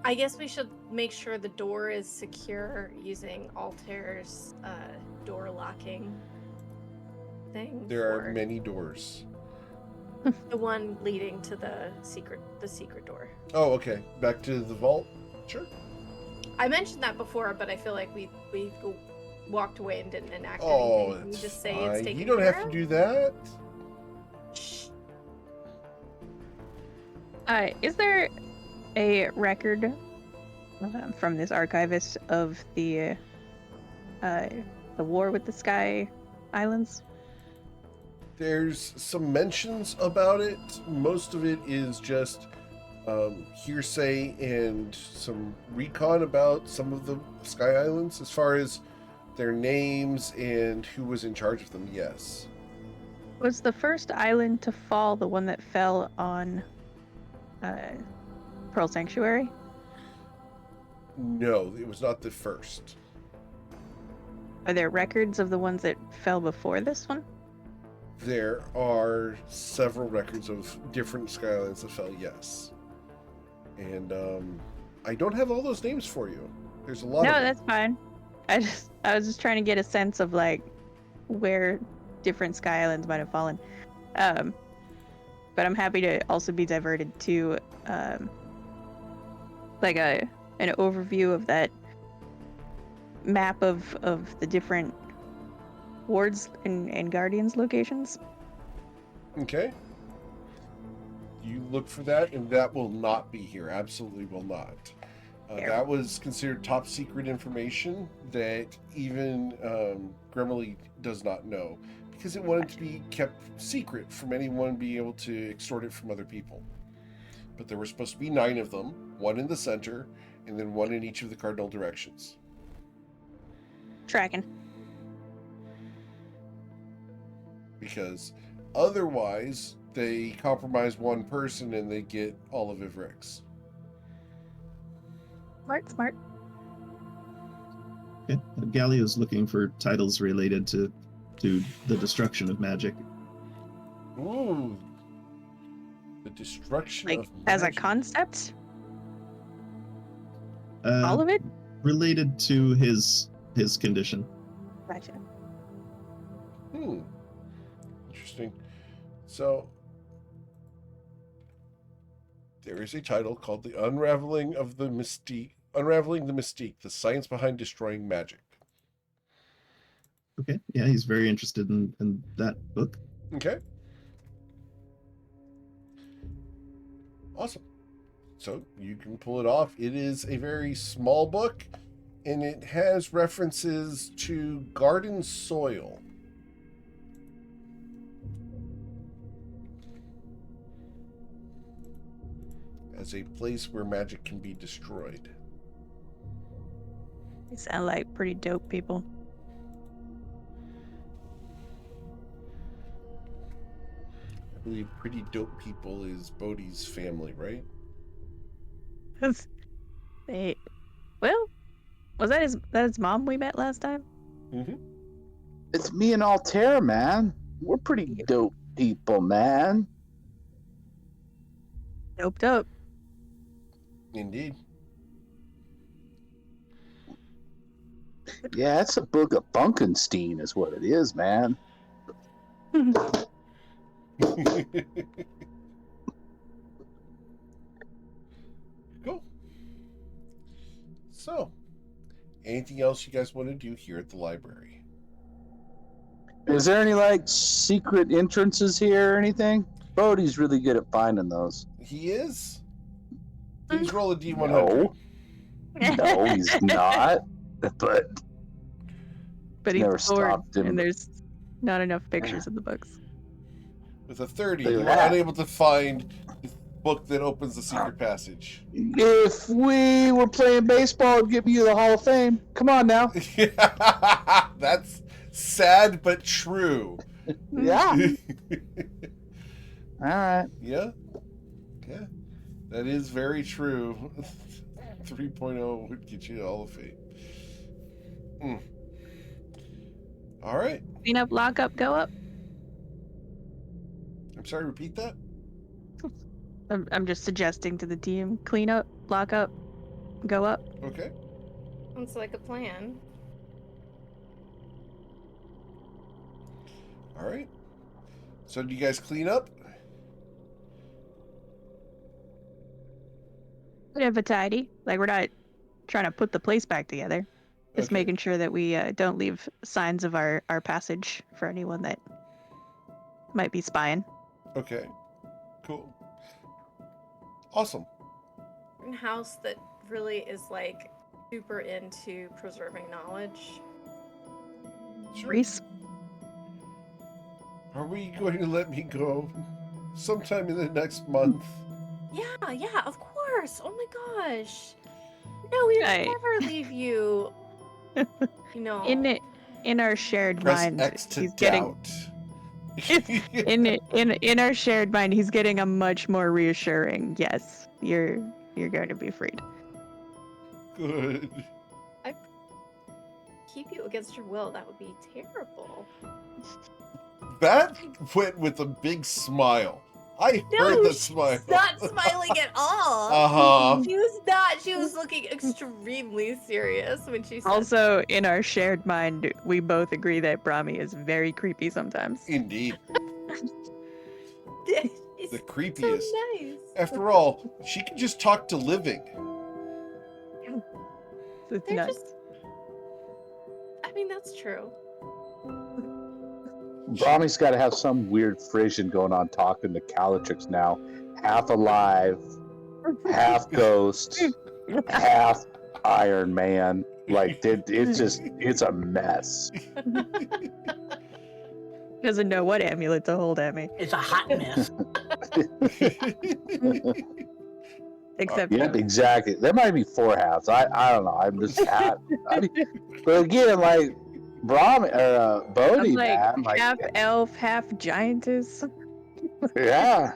I guess we should make sure the door is secure using Altair's door locking thing. There are for many doors. the one leading to the secret door. Oh, okay. Back to the vault? Sure. I mentioned that before, but I feel like we walked away and didn't enact Oh, anything. Can we it's just say fine. it's taken You don't have care to of? do that. Shh. Is there a record from this archivist of the war with the Sky Islands? There's some mentions about it. Most of it is just hearsay and some recon about some of the Sky Islands. As far as their names and who was in charge of them, yes. Was the first island to fall the one that fell on Pearl Sanctuary? No, it was not the first. Are there records of the ones that fell before this one? There are several records of different Sky Islands that fell, yes. And I don't have all those names for you. There's a lot No, of them. that's fine. I was just trying to get a sense of like where different Sky Islands might have fallen. But I'm happy to also be diverted to like an overview of that map of the different wards and guardians locations. Okay. You look for that, and that will not be here. Absolutely will not. That was considered top secret information that even Grimly does not know, because it wanted to be kept secret from anyone being able to extort it from other people. But there were supposed to be 9 of them, 1 in the center, and then 1 in each of the cardinal directions. Tracking. Because otherwise, they compromise one person and they get all of Ivrix. Smart. Okay. Gallia's looking for titles related to the destruction of magic. Ooh. The destruction Like of as a magic. concept? All of it? Related to his condition. Gotcha. Interesting. So there is a title called The Unraveling the Mystique, the science behind destroying magic. Okay. Yeah, he's very interested in that book. Okay. Awesome. So you can pull it off. It is a very small book, and it has references to garden soil. As a place where magic can be destroyed. They sound like pretty dope people. I believe Pretty Dope People is Bodhi's family, right? Well, was that his mom we met last time? Mm-hmm. It's me and Altair, man. We're pretty dope people, man. Doped up. Indeed. Yeah, it's a book of Bunkenstein is what it is, man. Cool. So, anything else you guys want to do here at the library? Is there any like secret entrances here or anything? Bodhi's really good at finding those. He is? Please roll a D100. No. No, he's not. But But never he's bored, stopped him. and there's not enough pictures of the books. With a 30, Look at you are that. unable to find book that opens the secret passage. If we were playing baseball, I'd give you the Hall of Fame. Come on now. That's sad but true. Yeah. All right. Yeah. That is very true. 3.0 would get you the Hall of Fame. All right. Clean up, lock up, go up. I'm sorry, repeat that? I'm just suggesting to the team: clean up, lock up, go up. Okay. Sounds like a plan. All right. So do you guys clean up? Bit of a tidy. Like, we're not trying to put the place back together. Just Okay. making sure that we don't leave signs of our passage for anyone that might be spying. Okay. Cool. Awesome. House that really is like super into preserving knowledge. Sure. Reese? Are we going to let me go sometime in the next month? Yeah, of course. Oh my gosh. No, we would Right. never leave you. In our shared Press mind, X to he's getting doubt. in our shared mind, he's getting a much more reassuring yes. You're going to be freed. Good. Keep you against your will. That would be terrible. That went with a big smile. I heard the smile. She's not smiling at all. Uh-huh. She was not. She was looking extremely serious when she said. Also, in our shared mind, we both agree that Brahmi is very creepy sometimes. Indeed. She's The so creepiest. nice. After all, she can just talk to living. It's They're nuts. just. I mean, that's true. Brahmi's got to have some weird frisson going on talking to Calatrix now. Half alive, half ghost, half Iron Man. Like, it's a mess. Doesn't know what amulet to hold at me. It's a hot mess. Except Yep, exactly. There might be 4 halves. I don't know. I'm just but again, like Brahmi or Bodhi, I'm like man, like half elf, half giantess. yeah,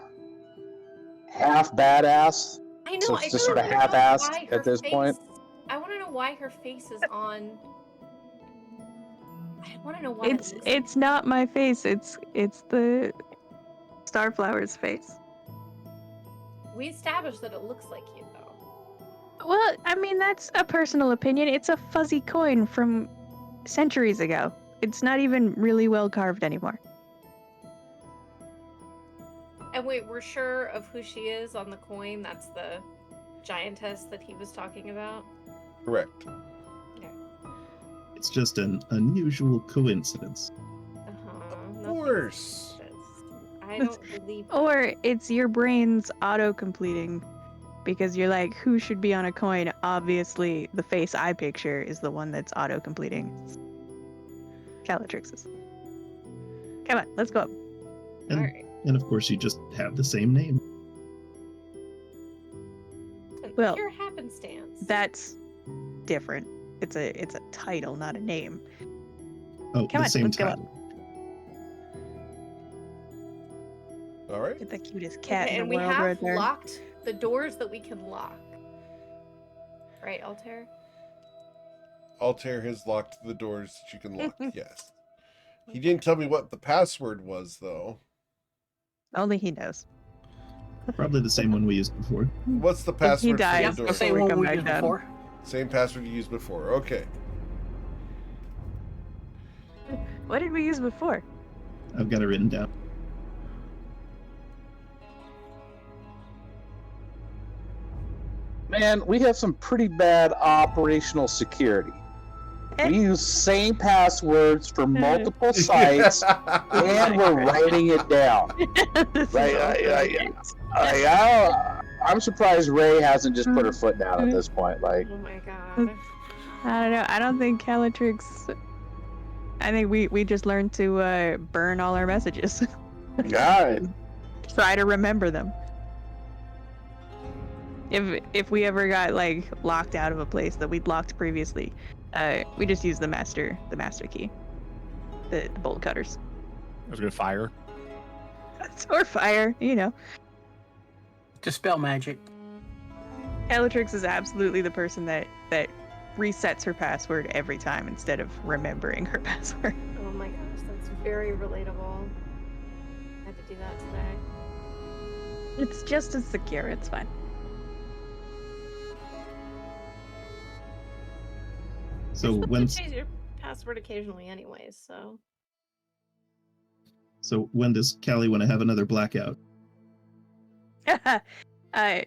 half badass. I know. So I it's just don't sort of know half-assed why at her this point? I want to know why her face is on. I want to know why. It's not my face. It's the Starflower's face. We established that it looks like you, though. Well, I mean, that's a personal opinion. It's a fuzzy coin from centuries ago. It's not even really well carved anymore. And wait, we're sure of who she is on the coin? That's the giantess that he was talking about? Correct. It's just an unusual coincidence. Of course. I don't believe that. Or it's your brain's auto-completing because you're like, who should be on a coin? Obviously, the face I picture is the one that's auto-completing. Calatrix's. Come on, let's go up. And, Alright. and of course, you just have the same name. Well, Pure happenstance. That's different. It's a title, not a name. Oh, Come the on, same let's go title. All right. Get the cutest cat Okay, in and the we world have right there. locked the doors that we can lock. Right, Altair? Altair has locked the doors that you can lock. Yes. He didn't tell me what the password was, though. Only he knows. Probably the same one we used before. What's the password dies for the The door? same we one come we back used down. before. Same password you used before. Okay. What did we use before? I've got it written down. Man, we have some pretty bad operational security. We use same passwords for multiple sites, and we're writing it down. This is Right, I'm surprised Ray hasn't just put her foot down at this point. Like, Oh my god. I don't know. I don't think Calatrix. I think we just learned to burn all our messages. God, Try to remember them. if we ever got like locked out of a place that we'd locked previously, we just use the master key, the bolt cutters. I was gonna fire. Or fire, you know. Dispel magic. Bellatrix is absolutely the person that resets her password every time instead of remembering her password. Oh my gosh, that's very relatable. I had to do that today. It's just as secure. It's fine. So You're supposed when to change your password occasionally, anyways. so when does Callie want to have another blackout?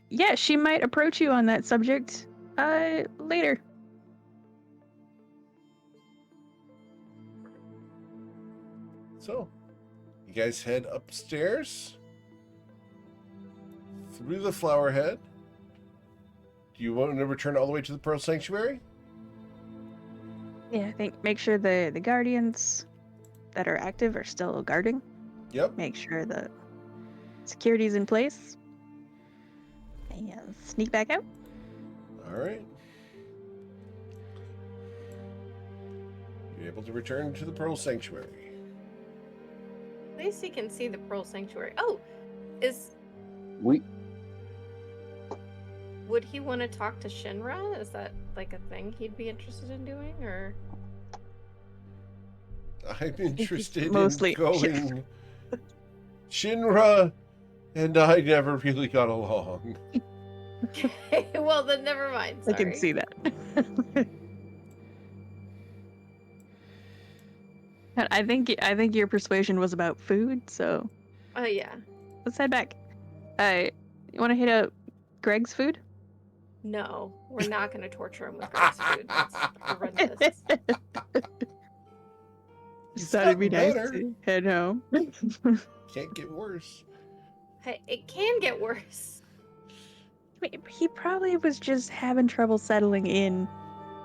Yeah, she might approach you on that subject later. So, you guys head upstairs through the flower head. Do you want to return all the way to the Pearl Sanctuary? Yeah, I think make sure the guardians that are active are still guarding. Yep. Make sure the security's in place. And sneak back out. All right. You're able to return to the Pearl Sanctuary. At least he can see the Pearl Sanctuary. Oh, We would he want to talk to Shinra? Is that like a thing he'd be interested in doing, or? I'm interested mostly- in going. Shinra and I never really got along. Well, then never mind. I Sorry. can see that. And I think your persuasion was about food, so Oh yeah. let's head back. You want to hit up Greg's food? No, we're not going to torture him with Greg's food. That's horrendous. Just thought it'd be nice better. to head home. Can't get worse. Hey, it can get worse. He probably was just having trouble settling in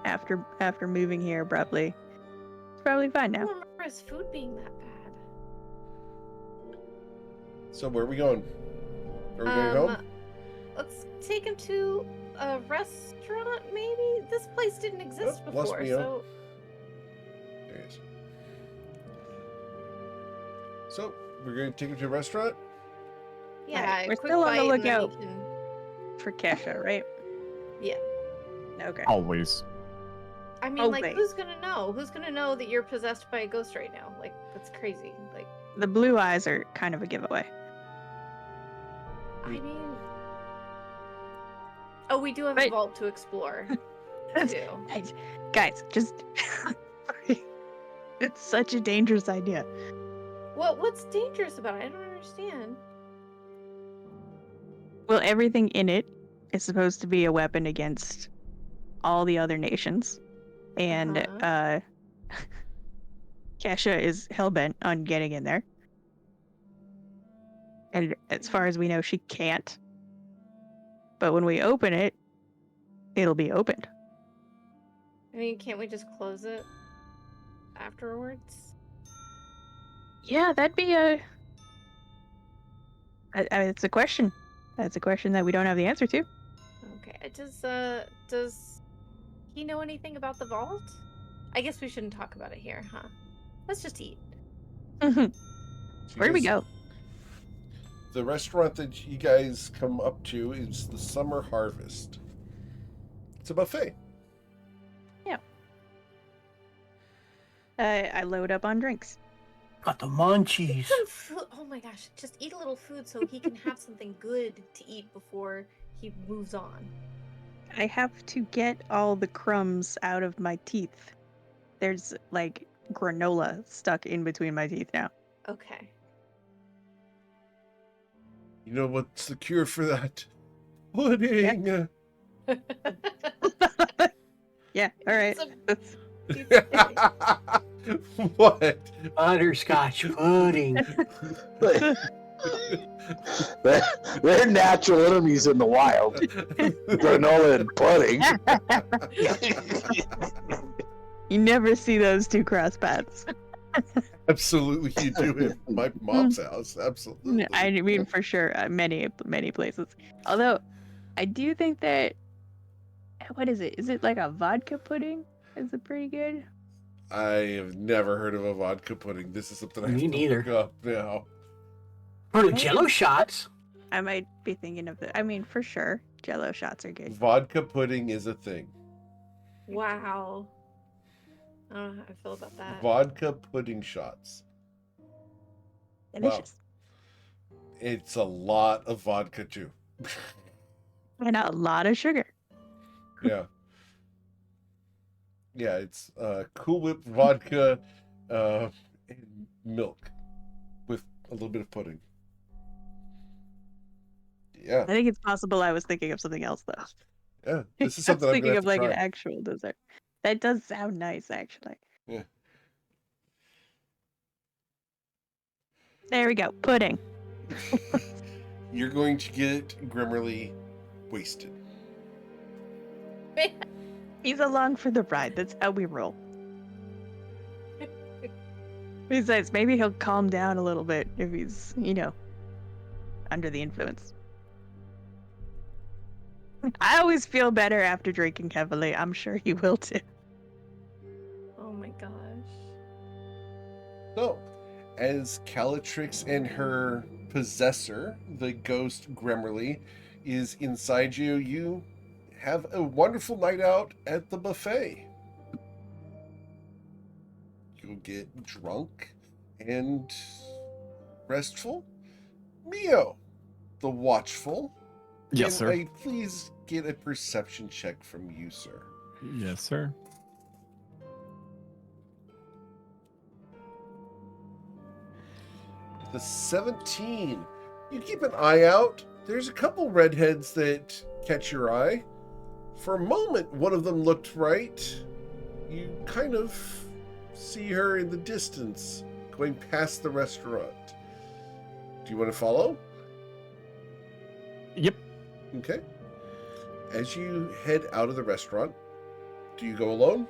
after moving here abruptly. It's probably fine I now. don't remember his food being that bad. So where are we going? Are we going home? Let's take him to a restaurant, maybe? This place didn't exist Oh, bless before, me, so... There he is. So, we're going to take him to a restaurant? Yeah, Alright, a we're quick still on the bite and then lookout. he can- For Kesha, right? Yeah. Okay. Always. I mean, like, wait. who's gonna know? Who's gonna know that you're possessed by a ghost right now? Like, that's crazy. Like, The blue eyes are kind of a giveaway. I mean... Oh, we do have a Right. vault to explore, too. Guys, just it's such a dangerous idea. What's dangerous about it? I don't understand. Well, everything in it is supposed to be a weapon against all the other nations. And Uh-huh. Kesha is hellbent on getting in there. And as far as we know, she can't. But when we open it, it'll be opened. I mean, can't we just close it afterwards? Yeah, that'd be it's a question. That's a question that we don't have the answer to. Okay. Does he know anything about the vault? I guess we shouldn't talk about it here, huh? Let's just eat. So you Where do we guys- go? The restaurant that you guys come up to is the Summer Harvest. It's a buffet. I load up on drinks. Got the munchies. Some food. Oh my gosh! Just eat a little food so he can have something good to eat before he moves on. I have to get all the crumbs out of my teeth. There's like granola stuck in between my teeth now. Okay. You know what's the cure for that? Pudding! Yeah, all right. Some- That's- What? Butterscotch pudding. They're natural enemies in the wild. Granola and pudding. You never see those two cross paths. Absolutely, you do it in my mom's house. Absolutely. I mean, for sure, many places. Although, I do think that. What is it? Is it like a vodka pudding? Is it pretty good? I have never heard of a vodka pudding. This is something I have Me to neither. look up now. For the Maybe. Jello shots. I might be thinking of the. I mean, for sure, Jello shots are good. Vodka pudding is a thing. Wow. I don't know how I feel about that. Vodka pudding shots. Delicious. It's a lot of vodka too. And a lot of sugar. Yeah. Yeah, it's Cool Whip vodka and milk with a little bit of pudding. Yeah, I think it's possible I was thinking of something else though. yeah. This is I was something I'm thinking gonna of have to like try. an actual dessert. That does sound nice, actually. Yeah. There we go. Pudding. You're going to get Grimmerly wasted. He's along for the ride. That's how we roll. Besides, maybe he'll calm down a little bit if he's, under the influence. I always feel better after drinking heavily. I'm sure he will too. Oh my gosh. So, as Calatrix and her possessor, the ghost Grimmerly, is inside you, you have a wonderful night out at the buffet. You'll get drunk and restful. Mio, the watchful. Yes, Can sir. I please get a perception check from you, sir? Yes, sir. The 17. You keep an eye out. There's a couple redheads that catch your eye. For a moment, one of them looked right. You kind of see her in the distance, going past the restaurant. Do you want to follow? Yep. Okay. As you head out of the restaurant, do you go alone?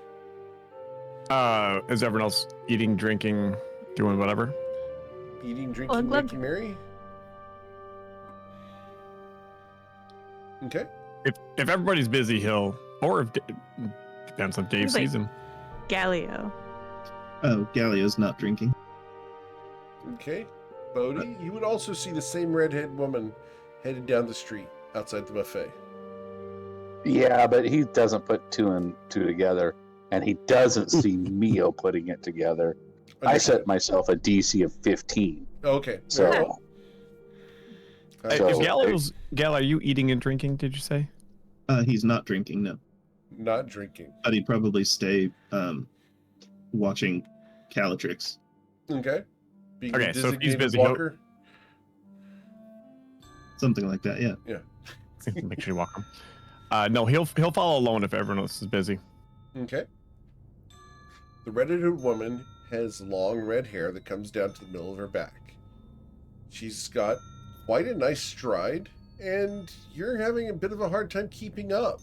Is everyone else eating, drinking, doing whatever? Eating, I'm drinking, glad- making merry? Okay. If everybody's busy, he'll depends if Dave He's like- sees him. Galileo. Oh, Galio's not drinking. Okay. Bodhi, you would also see the same redhead woman headed down the street outside the buffet. Yeah, but he doesn't put two and two together, and he doesn't see Mio putting it together. I set myself a DC of 15. Okay. So, very well. So- If Gal, are you eating and drinking? Did you say? He's not drinking, no. Not drinking. But he'd probably stay watching Calatrix. Okay. Being Okay, a so if he's designated busy, he'll- Something like that, yeah. Make sure you walk him. No, he'll follow alone if everyone else is busy. Okay. The redheaded woman has long red hair that comes down to the middle of her back. She's got quite a nice stride, and you're having a bit of a hard time keeping up.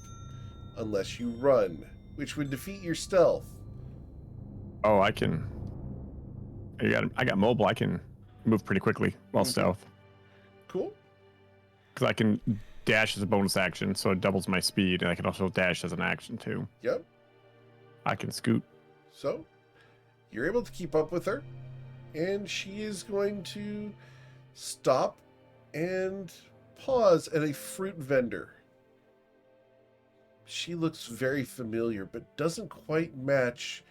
Unless you run, which would defeat your stealth. Oh, I can. I got mobile. I can move pretty quickly while stealth Cool. because I can dash as a bonus action, so it doubles my speed, and I can also dash as an action too. Yep. I can scoot. So, you're able to keep up with her, and she is going to stop and pause at a fruit vendor. She looks very familiar, but doesn't quite match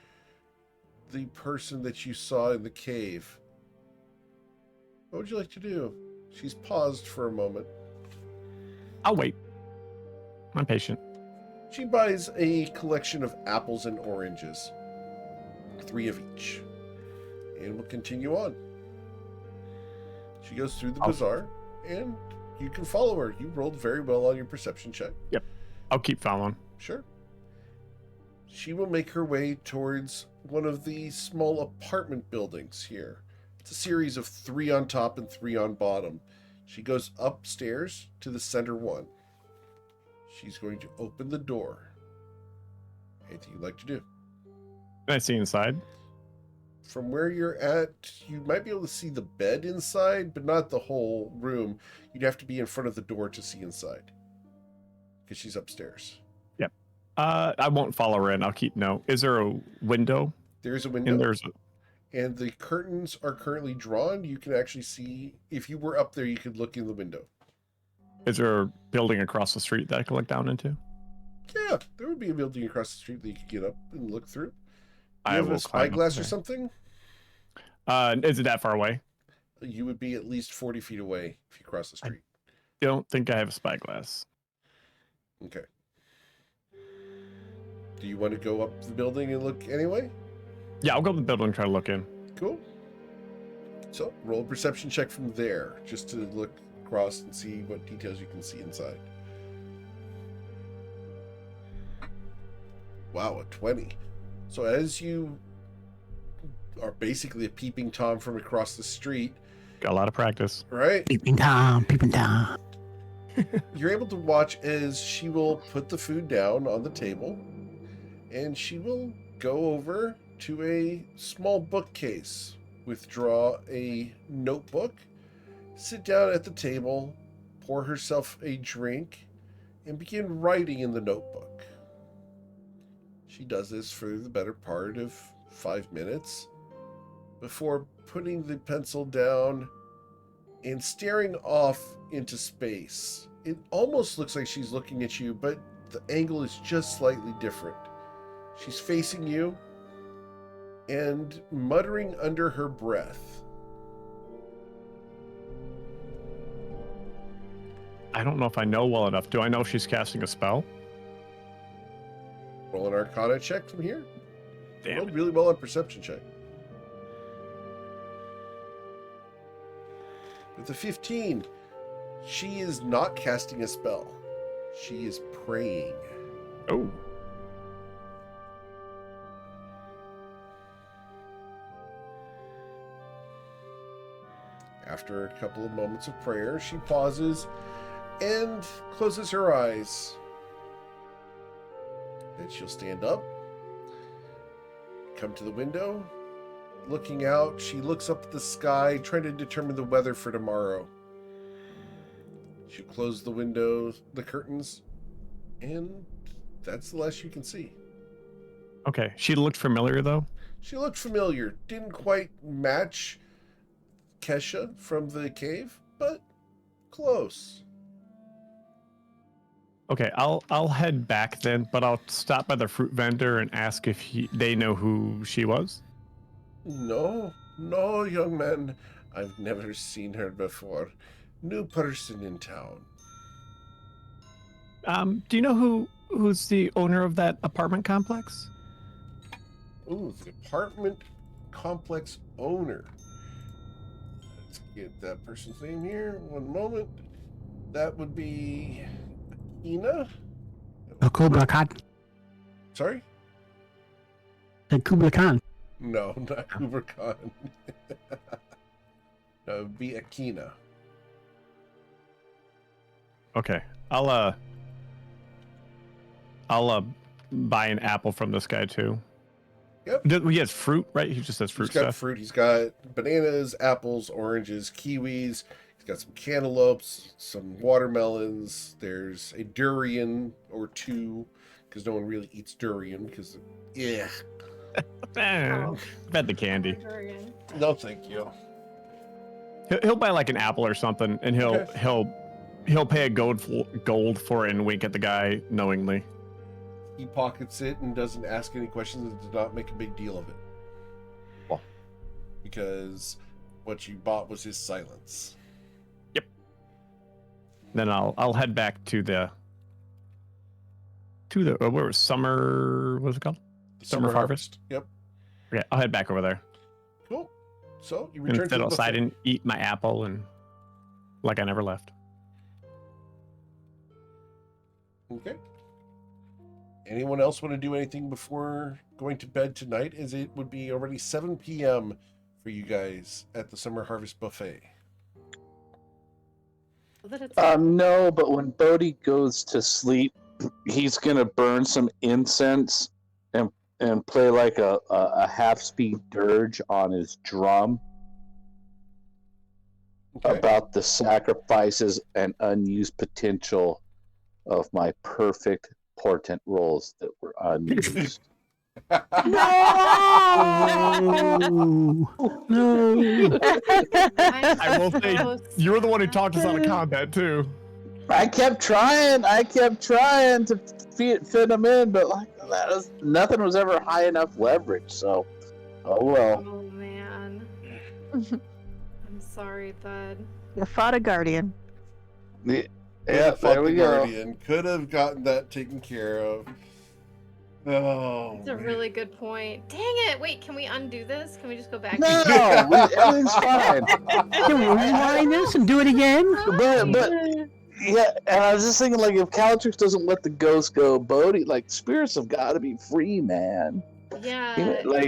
the person that you saw in the cave. What would you like to do? She's paused for a moment. I'll wait. I'm patient. She buys a collection of apples and oranges, 3 of each, and will continue on. She goes through the bazaar, and you can follow her. You rolled very well on your perception check. I'll keep following. Sure. She will make her way towards one of the small apartment buildings here. It's a series of 3 on top and 3 on bottom. She goes upstairs to the center one. She's going to open the door. Anything you'd like to do? Can I see inside? From where you're at, you might be able to see the bed inside, but not the whole room. You'd have to be in front of the door to see inside. because she's upstairs. Yep. I won't follow her in. I'll keep note. Is there a window? There is a window. And And the curtains are currently drawn. You can actually see, if you were up there, you could look in the window. Is there a building across the street that I can look down into? Yeah, there would be a building across the street that you could get up and look through. Do you I have will a climb up spyglass or there. something? Is it that far away? You would be at least 40 feet away if you cross the street. Don't think I have a spyglass. Okay. Do you want to go up the building and look anyway? Yeah, I'll go to the building and try to look in. Cool. So roll a perception check from there, just to look across and see what details you can see inside. Wow, a 20. So as you are basically a peeping Tom from across the street, Got a lot of practice. right? Peeping Tom, peeping Tom. You're able to watch as she will put the food down on the table, and she will go over to a small bookcase, withdraw a notebook, sit down at the table, pour herself a drink, and begin writing in the notebook. She does this for the better part of 5 minutes before putting the pencil down and staring off into space. It almost looks like she's looking at you, but the angle is just slightly different. She's facing you and muttering under her breath. I don't know if I know well enough. Do I know if she's casting a spell? Roll an Arcana check from here. Damn Rolled it. really well on perception check. With a 15, she is not casting a spell. She is praying. Oh. After a couple of moments of prayer, she pauses and closes her eyes. Then she'll stand up, come to the window. Looking out, she looks up at the sky, trying to determine the weather for tomorrow. She'll close the windows, the curtains, and that's the last you can see. Okay. She looked familiar though. She looked familiar. Didn't quite match Kesha from the cave, but close. Okay, I'll head back then, but I'll stop by the fruit vendor and ask if they know who she was. No, young man. I've never seen her before. New person in town. Do you know who's the owner of that apartment complex? Ooh, the apartment complex owner. Let's get that person's name here. One moment. That would be Ina. Kubla Khan. Sorry? The Kubla Khan. No, not Kuber Khan. No, it would be Akina. Okay, I'll buy an apple from this guy too. Yep. He has fruit, right? He just has fruit He's got stuff. fruit. He's got bananas, apples, oranges, kiwis. He's got some cantaloupes, some watermelons. There's a durian or two, because no one really eats durian because, yeah. Oh. I've had the candy. Durian. No, thank you. He'll buy like an apple or something, and he'll pay a gold for it and wink at the guy knowingly. He pockets it and doesn't ask any questions and does not make a big deal of it. Well. Because what you bought was his silence. Then I'll head back to the where was summer? What's it called? Summer harvest. Yep. Okay, I'll head back over there Cool. So you and return to sit the outside buffet. and eat my apple and like I never left. Okay. Anyone else want to do anything before going to bed tonight? As it would be already 7 p.m. for you guys at the Summer Harvest Buffet. That it's No, but when Bodhi goes to sleep, he's gonna burn some incense and play like a half-speed dirge on his drum Okay. about the sacrifices and unused potential of my perfect portent rolls that were unused. No! No! I will say, you're the one who talked us out of combat, too. I kept trying to fit them in, but nothing was ever high enough leverage. So, oh well. Oh man. I'm sorry, bud. You fought a guardian. Yeah, Could have fought there the we go. Guardian. Could have gotten that taken care of. Oh, That's a man. really good point. Dang it! Wait, can we undo this? Can we just go back? No, everything's fine. Can we rewind this and do it again? But yeah, and I was just thinking, like, if Calatrix doesn't let the ghost go, Bodhi, like, spirits have got to be free, man. Yeah.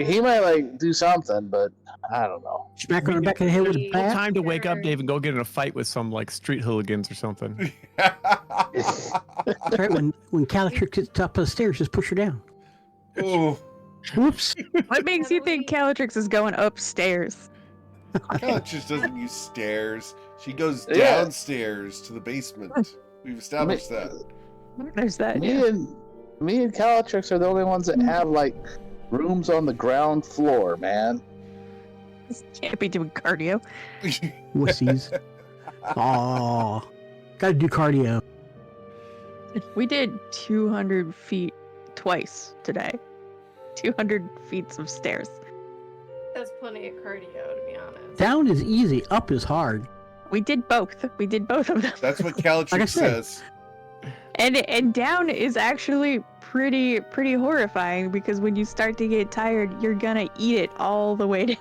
He might like do something, but I don't know. Smack her on the back of the head with a Well, bat? Time to wake up, Dave, and go get in a fight with some like street hooligans or something. That's right, when Calatrix gets top of the stairs, just push her down. Oh, Whoops. What makes you think Calatrix is going upstairs? Calatrix doesn't use stairs. She goes Yeah. downstairs to the basement. We've established that. There's that. Me and Calatrix are the only ones that have like rooms on the ground floor, man. Can't be doing cardio. Wussies. Aw. Gotta do cardio. We did 200 feet twice today. 200 feet of stairs. That's plenty of cardio, to be honest. Down is easy, up is hard. We did both. We did both of them. That's what Like I Calatrix said. says. And down is actually pretty horrifying because when you start to get tired, you're gonna eat it all the way down.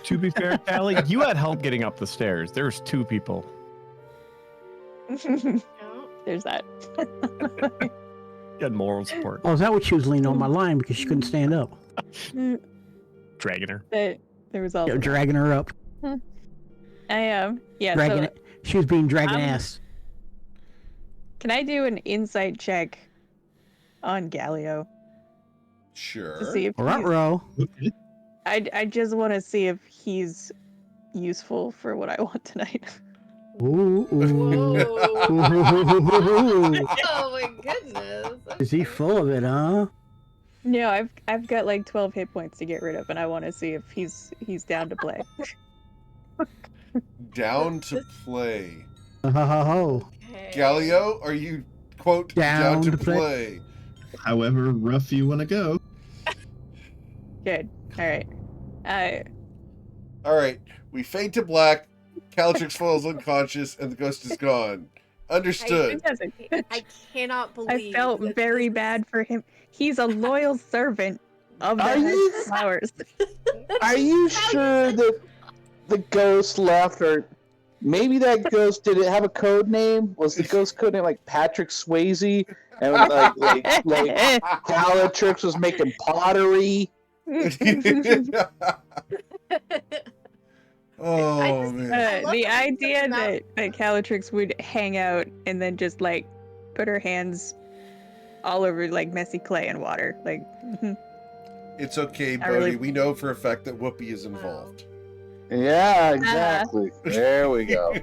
To be fair, Callie, you had help getting up the stairs. There was 2 people. No? There's that. You had moral support. Oh, is that what she was leaning on my line because she couldn't stand up? Dragging her. There was all. Yeah, dragging her up. I am. Yeah. Dragging So, it. She was being dragging I'm- ass. can I do an insight check on Galio to Sure. see if Ruh-roh. Okay. I just want to see if he's useful for what I want tonight. Ooh, ooh. Whoa. Ooh. Oh my goodness. Is he full of it, huh? No, I've got like 12 hit points to get rid of, and I want to see if he's down to play. Down to play. Oh, Okay. Galileo, are you, quote, down to play? However rough you want to go. Good. All right. All right, we fade to black. Calatrix falls unconscious, and the ghost is gone. Understood. I cannot I believe. felt that very this- bad for him. He's a loyal servant of the Are House you- of Flowers. Are you sure that the ghost left, or maybe that ghost did it have a code name? Was the ghost code name like Patrick Swayze, and like Calatrix was making pottery? Oh, man. I love The that you idea took him out. that Calatrix would hang out and then just like put her hands all over like messy clay and water. Like, It's okay, I Bodhi. really- We know for a fact that Whoopi is involved. Yeah, exactly. There we go.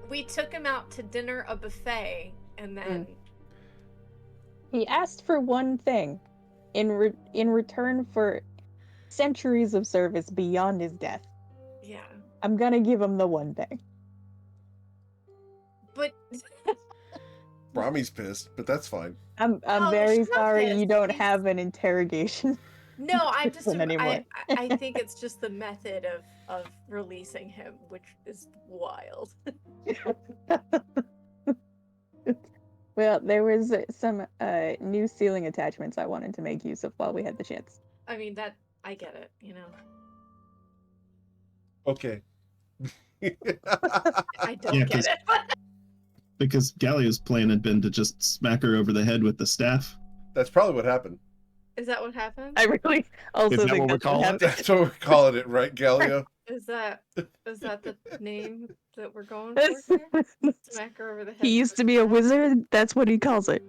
We took him out to dinner, a buffet, and then he asked for one thing in return for centuries of service beyond his death. yeah. I'm gonna give him the one thing. But Brahmi's pissed, but that's fine. I'm Oh, very she's not sorry you pissed. don't She's- have an interrogation. no, I just Anymore. I think it's just the method of releasing him, which is wild. Well, there was some new ceiling attachments I wanted to make use of while we had the chance. I mean that I get it, you know. Okay. I don't Yeah, get 'cause- it. Because Gallia's plan had been to just smack her over the head with the staff. That's probably what happened. Is that what happened? I really also Is that think what we that's what call it? happened. That's what we're calling it, right, Galileo? Is that the name that we're going for? Here? Smack her over the head. He used to be a wizard. That's what he calls it.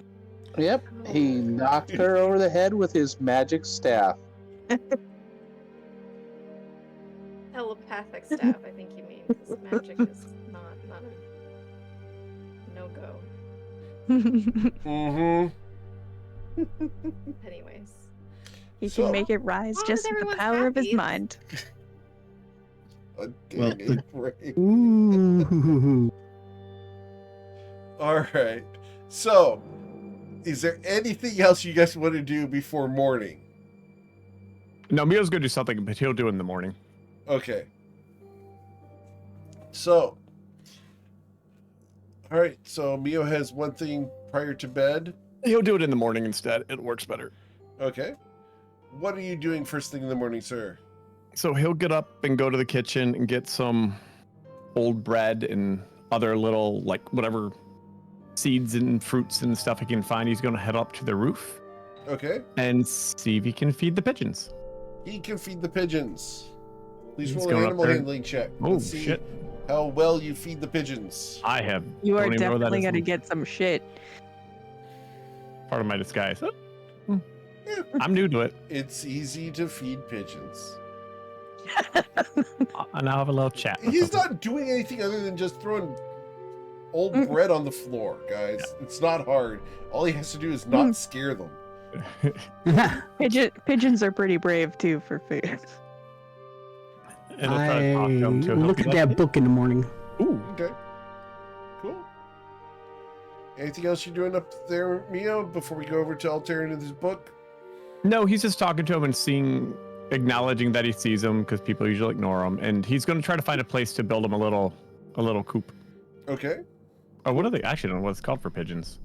Yep, he knocked her over the head with his magic staff. Telepathic staff, I think you mean, because magic is not a no go. Mm-hmm. Anyways. He So- can make it rise As long just as with the everyone's power of his happy. mind. Well, Dang it. Ooh. All right. So, is there anything else you guys want to do before morning? No, Mio's gonna do something, but he'll do it in the morning. Okay. So, all right. So Mio has one thing prior to bed. He'll do it in the morning instead. It works better. Okay. What are you doing first thing in the morning, sir? So he'll get up and go to the kitchen and get some old bread and other little, like, whatever seeds and fruits and stuff he can find. He's gonna head up to the roof Okay. and see if he can feed the pigeons. He can feed the pigeons. Please He's roll an going up animal there. handling check. Oh, Let's see shit. how well you feed the pigeons. I have. You are don't even know what that definitely is. going to get some shit. Part of my disguise. Oh, Yeah, I'm new to it. it's easy to feed pigeons. I now have a little chat. with He's them. not doing anything other than just throwing old bread on the floor, guys. It's not hard. All he has to do is not scare them. Pigeons are pretty brave too for food. And I'll try I to talk to him too. He'll look be at like, that book in the morning. Ooh, Okay. Cool. Anything else you're doing up there, Mio, before we go over to Altair into this book? no, he's just talking to him and acknowledging that he sees him because people usually ignore him, and he's going to try to find a place to build him a little coop. Okay. Or what are they? I actually don't know what it's called for pigeons.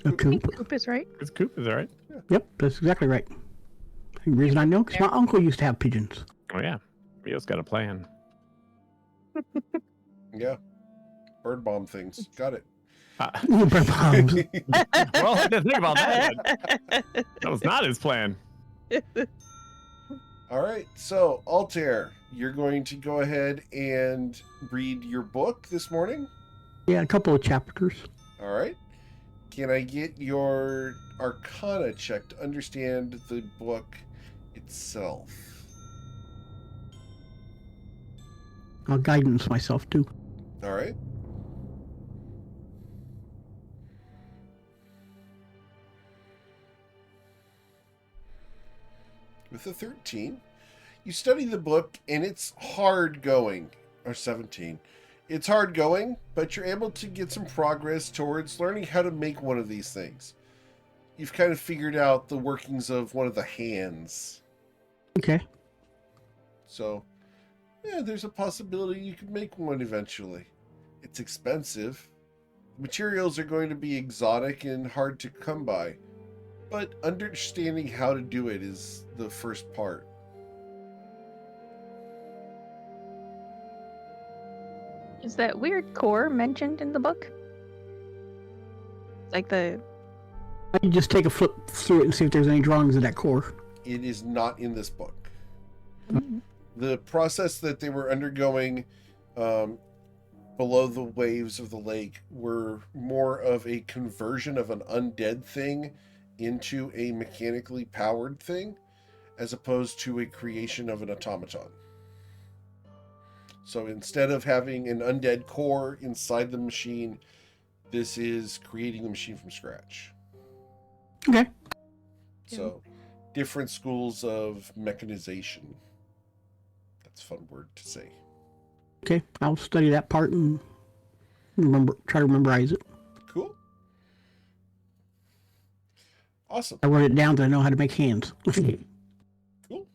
A coop. Coop is right. It's coop, is that right? Yep, that's exactly right. The reason I know, because my uncle used to have pigeons. Oh yeah, Mio's got a plan. Yeah. Bird bomb things. Got it. Bird bombs. Well, I didn't think about that. That was not his plan. All right. So, Altair, you're going to go ahead and read your book this morning. Yeah, a couple of chapters. All right. Can I get your Arcana check to understand the book itself? I'll guidance myself too. All right. With a 13, you study the book and it's hard going, or 17. It's hard going, but you're able to get some progress towards learning how to make one of these things. You've kind of figured out the workings of one of the hands. Okay. So, yeah, there's a possibility you could make one eventually. It's expensive. The materials are going to be exotic and hard to come by, but understanding how to do it is the first part. Is that weird core mentioned in the book? Like the You just take a flip through it and see if there's any drawings of that core. It is not in this book. The process that they were undergoing below the waves of the lake were more of a conversion of an undead thing into a mechanically powered thing, as opposed to a creation of an automaton. So instead of having an undead core inside the machine, this is creating the machine from scratch. Okay. So, different schools of mechanization. That's a fun word to say. Okay. I'll study that part and try to memorize it. Cool. Awesome. I wrote it down so I know how to make hands. Cool.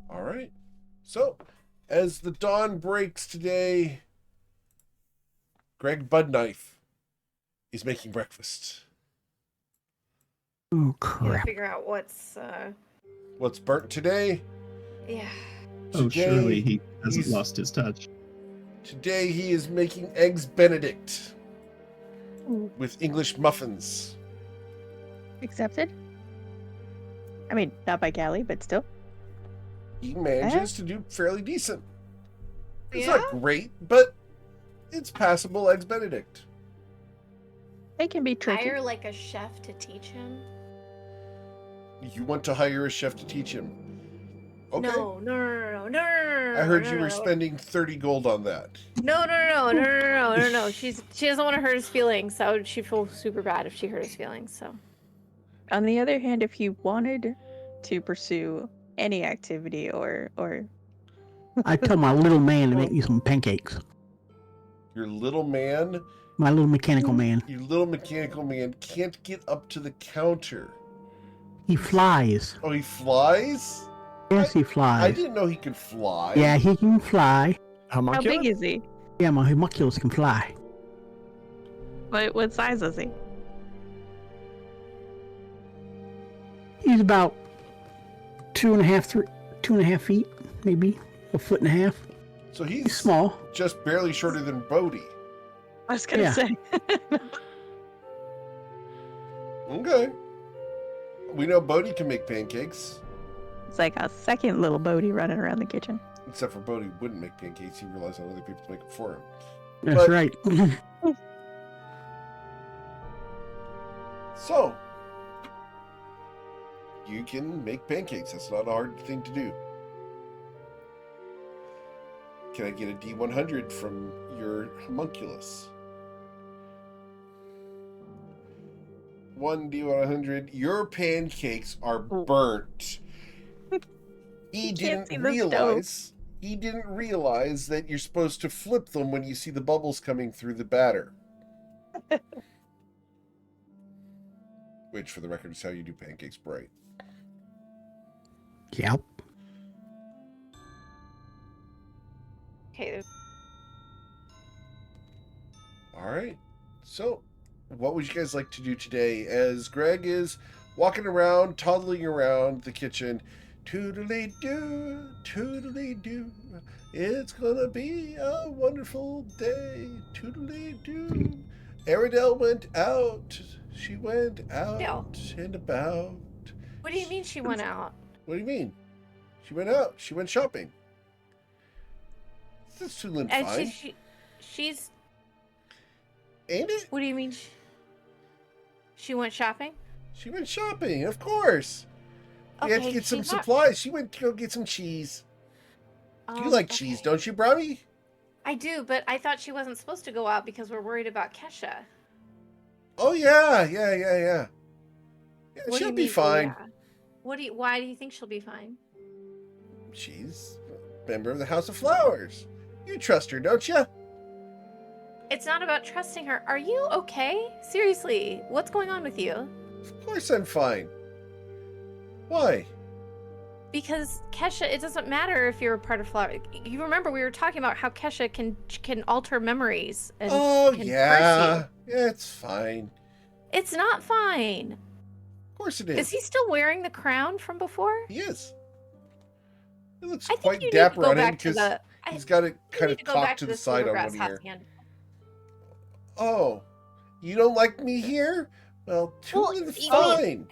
All right. So, as the dawn breaks today, Greg Budknife is making breakfast. Oh Gotta crap. figure out what's What's burnt today? yeah. Oh, Today, surely he hasn't he's- lost his touch. Today he is making eggs Benedict Ooh. with English muffins. accepted. I mean, not by Callie, but still. He manages to do fairly decent. It's Yeah? not great, but it's passable eggs Benedict. They can be tricky. Hire like a chef to teach him. You want to hire a chef to teach him. Okay. No. I heard you were spending 30 gold on that. No. She doesn't want to hurt his feelings, so she feels super bad if she hurt his feelings. So. On the other hand, if you wanted to pursue any activity or I tell my little man to make me some pancakes. Your little man, My little mechanical man. your little mechanical man can't get up to the counter. He flies. Oh, he flies? Yes, he I flies. didn't know he could fly. Yeah, he can fly. how big is he? Yeah, my homunculus can fly. What size is he? He's about 2.5 feet, maybe a foot and a half. So He's he's small. just barely shorter than Bodhi. I was gonna Yeah. say. Okay. We know Bodhi can make pancakes. It's like a second little Bodhi running around the kitchen. Except for Bodhi wouldn't make pancakes. He relies on other people to make them for him. That's But- right. So, you can make pancakes. That's not a hard thing to do. Can I get a D100 from your homunculus? 1 D100. Your pancakes are burnt. He can't didn't see the realize. He didn't realize that you're supposed to flip them when you see the bubbles coming through the batter. Which, for the record, is how you do pancakes bright. Yep. Okay. All right. So, what would you guys like to do today as Greg is walking around, toddling around the kitchen? Toodly-doo, toodly-doo. It's gonna be a wonderful day. Toodly-doo. Aridel went out. She went out and about. What do you mean she went out? What do you mean? She went out. She went shopping. That's Toodlin And fine. she's. Ain't it? What do you mean? She went shopping? She went shopping, of course. We had to get some she's not- supplies. She went to go get some cheese. You like cheese, okay. don't you, Brownie? I do, but I thought she wasn't supposed to go out because we're worried about Kesha. Oh yeah. What do She'll you be mean, fine. yeah? Why do you think she'll be fine? She's a member of the House of Flowers. You trust her, don't you? It's not about trusting her. Are you okay? Seriously, what's going on with you? Of course I'm fine. Why? Because Kesha, it doesn't matter if you're a part of Flower. You remember we were talking about how Kesha can alter memories. And Oh can yeah. curse Yeah, it's fine. you. It's not fine. Of course it is. Is he still wearing the crown from before? He is. It looks I think quite you need to dapper go on him back to because the. he's got it You kind need of to go back cocked to the the side on Silvergrass one house ear. again. Oh, you don't like me here? Well, Well, Toodlin's you- fine.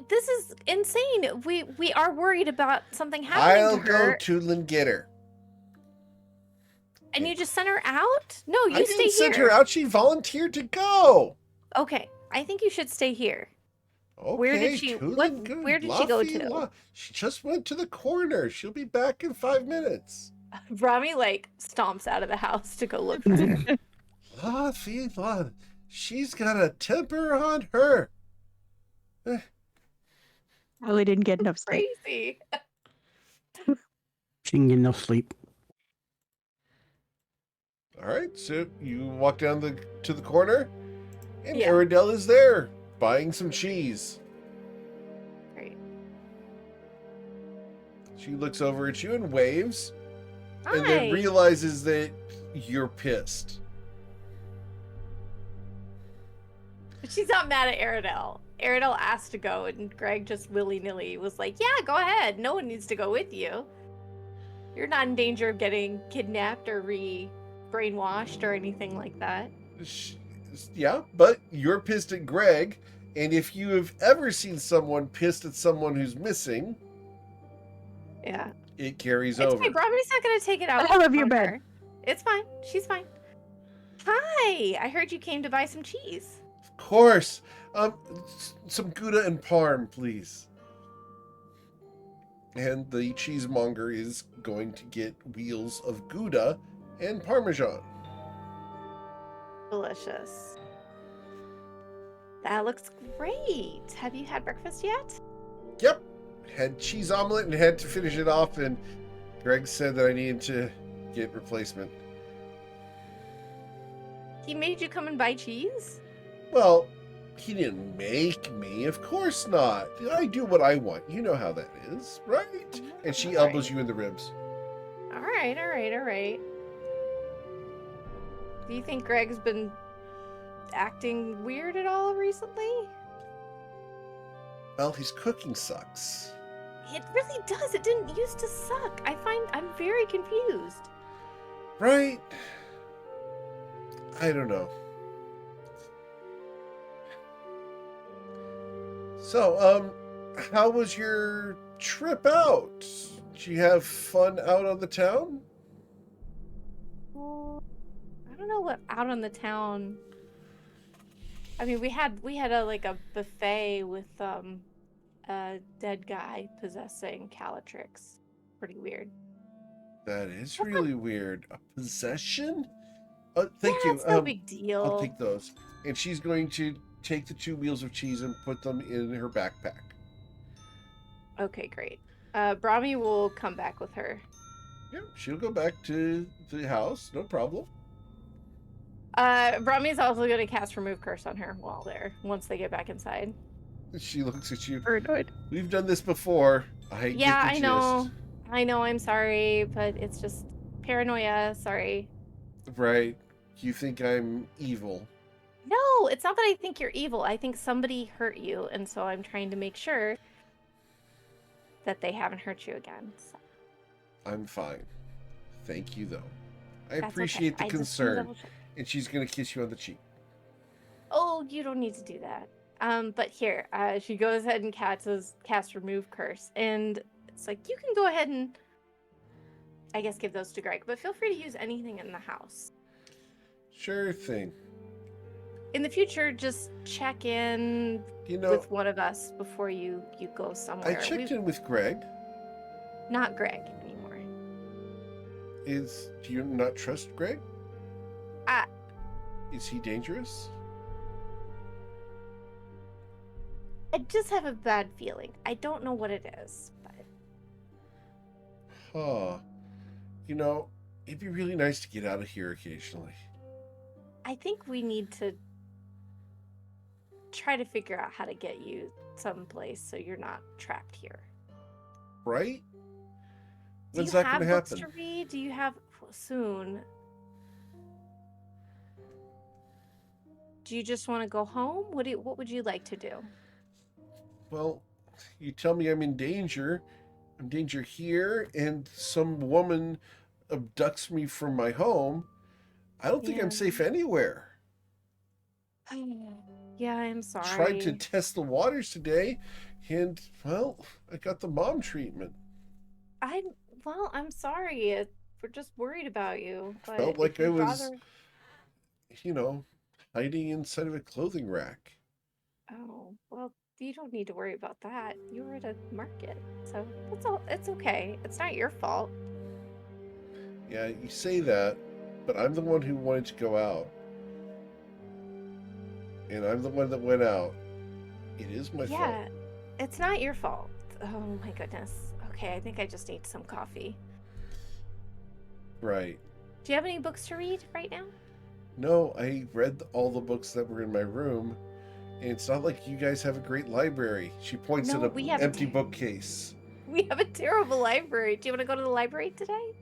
This is insane. We are worried about something happening I'll to go her, Toodlin get her. and you just sent her out. No, you I stay didn't here. send her out. She volunteered to go. Okay, I think you should stay here. Okay, Where did she- Toodlin, good. where did she go Laffy to? La. She just went to the corner. She'll be back in 5 minutes. Rami like stomps out of the house to go look for her. Laffy La. She's got a temper on her. Probably didn't get enough sleep. Crazy. She didn't get enough sleep. All right, so you walk down to the corner, and Yeah. Aridel is there buying some cheese. Great. She looks over at you and waves, and Hi. then realizes that you're pissed. She's not mad at Aridel. Aridel asked to go, and Greg just willy-nilly was like, yeah, go ahead. No one needs to go with you. You're not in danger of getting kidnapped or brainwashed or anything like that. Yeah, but you're pissed at Greg, and if you have ever seen someone pissed at someone who's missing, Yeah. it carries It's over. fine. Robbie's not going to take it out. I love your on bed. her. It's fine. She's fine. Hi. I heard you came to buy some cheese. Of course. Some Gouda and Parm, please. And the cheesemonger is going to get wheels of Gouda and Parmesan. Delicious. That looks great. Have you had breakfast yet? Yep. Had cheese omelet and had to finish it off, and Greg said that I needed to get replacement. He made you come and buy cheese? Well, he didn't make me. Of course not. I do what I want. You know how that is, right? And she elbows you in the ribs. All right. Do you think Greg's been acting weird at all recently? Well, his cooking sucks. It really does. It didn't used to suck. I'm very confused. Right? I don't know. So, how was your trip out? Did you have fun out on the town? I don't know what out on the town. I mean, we had a buffet with a dead guy possessing Calatrix. Pretty weird. That is really weird. A possession? Thank Yeah, you. it's no big deal. I'll take those. And she's going to take the 2 wheels of cheese and put them in her backpack. Okay, great. Brahmi will come back with her. Yeah, she'll go back to the house. No problem. Brahmi's also going to cast Remove Curse on her while there, once they get back inside. She looks at you. Annoyed. We've done this before. I get the I know. gist. I know, I'm sorry, but it's just paranoia. Sorry. Right. You think I'm evil. No, it's not that I think you're evil. I think somebody hurt you, and so I'm trying to make sure that they haven't hurt you again. So. I'm fine. Thank you, though. I That's appreciate okay. the I just wanna concern. double-check. And she's going to kiss you on the cheek. Oh, you don't need to do that. But here, she goes ahead and cast Remove Curse, and it's like, you can go ahead and, I guess, give those to Greg, but feel free to use anything in the house. Sure thing. In the future, just check in with one of us before you go somewhere. I checked in with Greg. Not Greg anymore. Do you not trust Greg? Ah. Is he dangerous? I just have a bad feeling. I don't know what it is, but... Huh. It'd be really nice to get out of here occasionally. I think we need to try to figure out how to get you someplace so you're not trapped here. Right? When's Do you that going have to books happen? to read? Do you have... Soon. Do you just want to go home? What would you like to do? Well, you tell me I'm in danger. I'm in danger here, and some woman abducts me from my home. I don't think I'm safe anywhere. Yeah, I'm sorry. Tried to test the waters today, and, well, I got the mom treatment. I'm sorry. We're just worried about you. But Felt like I was, rather... hiding inside of a clothing rack. Oh, well, you don't need to worry about that. You were at a market, so it's okay. It's not your fault. Yeah, you say that, but I'm the one who wanted to go out. And I'm the one that went out. It is my fault. Yeah, it's not your fault. Oh my goodness. Okay, I think I just need some coffee. Right. Do you have any books to read right now? No, I read all the books that were in my room, and it's not like you guys have a great library. She points at an empty bookcase. We have a terrible library. Do you want to go to the library today?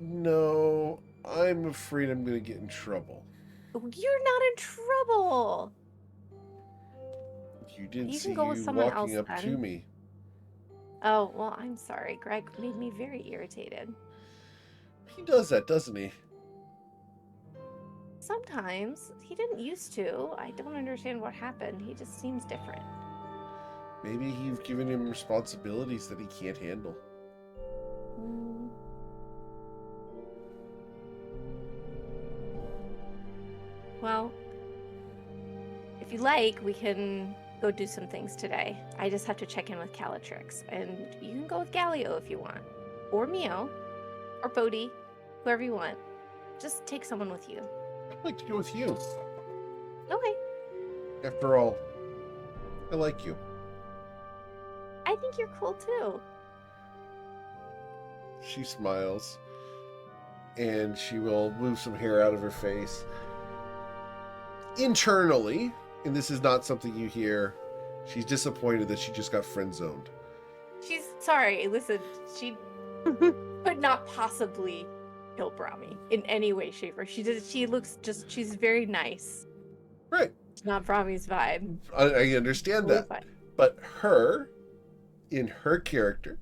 No, I'm afraid I'm going to get in trouble. You're not in trouble. You didn't You see can go with you someone walking else up to then. me. Oh, well, I'm sorry. Greg made me very irritated. He does that, doesn't he? Sometimes. He didn't used to. I don't understand what happened. He just seems different. Maybe you've given him responsibilities that he can't handle. Well, if you like, we can go do some things today. I just have to check in with Calatrix, and you can go with Galio if you want, or Mio, or Bodhi, whoever you want. Just take someone with you. I'd like to go with you. Okay. After all, I like you. I think you're cool too. She smiles, and she will move some hair out of her face. Internally, and this is not something you hear, she's disappointed that she just got friend-zoned. She's sorry. Listen, she could not possibly kill Brahmi in any way, shape, or she looks just. She's very nice. Right. It's not Brahmi's vibe. I understand Totally that. fine. But her, in her character,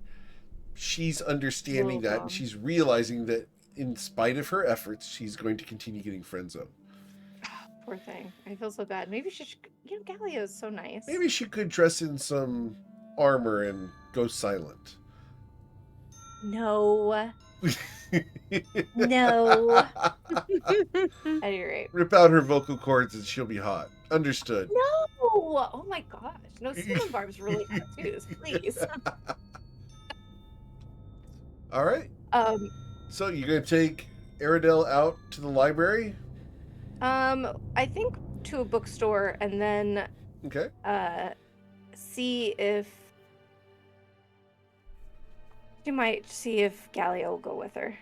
she's understanding that, and she's realizing that in spite of her efforts, she's going to continue getting friend-zoned. Poor thing. I feel so bad. Maybe she should. Galio's so nice. Maybe she could dress in some armor and go silent. No. No. At any rate. Rip out her vocal cords and she'll be hot. Understood. No. Oh my gosh. No, Steven Barb's really tattoos, please. All right. So you're gonna take Aradel out to the library? I think to a bookstore, and then Okay. see if she might see if Galio will go with her.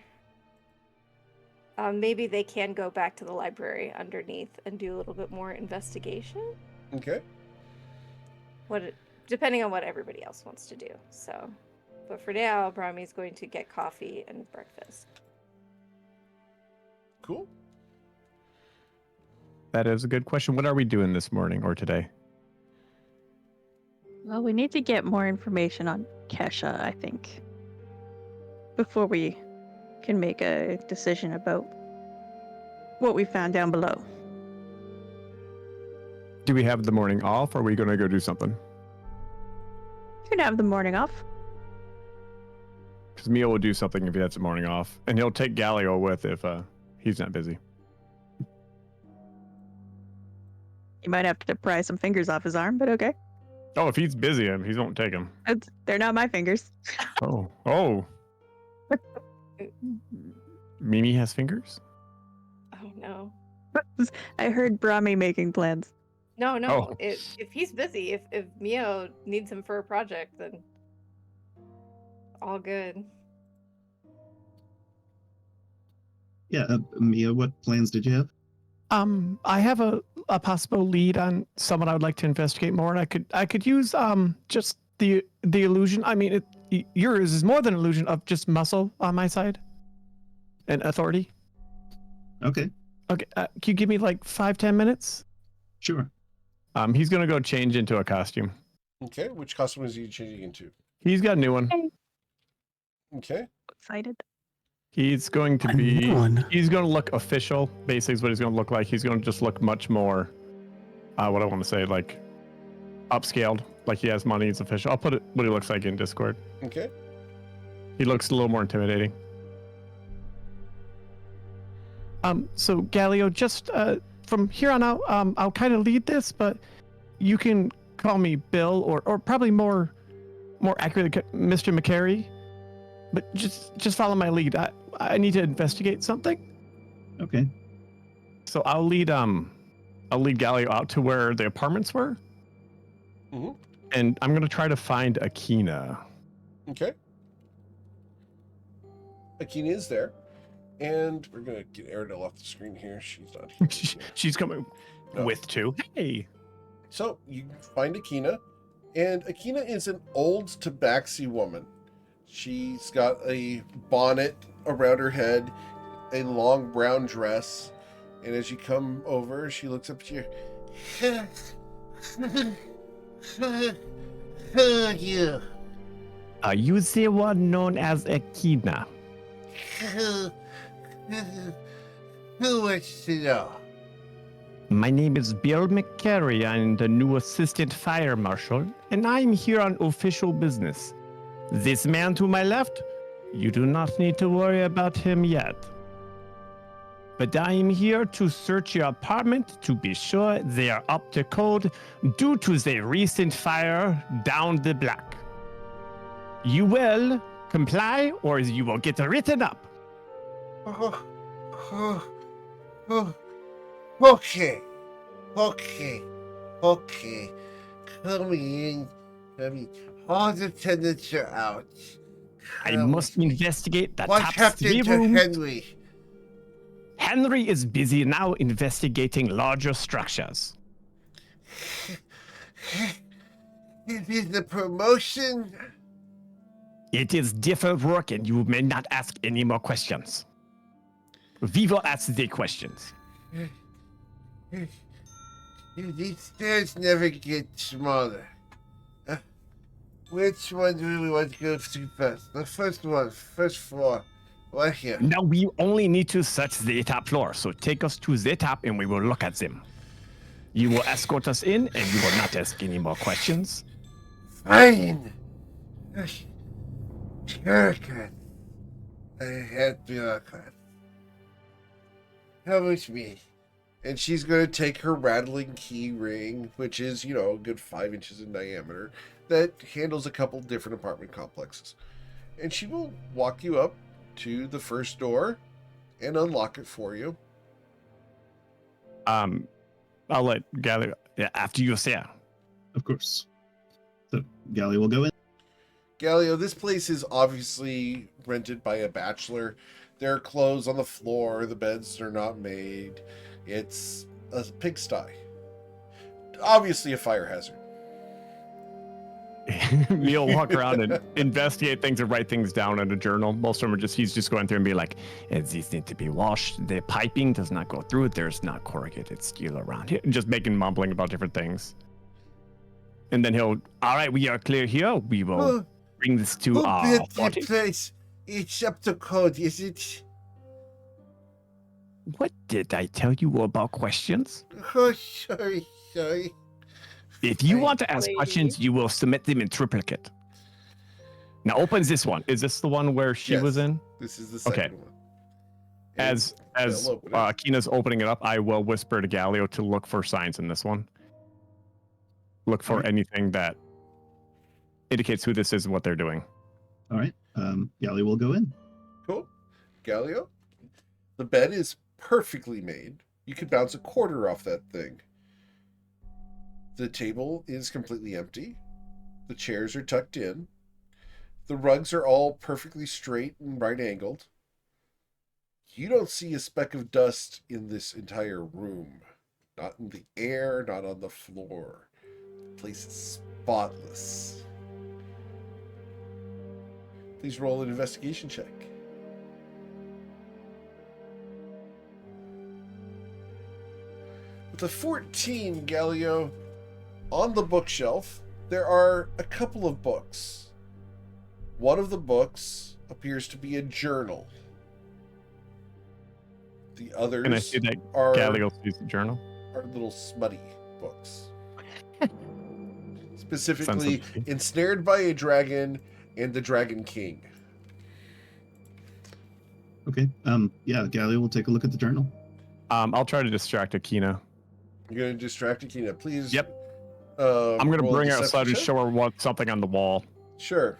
Maybe they can go back to the library underneath and do a little bit more investigation. Okay. Depending on what everybody else wants to do. So, but for now, Brahmi's going to get coffee and breakfast. Cool. That is a good question. What are we doing this morning or today? Well, we need to get more information on Kesha, I think, before we can make a decision about what we found down below. Do we have the morning off, or are we going to go do something? You can have the morning off. Because Mio will do something if he has the morning off, and he'll take Galio with if he's not busy. You might have to pry some fingers off his arm, but okay. Oh, if he's busy, he won't take him. They're not my fingers. Oh. Mimi has fingers? Oh no. I heard Brahmi making plans. No. Oh. If he's busy, if Mio needs him for a project, then all good. Yeah, Mia, what plans did you have? I have a possible lead on someone I would like to investigate more, and I could use just the illusion. I mean, yours is more than illusion of just muscle on my side and authority. Okay, Okay, can you give me like 5-10 minutes? sure. He's gonna go change into a costume. Okay. Which costume is he changing into? He's got a new one. Okay. Excited. He's going to A new be. one? He's going to look official. Basically, is what he's going to look like. He's going to just look much more. What I want to say, like upscaled. Like he has money. It's official. I'll put it what he looks like in Discord. Okay. He looks a little more intimidating. So Galio, just from here on out, I'll kind of lead this, but you can call me Bill or probably more accurately, Mr. McCary. But just follow my lead. I need to investigate something. Okay. So I'll lead Galio out to where the apartments were. Mhm. And I'm gonna try to find Akina. Okay. Akina is there. And we're going to get Aradel off the screen here. She's not here. She's coming No. with two. Hey. So you find Akina, and Akina is an old tabaxi woman. She's got a bonnet around her head, a long brown dress, and as you come over, she looks up at you. Who are you? Are you the one known as Akina? Who wants to know? My name is Bill McCary. I'm the new assistant fire marshal, and I'm here on official business. This man to my left, you do not need to worry about him yet. but I am here to search your apartment to be sure they are up to code due to the recent fire down the block. You will comply or you will get written up. Oh, oh, oh. Okay. Okay. Okay. Come in. Come in. Hold the temperature out. I must investigate the What top happened 3 to rooms. Henry? Henry is busy now investigating larger structures. It is the promotion. It is different work and you may not ask any more questions. We will ask the questions. These stairs never get smaller. Which one do we want to go to first? The first one, first floor. Right here. Now we only need to search the top floor, so take us to the top and we will look at them. You will escort us in and you will not ask any more questions. Fine. Bureaucrat. I hate bureaucrat. Come with me. And she's going to take her rattling key ring, which is, you know, a good 5 inches in diameter, that handles a couple different apartment complexes. And she will walk you up to the first door and unlock it for you. I'll let Gally after you say. Of course. So Gally will go in. Galileo, this place is obviously rented by a bachelor. There are clothes on the floor. The beds are not made. It's a pigsty. Obviously a fire hazard. Neil will walk around and investigate things and write things down in a journal. Most of them are just, he's just going through and be like, these need to be washed. The piping does not go through. There's not corrugated steel around here. Just making mumbling about different things. And then he'll, all right, we are clear here. We will bring this to Who our built party. the place? It's up to code, is it? What did I tell you about questions? Oh, sorry. If you want to ask questions, you will submit them in triplicate. Now open this one. Is this the one where she was in? This is the second one. As Keena's opening it up, I will whisper to Galileo to look for signs in this one. Look for anything that indicates who this is and what they're doing. All right. Gally will go in. Cool. Galileo, the bed is perfectly made. You could bounce a quarter off that thing. The table is completely empty. The chairs are tucked in. The rugs are all perfectly straight and right angled. You don't see a speck of dust in this entire room. Not in the air, not on the floor. The place is spotless. Please roll an investigation check. With a 14, Galileo, on the bookshelf, there are a couple of books. One of the books appears to be a journal. The others Can I see that are Galileo sees the journal? are little smutty books. Specifically, Ensnared by a Dragon and the Dragon King. Okay. Yeah, Gally will take a look at the journal. I'll try to distract Akina. You're going to distract Akina. Please. Yep. I'm going to roll a bring her deception outside and check? show her something on the wall. Sure.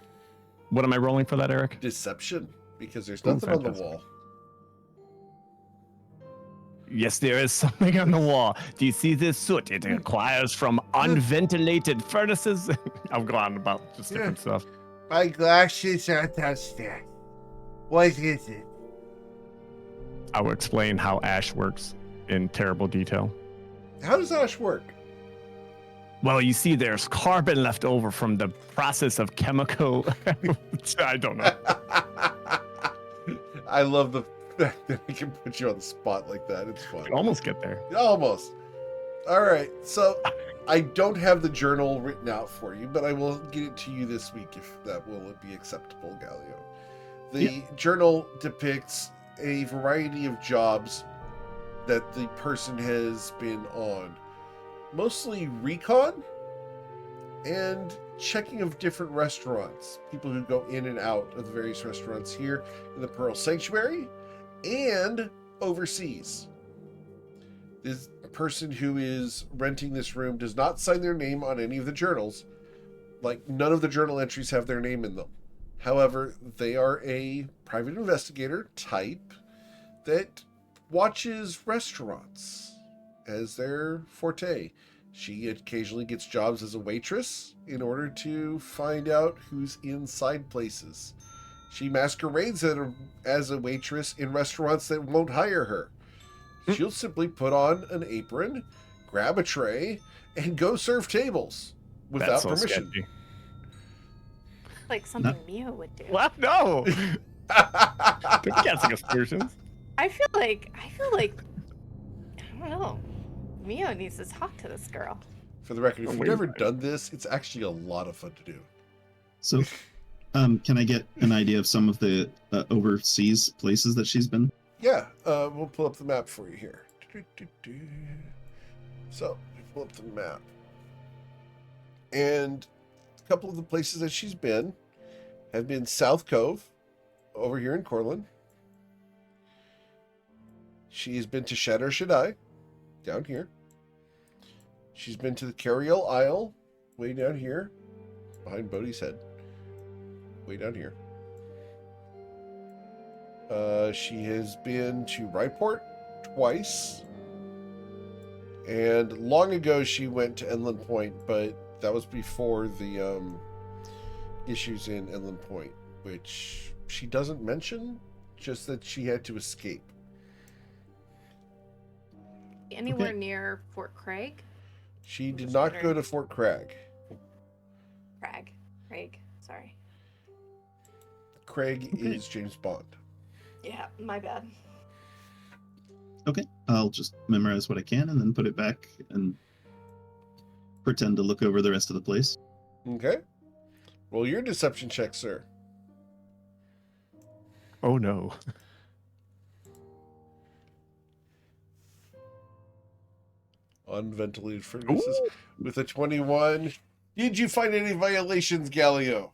What am I rolling for that, Eric? Deception, because there's Ooh, nothing on the fantastic. wall. Yes, there is something on the wall. Do you see this soot? It acquires from unventilated furnaces. I'm going on about just different stuff. My glasses are downstairs. What is it? I will explain how ash works in terrible detail. How does ash work? Well, you see, there's carbon left over from the process of chemical. I don't know. I love the fact that I can put you on the spot like that. It's fun. Could almost get there. Almost. All right. So I don't have the journal written out for you, but I will get it to you this week if that will be acceptable, Galileo. The journal depicts a variety of jobs that the person has been on. Mostly recon and checking of different restaurants. People who go in and out of the various restaurants here in the Pearl Sanctuary, and overseas. This person who is renting this room does not sign their name on any of the journals. Like, none of the journal entries have their name in them. However, they are a private investigator type that watches restaurants as their forte. She occasionally gets jobs as a waitress in order to find out who's inside places. She masquerades as a waitress in restaurants that won't hire her. She'll simply put on an apron, grab a tray, and go serve tables without permission. Sketchy. Like something Mio would do. What? No. Don't get some aspersions. I feel like I don't know. Mio needs to talk to this girl. For the record, if you've never done this, it's actually a lot of fun to do. So, can I get an idea of some of the overseas places that she's been? Yeah, we'll pull up the map for you here. So, we pull up the map. And a couple of the places that she's been have been South Cove, over here in Cortland. She's been to Shatter Shaddai, down here. She's been to the Cariel Isle, way down here, behind Bodhi's head. Way down here. She has been to Ryport twice. And long ago she went to Inland Point, but that was before the issues in Inland Point, which she doesn't mention, just that she had to escape. Anywhere near Fort Craig? She did not go to Fort Crag. Craig, sorry. Craig is James Bond. Yeah, my bad. Okay, I'll just memorize what I can and then put it back and pretend to look over the rest of the place. Okay. Roll your deception check, sir. Oh no. Unventilated furnaces with a 21. Did you find any violations, Galileo?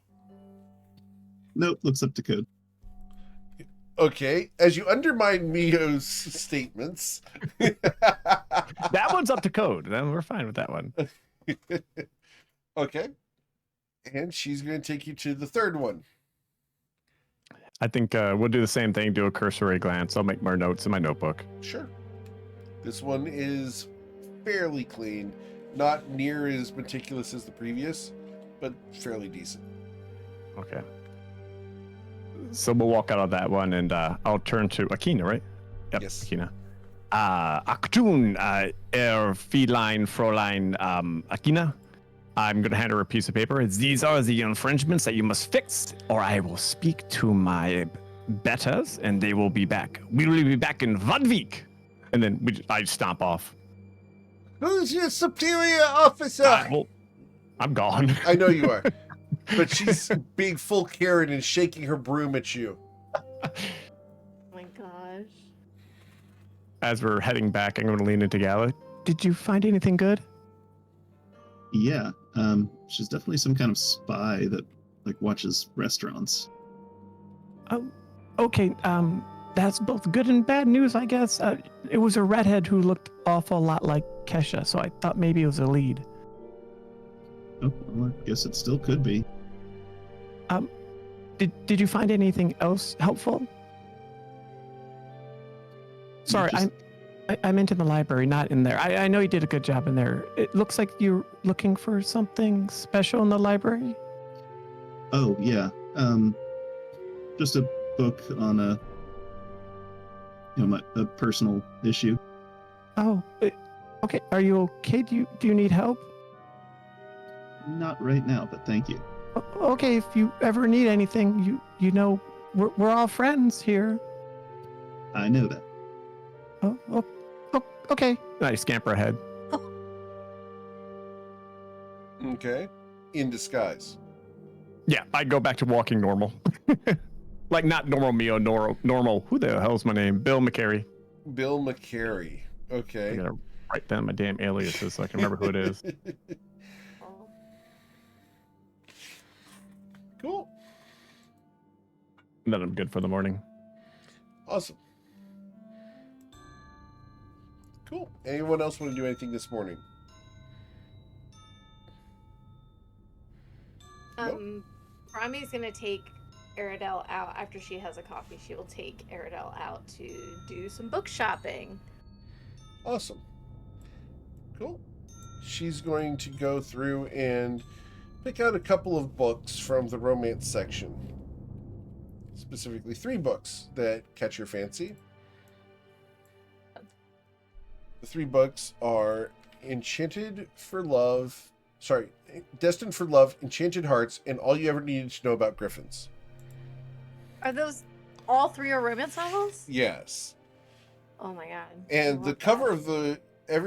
Nope, looks up to code. Okay, as you undermine Mio's statements. That one's up to code. Then we're fine with that one. Okay. And she's going to take you to the third one. I think we'll do the same thing, do a cursory glance. I'll make more notes in my notebook. Sure. This one is fairly clean. Not near as meticulous as the previous, but fairly decent. Okay. So we'll walk out of that one, and I'll turn to Akina, right? Yep, Yes. Akina. Aktun, feline Fräulein Akina. I'm going to hand her a piece of paper. These are the infringements that you must fix, or I will speak to my betters, and they will be back. We will be back in 1 week. And then I stomp off. Who's your superior officer? Well, I'm gone. I know you are. But she's being full Karen and shaking her broom at you. Oh my gosh. As we're heading back, I'm going to lean into Gala. Did you find anything good? Yeah, she's definitely some kind of spy that watches restaurants. Oh, okay. That's both good and bad news, I guess. It was a redhead who looked awful lot like Kesha, so I thought maybe it was a lead. Oh, well, I guess it still could be. Did you find anything else helpful? Sorry, I meant in the library, not in there. I know you did a good job in there. It looks like you're looking for something special in the library. Oh, yeah. Just a book on a personal issue. Oh, okay. Are you okay? Do you need help? Not right now, but thank you. Okay, if you ever need anything, you know, we're all friends here. I know that. Oh, okay. I scamper ahead. Okay. In disguise. Yeah, I go back to walking normal. Like not normal Mio, normal. Who the hell's my name? Bill McCary. Bill McCary. I Okay. gotta write down my damn aliases so I can remember who it is. Cool. And then I'm good for the morning. Awesome. Cool. Anyone else want to do anything this morning? Rami's gonna take Aradel out after she has a coffee. She will take Aradel out to do some book shopping. Awesome. Cool. She's going to go through and pick out a couple of books from the romance section. Specifically 3 books that catch your fancy. The 3 books are Destined for Love, Enchanted Hearts, and All You Ever Needed to Know About Griffins. Are those all 3 are romance novels? Yes. Oh my god. And the cover of the the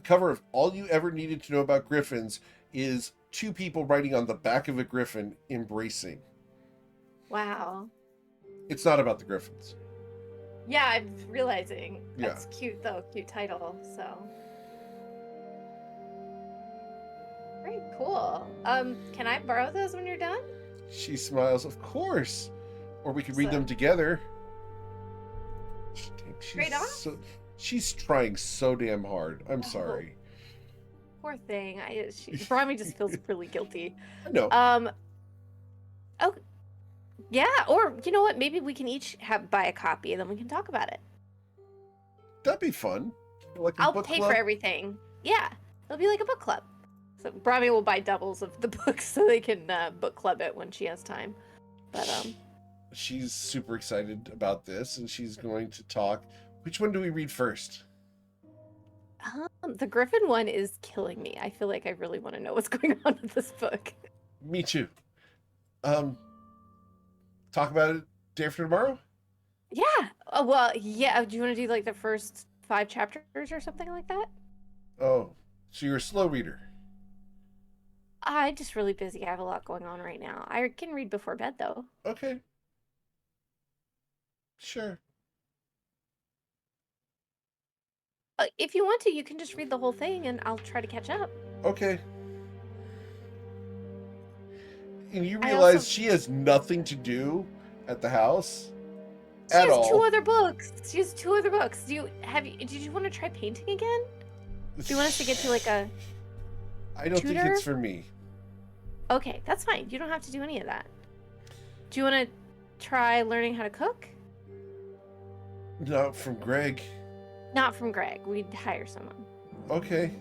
cover of All You Ever Needed to Know About Griffins is 2 people writing on the back of a griffin embracing. Wow. It's not about the griffins. Yeah, I'm realizing. Yeah. That's cute though, cute title, so. Very cool. Can I borrow those when you're done? She smiles, of course. Or we could read So- them together. Straight on? She's trying so damn hard. I'm Oh. sorry. Poor thing. Brahmi just feels really guilty. I know. Oh, yeah. Or you know what? Maybe we can each buy a copy, and then we can talk about it. That'd be fun. Like a I'll book pay club? for everything. Yeah, it'll be like a book club. So Brahmi will buy doubles of the books so they can book club it when she has time. But She's super excited about this, and she's going to talk. Which one do we read first? the Griffin one is killing me. I feel like I really want to know what's going on with this book. Me too. Talk about it day after tomorrow? Yeah. Oh, well, yeah. Do you want to do like the first 5 chapters or something like that? Oh, so you're a slow reader. I'm just really busy. I have a lot going on right now. I can read before bed though. Okay. Sure. If you want to, you can just read the whole thing and I'll try to catch up. Okay. And you I realize also- she has nothing to do at the house She at has all. 2 other books. She has 2 other books. Did you want to try painting again? Do you want us to get you like a... I don't think tutor? it's for me. Okay, that's fine. You don't have to do any of that. Do you want to try learning how to cook? Not from Greg. Not from Greg. We'd hire someone. Okay.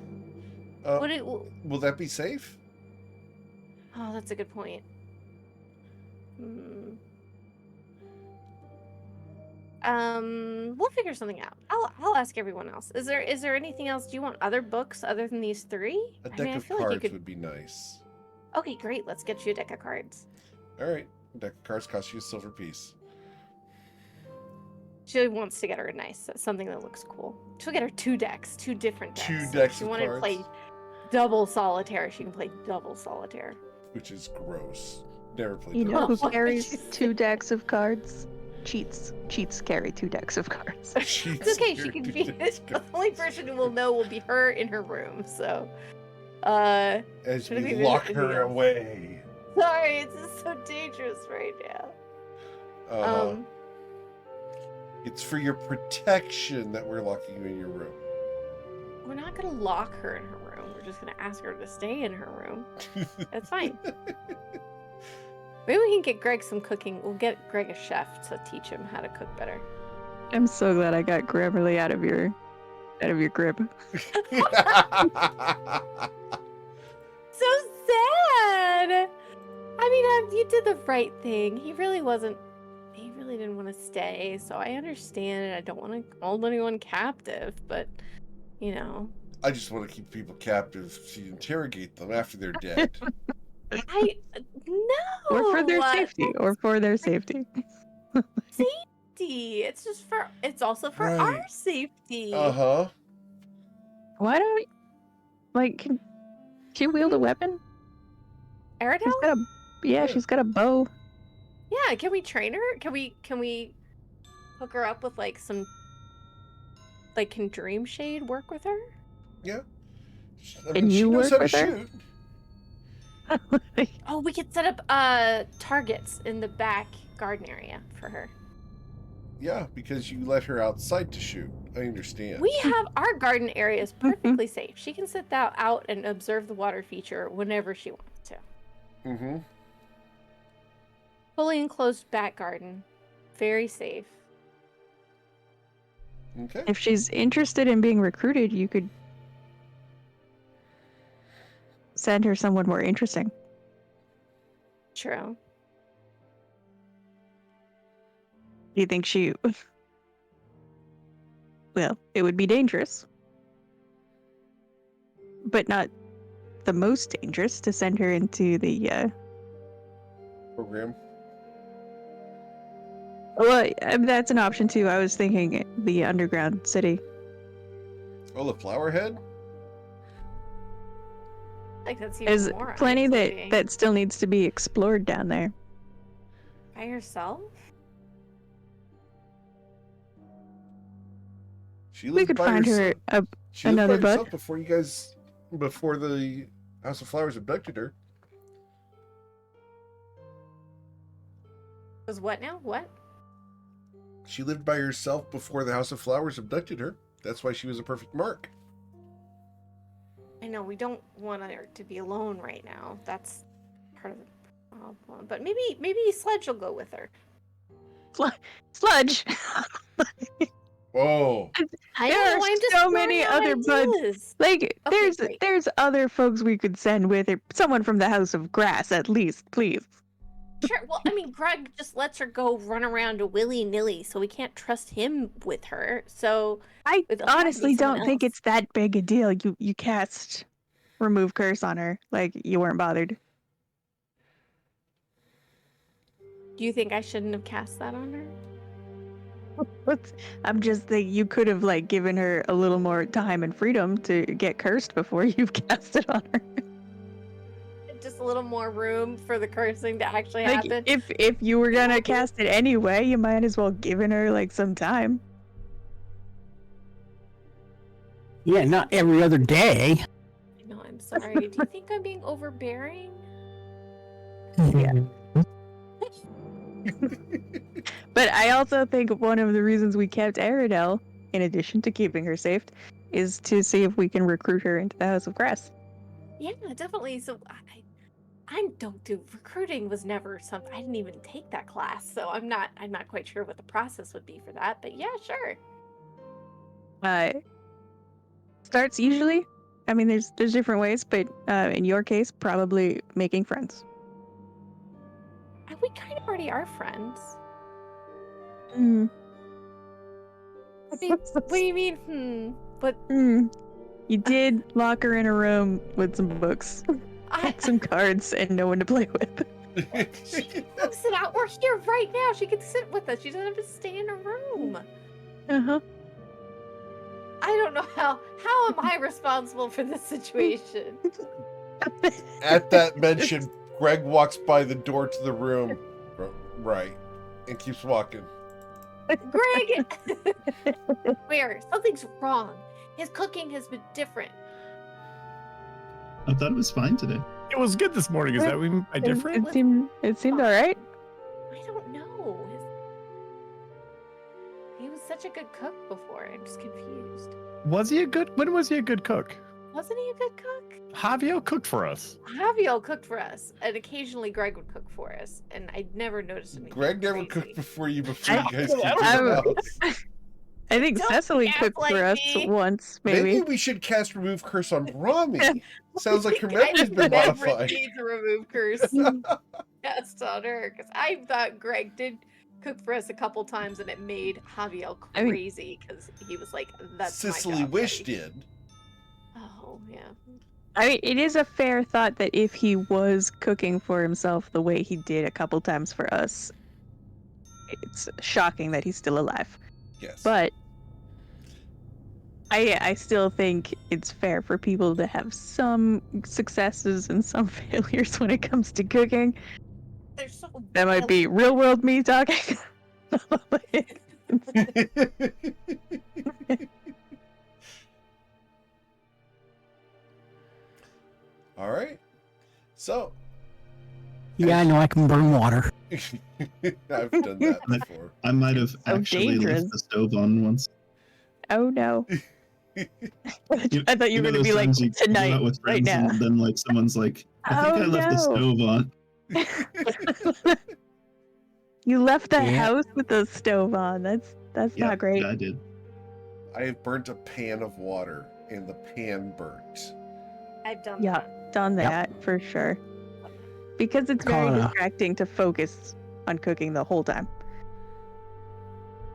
Would it... Will that be safe? Oh, that's a good point. We'll figure something out. I'll ask everyone else. Is there anything else? Do you want other books other than these 3? A deck of cards would be nice. Okay, great. Let's get you a deck of cards. All right. A deck of cards costs you a silver piece. She wants to get her something that looks cool. She'll get her 2 decks, 2 different decks. 2 So if decks she of wanted to cards. play double solitaire, she can play double solitaire. Which is gross. Never played You that. know who What did carries you 2 decks of cards? Cheats. Cheats carry 2 decks of cards. It's okay. She can be the only person who will know will be her in her room. So, As Should we we lock visit her India? away. sorry, it's just so dangerous right now. It's for your protection that we're locking you in your room. We're not gonna lock her in her room. We're just gonna ask her to stay in her room. That's fine. Maybe we can get Greg some cooking. We'll get Greg a chef to teach him how to cook better. I'm so glad I got Grammarly out of your grip. So sad. I mean, you did the right thing. He really didn't want to stay. So I understand, and I don't want to hold anyone captive. But you know, I just want to keep people captive to interrogate them after they're dead. no. Or for their safety. Or for their safety. Safety. It's also for Right. our safety. Uh-huh. Why don't can she wield a weapon? Aradel? She's got a bow. Yeah, can we train her? Can we hook her up with like some can Dream Shade work with her? Yeah. Can she you knows work how with to her? shoot. Oh, we could set up targets in the back garden area for her. Yeah, because you let her outside to shoot. I understand. We have our garden area is perfectly safe. She can sit out and observe the water feature whenever she wants to. Mm-hmm. Fully enclosed back garden. Very safe. Okay. If she's interested in being recruited, you could send her someone more interesting. True. Do you think she... Well, it would be dangerous. But not the most dangerous to send her into the... Program. Well, that's an option too. I was thinking the underground city. Oh, the flower head? Like that's even There's more plenty isolating. that still needs to be explored down there. By yourself? She We lived could by find her herself. She lived by another herself bud. before the House of Flowers abducted her. Was what now? What? She lived by herself before the House of Flowers abducted her. That's why she was a perfect mark. I know we don't want her to be alone right now. That's part of the problem. But maybe Sledge will go with her. Sludge! Whoa. I There don't are know. I'm just so throwing many out other buds. ideas. Like, Okay, great. there's other folks we could send with her. Someone from the House of Grass, at least, please. Sure. Well, I mean, Greg just lets her go run around willy-nilly, so we can't trust him with her. So I it'll have to be honestly someone don't think else. it's that big a deal. You cast remove curse on her. Like, you weren't bothered. Do you think I shouldn't have cast that on her? I'm just thinking you could have, like, given her a little more time and freedom to get cursed before you've cast it on her. Just a little more room for the cursing to actually Like, happen. if you were gonna cast it anyway, you might as well given her, like, some time. Yeah, not every other day. No, I'm sorry. Do you think I'm being overbearing? Yeah. But I also think one of the reasons we kept Aridel, in addition to keeping her safe, is to see if we can recruit her into the House of Grass. Yeah, definitely. So I don't do recruiting. Was never something. I didn't even take that class, so I'm not quite sure what the process would be for that. But yeah, sure. Starts usually. I mean, there's different ways, but in your case, probably making friends. We kind of already are friends. Hmm. What do you mean? But You did lock her in a room with some books, some cards, and no one to play with. She can come sit out. We're here right now. She can sit with us. She doesn't have to stay in a room. Uh-huh. I don't know how am I responsible for this situation? At that mention, Greg walks by the door to the room. Right. And keeps walking. Greg! Where? Something's wrong. His cooking has been different. I thought it was fine today. It was good this morning. Is that we by different? It seemed all right. I don't know. He was such a good cook before. I'm just confused. Was he a good? When was he a good cook? Wasn't he a good cook? Javier cooked for us. Javier cooked for us, and occasionally Greg would cook for us, and I never noticed anything. Greg never crazy. cooked before you guys came to I the house. I think Don't Cecily cooked gaslight for us me. once, Maybe maybe. we should cast Remove Curse on Rami. Sounds like her I memory's been never modified. need to remove curse cast on her, because I thought Greg did cook for us a couple times, and it made Javier I mean- crazy because he was like, "That's my Cicely job, Wish buddy." did. Oh yeah. I mean, it is a fair thought that if he was cooking for himself the way he did a couple times for us, it's shocking that he's still alive. Yes. But I still think it's fair for people to have some successes and some failures when it comes to cooking. They're so That might be real world me talking. All right. So, Yeah, I know I can burn water. I've done that before. I might have actually dangerous. left the stove on once. Oh no. I thought you were know gonna those be like, times you go tonight, out with right friends now. and then like someone's like, I think Oh, I left the no. stove on. You left the Yeah. house with the stove on. That's Yeah, not great. yeah, I did. I have burnt a pan of water, and the pan burnt. I've done Yeah, that. done Yep. that for sure. Because it's I call very it a- distracting to focus on cooking the whole time.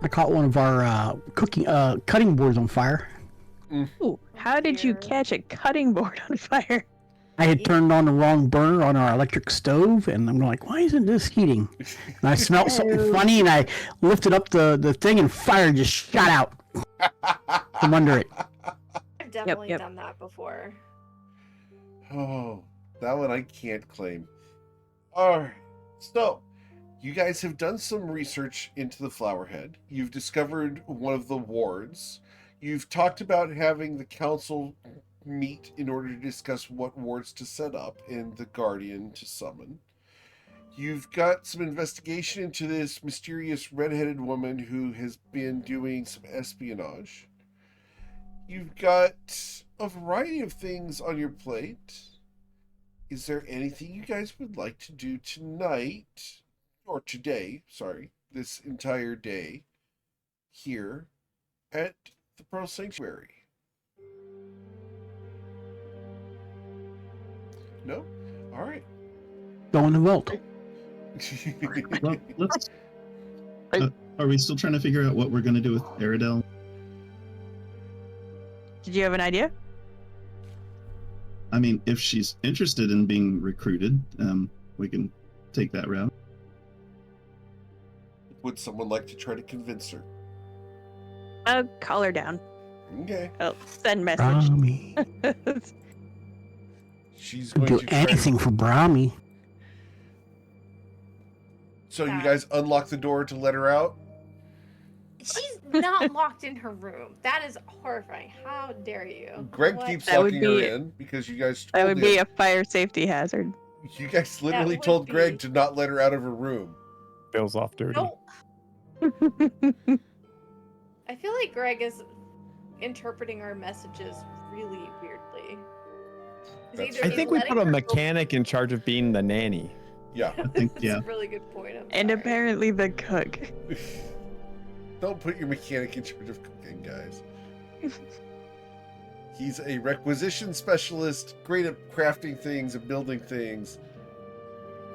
I caught one of our cutting boards on fire. Ooh, how did you Dear. catch a cutting board on fire? I had turned on the wrong burner on our electric stove, and I'm like, why isn't this heating? And I smelled something Oh. funny, and I lifted up the thing, and fire just shot out from under it. I've definitely yep. done that before. Oh, that one I can't claim. Alright, so you guys have done some research into the Flowerhead. You've discovered one of the wards. You've talked about having the council meet in order to discuss what wards to set up and the guardian to summon. You've got some investigation into this mysterious red-headed woman who has been doing some espionage. You've got a variety of things on your plate. Is there anything you guys would like to do tonight, or today, sorry, this entire day, here at the Pearl Sanctuary? No? Alright. Go in the vault. Well, let's. Are we still trying to figure out what we're going to do with Aradel? Did you have an idea? I mean, if she's interested in being recruited, we can take that route. Would someone like to try to convince her? Call her down. Okay. Oh, send message. Brahmi. She's Would going do to try. anything for Brahmi. So you That- guys unlock the door to let her out? She's not locked in her room. That is horrifying. How dare you? Greg What? keeps That would locking her be- in because you guys That told would him. be a fire safety hazard. You guys literally would told Greg be. to not let her out of her room. Feels off dirty. No, I feel like Greg is interpreting our messages really weirdly. That's I think we put a mechanic in charge of being the nanny. Yeah. I think, That's yeah. a really good point. I'm And sorry. apparently the cook. Don't put your mechanic in charge of cooking, guys. He's a requisition specialist, great at crafting things and building things.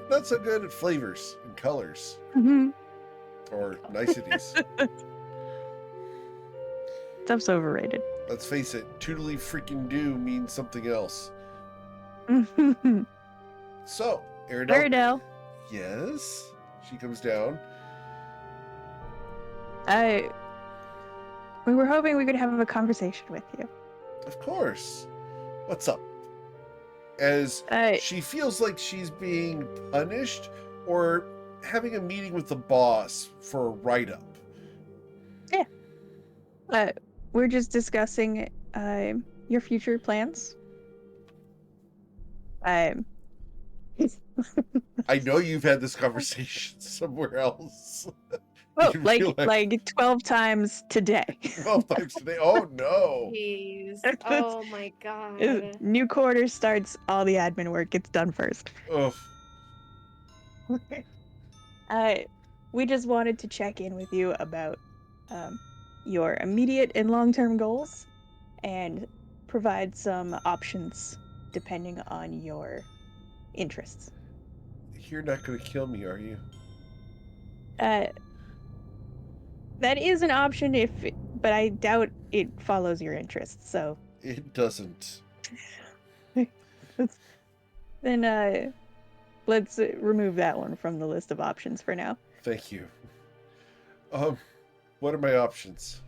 Not so good at flavors and colors Mhm. or niceties. Stuff's overrated. Let's face it, toodly freaking do means something else. So, Aradel. Aradel, Yes? She comes down. we were hoping we could have a conversation with you. Of course. What's up? As she feels like she's being punished or having a meeting with the boss for a write-up. We're just discussing your future plans. I know you've had this conversation somewhere else. Oh, You like realize- like 12 times today. 12 times today. Oh no. Jeez. Oh my god. New quarter starts, all the admin work gets done first. Ugh. We just wanted to check in with you about your immediate and long-term goals and provide some options depending on your interests. You're not going to kill me, are you? That is an option but I doubt it follows your interests, so It doesn't. then let's remove that one from the list of options for now. Thank you. What are my options?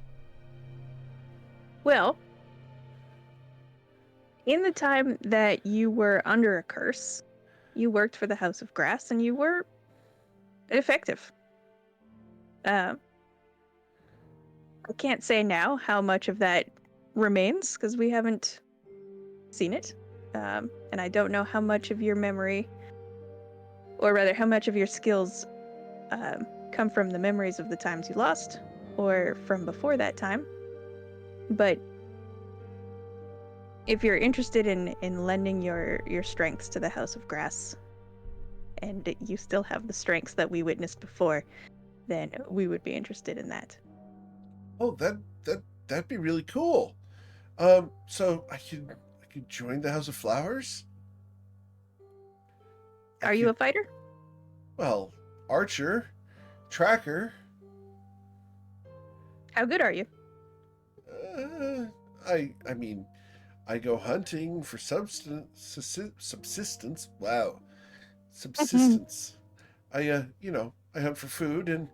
Well, in the time that you were under a curse, you worked for the House of Grass and you were effective. I can't say now how much of that remains because we haven't seen it. And I don't know how much of your memory, or rather how much of your skills come from the memories of the times you lost or from before that time. But if you're interested in lending your strengths to the House of Grass, and you still have the strengths that we witnessed before, then we would be interested in that. Oh, that'd be really cool. So I could join the House of Flowers. Are you a fighter? Well, archer, tracker. How good are you? I mean, I go hunting for subsistence. Wow, subsistence. I I hunt for food and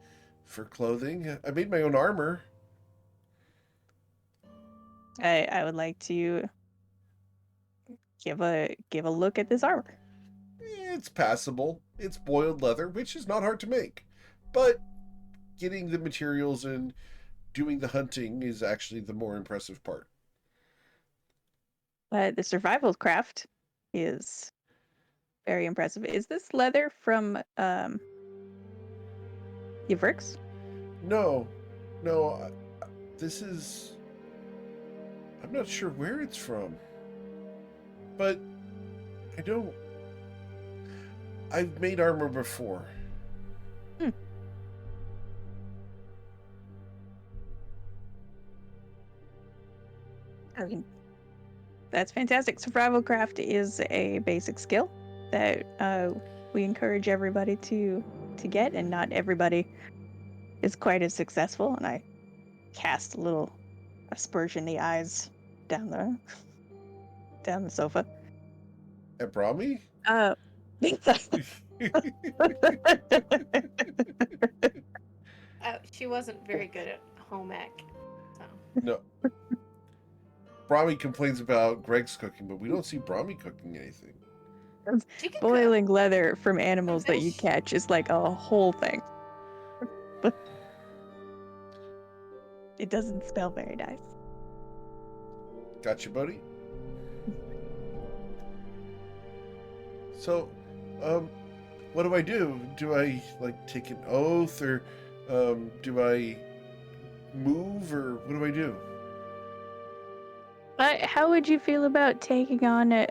for clothing. I made my own armor. I would like to give a look at this armor. It's passable. It's boiled leather, which is not hard to make, but getting the materials and doing the hunting is actually the more impressive part. The survival craft is very impressive. Is this leather from Ivrix? No, this is. I'm not sure where it's from, but I don't. I've made armor before. I mean, that's fantastic. Survival craft is a basic skill that we encourage everybody to get, and not everybody is quite as successful. And I cast a little aspersion-y eyes down the sofa. At Brahmi? She wasn't very good at home ec. So. No. Brahmi complains about Greg's cooking, but we don't see Brahmi cooking anything. Boiling leather from animals that you catch is like a whole thing. It doesn't smell very nice. Gotcha, buddy. So, what do I do? Do I take an oath, or do I move, or what do I do? How would you feel about taking on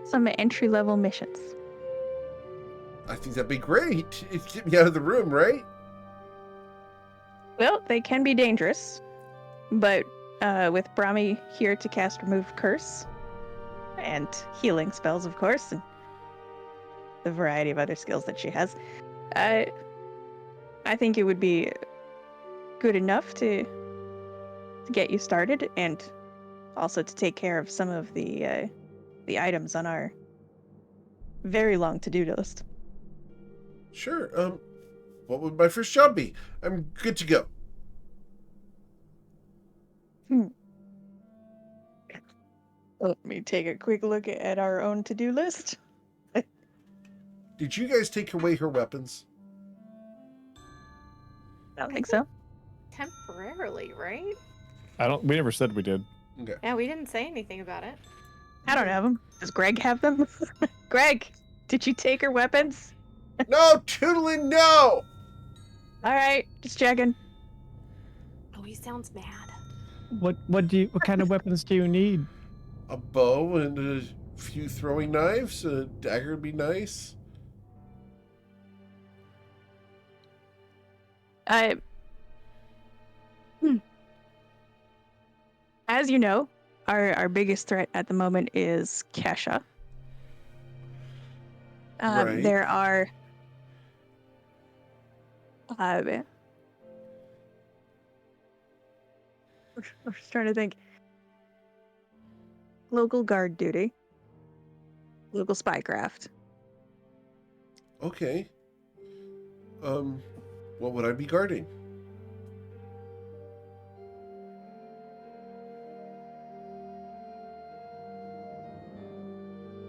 some entry-level missions? I think that'd be great. It'd get me out of the room, right? Well, they can be dangerous, but with Brahmi here to cast Remove Curse, and healing spells, of course, and the variety of other skills that she has, I think it would be good enough to get you started, and also to take care of some of the items on our very long to-do list. Sure. What would my first job be? I'm good to go. Let me take a quick look at our own to-do list. Did you guys take away her weapons? I don't think so. Temporarily, right? We never said we did. Okay. Yeah, we didn't say anything about it. I don't have them. Does Greg have them? Greg, did you take her weapons? No, tootling no! Alright, just checking. Oh, he sounds mad. What kind of weapons do you need? A bow and a few throwing knives. A dagger would be nice. As you know, our biggest threat at the moment is Kesha. Right. There are I'm just trying to think. Local guard duty. Local spycraft. Okay. What would I be guarding?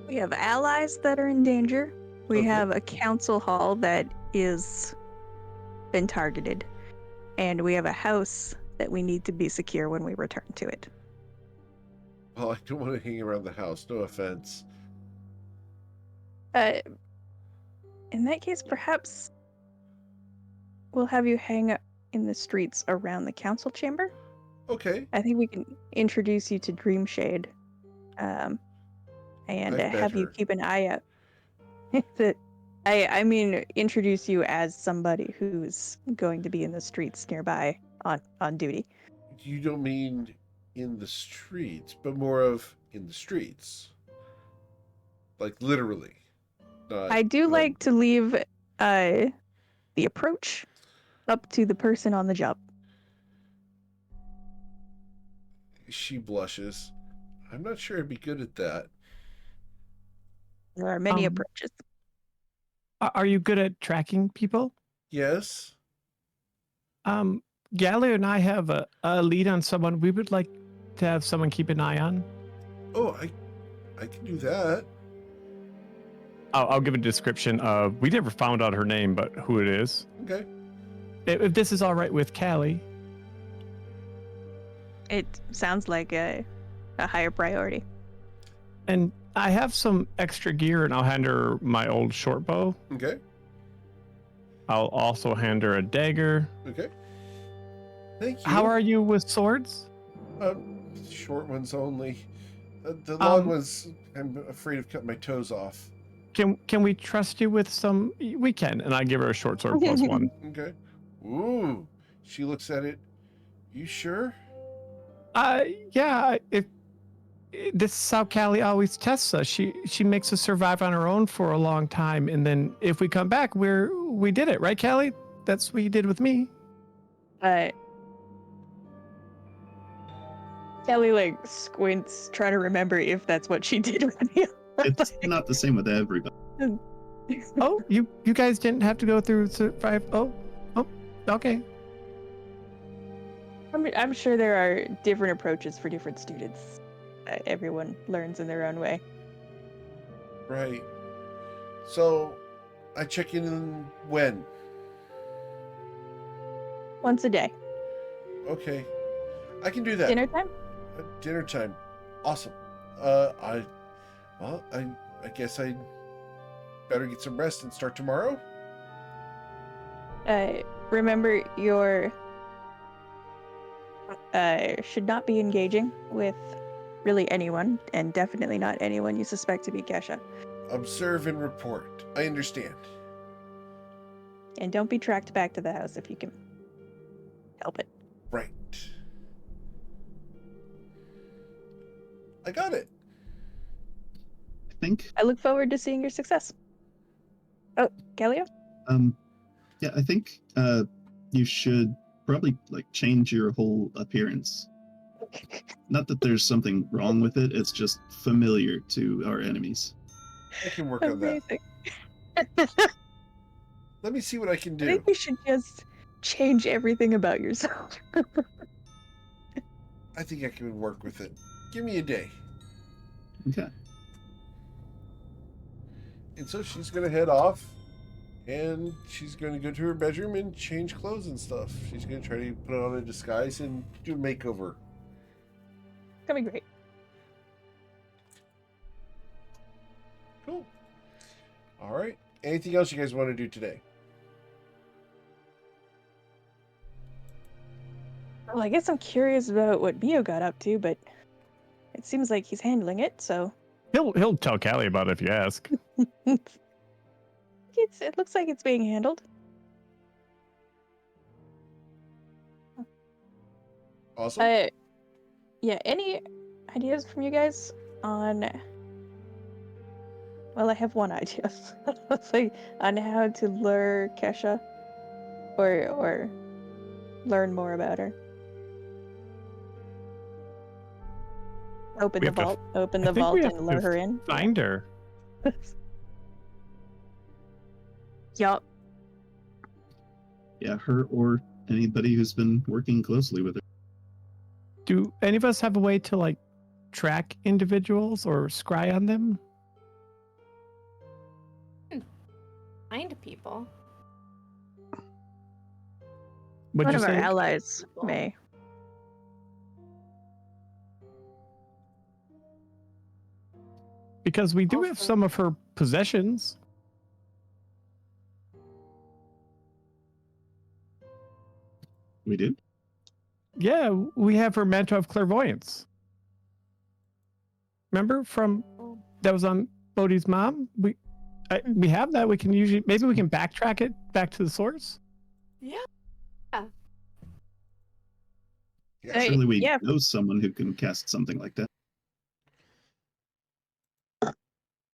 We have allies that are in danger. We Okay. have a council hall that is been targeted. And we have a house that we need to be secure when we return to it. Well, I don't want to hang around the house. No offense. In that case, perhaps we'll have you hang up in the streets around the council chamber. Okay, I think we can introduce you to Dreamshade, and I've met have you her. keep an eye out. I mean, introduce you as somebody who's going to be in the streets nearby on duty. You don't mean in the streets, but more of in the streets. Like literally. Not, I do like to leave the approach up to the person on the job. She blushes. I'm not sure I'd be good at that. There are many Um, approaches. Are you good at tracking people? Yes? Gallia and I have a lead on someone we would like to have someone keep an eye on. Oh, I can do that. I'll give a description of, we never found out her name, but who it is. Okay. If this is all right with Callie. It sounds like a higher priority. And I have some extra gear, and I'll hand her my old short bow. Okay. I'll also hand her a dagger. Okay. Thank you. How are you with swords? Short ones only. The long Um, ones, I'm afraid of cutting my toes off. Can we trust you with some? We can, and I give her a short sword plus one. Okay. Ooh. She looks at it. You sure? Yeah. If this is how Callie always tests us. She makes us survive on our own for a long time, and then if we come back, we did it, right, Callie? That's what you did with me. Kelly like squints, trying to remember if that's what she did with you. It's not the same with everybody. Oh, you guys didn't have to go through survive. Oh, okay. I'm sure there are different approaches for different students. Everyone learns in their own way. Right. So, I check in when? Once a day. Okay. I can do that. Dinner time? Dinner time. Awesome. I guess I better get some rest and start tomorrow. Remember your should not be engaging with really anyone, and definitely not anyone you suspect to be Kesha. Observe and report. I understand. And don't be tracked back to the house if you can help it. Right. I got it. I think. I look forward to seeing your success. Oh, Gallia? Yeah, I think you should probably like change your whole appearance. Not that there's something wrong with it, it's just familiar to our enemies. I can work on that. Amazing. Let me see what I can I do. think you should just change everything about yourself. I think I can work with it. Give me a day. Okay. And so she's going to head off, and she's going to go to her bedroom and change clothes and stuff. She's going to try to put on a disguise and do a makeover. It's gonna be great. Cool. All right. Anything else you guys want to do today? Well, I guess I'm curious about what Mio got up to, but it seems like he's handling it, so He'll tell Callie about it if you ask. it looks like it's being handled. Awesome. Yeah, any ideas from you guys on... Well, I have one idea. It's like on how to lure Kesha or learn more about her. Open We the have to vault. Open I the think vault we have and lure to her in. Find her. Yup. Yeah, her or anybody who's been working closely with her. Do any of us have a way to like track individuals or scry on them? Find people. Would One you of our say? allies People. may. Because we do have Also- some of her possessions. We do? Yeah, we have her mantle of clairvoyance. Remember from that was on Bodhi's mom? We have that. We can usually maybe we can backtrack it back to the source. Yeah. Yeah. Hey, Surely we yeah. know someone who can cast something like that.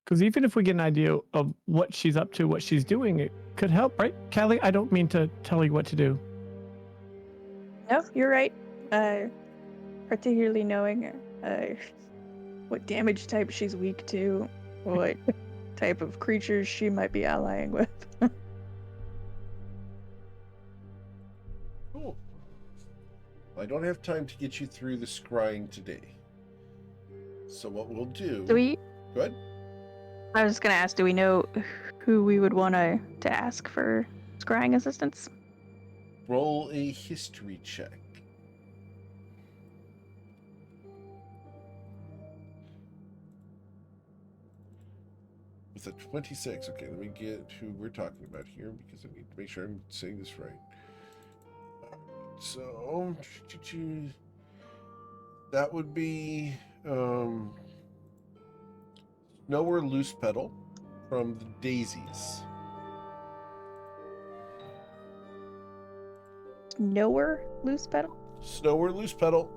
Because even if we get an idea of what she's up to, what she's doing, it could help, right? Callie, I don't mean to tell you what to do. No, you're right. Particularly knowing what damage type she's weak to, what type of creatures she might be allying with. Cool. I don't have time to get you through the scrying today. So what we'll do... Do we? Go ahead. I was just gonna ask, do we know who we would want to ask for scrying assistance? Roll a history check. With a 26. Okay, let me get who we're talking about here because I need to make sure I'm saying this right. So, that would be Nowhere Loose Petal from the Daisies. Nowhere loose petal? Snower Loose Petal.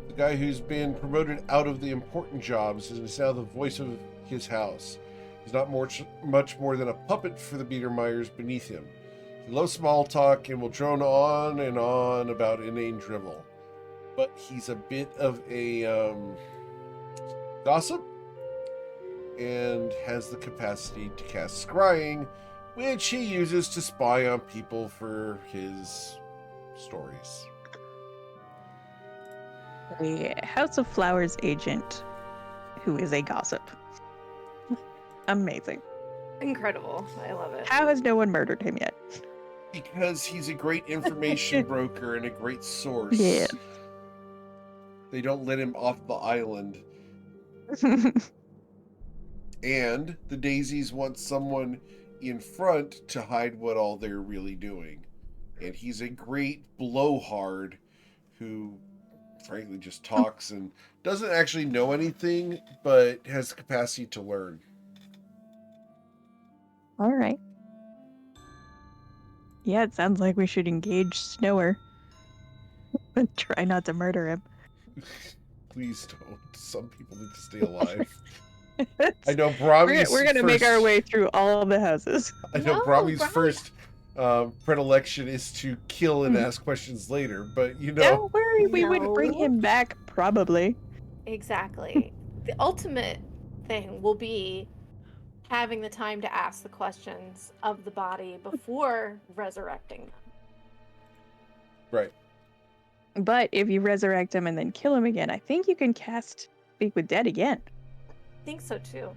The guy who's been promoted out of the important jobs and is now the voice of his house. He's not much more than a puppet for the Biedermeiers beneath him. He loves small talk and will drone on and on about inane drivel. But he's a bit of a gossip and has the capacity to cast scrying, which he uses to spy on people for his stories. A House of Flowers agent who is a gossip. Amazing. Incredible. I love it. How has no one murdered him yet? Because he's a great information broker and a great source. Yeah. They don't let him off the island. And the Daisies want someone in front to hide what all they're really doing. And he's a great blowhard who, frankly, just talks and doesn't actually know anything, but has the capacity to learn. All right. Yeah, it sounds like we should engage Snower. But try not to murder him. Please don't. Some people need to stay alive. I know Brahmi's We're gonna make our first- way through all of the houses. I know No, Brahmi's Brahmi- first predilection is to kill and ask questions later, but you know... Don't worry, we would bring No. him back, probably. Exactly. The ultimate thing will be having the time to ask the questions of the body before resurrecting them. Right. But if you resurrect him and then kill him again, I think you can cast Speak with Dead again. I think so too.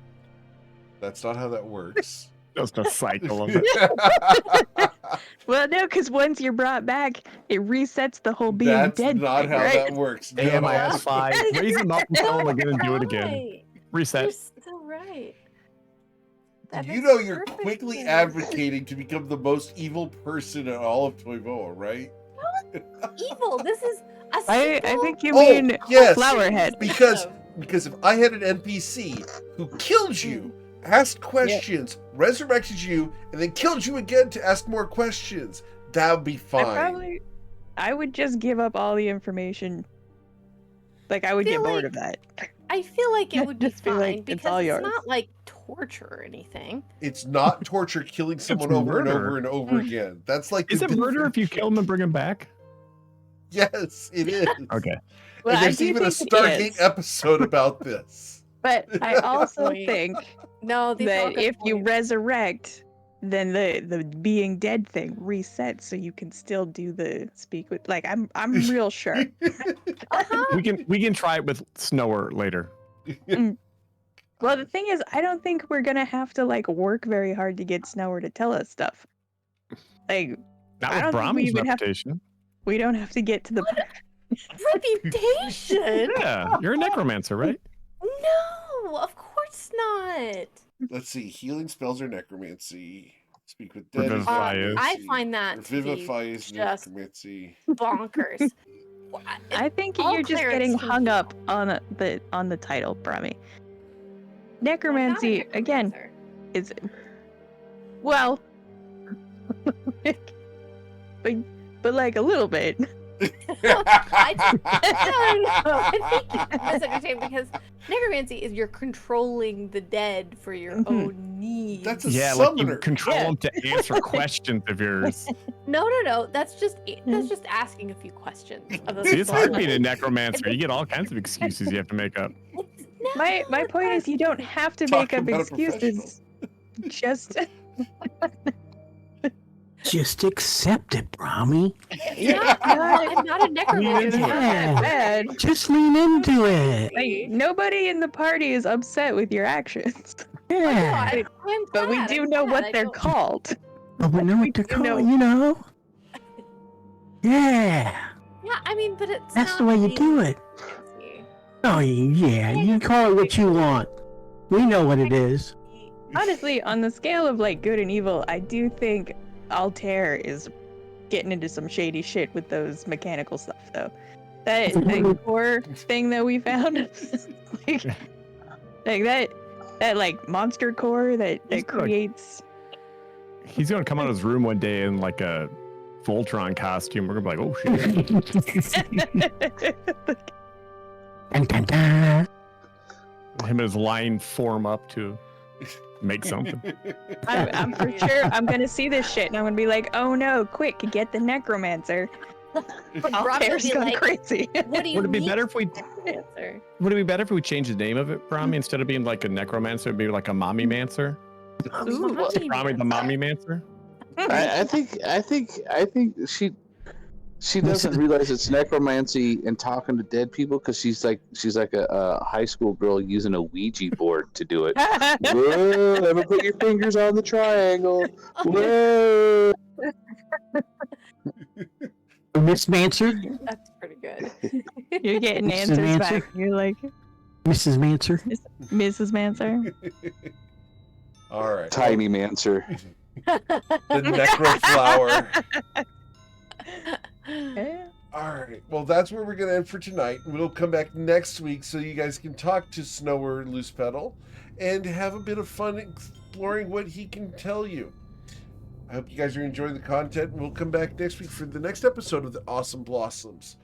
That's not how that works. Just a cycle of it. Well, no, because once you're brought back, it resets the whole being That's dead not thing, how right? that works. No. AMIS 5. Raise them up and tell them again and do it again. Right. Reset. You're so right. That You makes know you're perfect quickly sense. advocating to become the most evil person in all of Toivoa, right? Evil. This is a I simple- think you Oh, mean yes. Flowerhead. Because if I had an NPC who killed you, asked questions, resurrected you, and then killed you again to ask more questions, that would be fine. I would just give up all the information. Like, I would get Feel bored like- of that. I feel like it would be Just be fine like, it's because all it's yours. not like torture or anything. It's not torture killing someone over and murder. over and over again. That's like Is the it murder if you kill them and bring them back? Yes, it is. Okay. Well, And I there's do even a think it Stargate is. episode about this. But I also Wait. think No, these are all that good if you points. resurrect, then the being dead thing resets, so you can still do the speak with. Like, I'm real sure. Uh-huh. We can try it with Snower later. Well, the thing is, I don't think we're gonna have to like work very hard to get Snower to tell us stuff. Like, Not I with don't think we Brahma's even have- reputation. we don't have to get to the. Reputation? Yeah, you're a necromancer, right? No, of course not. Let's see. Healing spells are necromancy. Speak with dead. is Revivify is. I necromancy. find that to be Revivify is just necromancy. bonkers. I think All you're just clerics getting can hung be- up on the title, Brahmi. I'm not a Necromancy again necromancer. is well, but like a little bit. I don't know. I think you misunderstand because necromancy is you're controlling the dead for your Mhm. own needs. That's a Yeah, like summoner. you control Yeah. them to answer questions of yours. No. That's just asking a few questions. Of a See, it's hard sort. being a necromancer. You get all kinds of excuses you have to make up. My No, point is you don't have to make Talk up about a professional. excuses. Just Just accept it, Brahmi. Yeah, I'm not a necromancer. It's not Yeah. that bad. Just lean into it. Like nobody in the party is upset with your actions, Yeah. I'm but we glad, do I'm know glad. what I they're don't- called. But we know what they're You know- called, you know. Yeah. Yeah, I mean, but it's That's not the way you do really it. necromancy. Oh, yeah. You call it what you want. We know what it is. Honestly, on the scale of like good and evil, I do think Altair is getting into some shady shit with those mechanical stuff, though. That core thing that we found, like that like monster core that He's like- creates. He's gonna come out of his room one day in like a Voltron costume. We're gonna be like, oh shit. Dun, dun, dun. Him and his line form up to make something. I'm for sure I'm gonna see this shit and I'm gonna be like, oh no, quick, get the necromancer. Altair's be going like, crazy. What do you Would it be mean better if we necromancer? would it be better if we changed the name of it, Brahmi, instead of being like a necromancer, it'd be like a mommy mancer? Ooh, Brahmi the mommy mancer? I think she doesn't realize it's necromancy and talking to dead people because she's like a high school girl using a Ouija board to do it. Whoa! Never put your fingers on the triangle. Whoa! Miss Mancer? That's pretty good. You're getting Mrs. answers Mancer? back. You're like, Mrs. Mancer? Mrs. Mancer. All right. Tiny Mancer. The necroflower. Yeah. All right. Well, that's where we're going to end for tonight. We'll come back next week so you guys can talk to Snower Loose Petal and have a bit of fun exploring what he can tell you. I hope you guys are enjoying the content. We'll come back next week for the next episode of the Awesome Blossoms.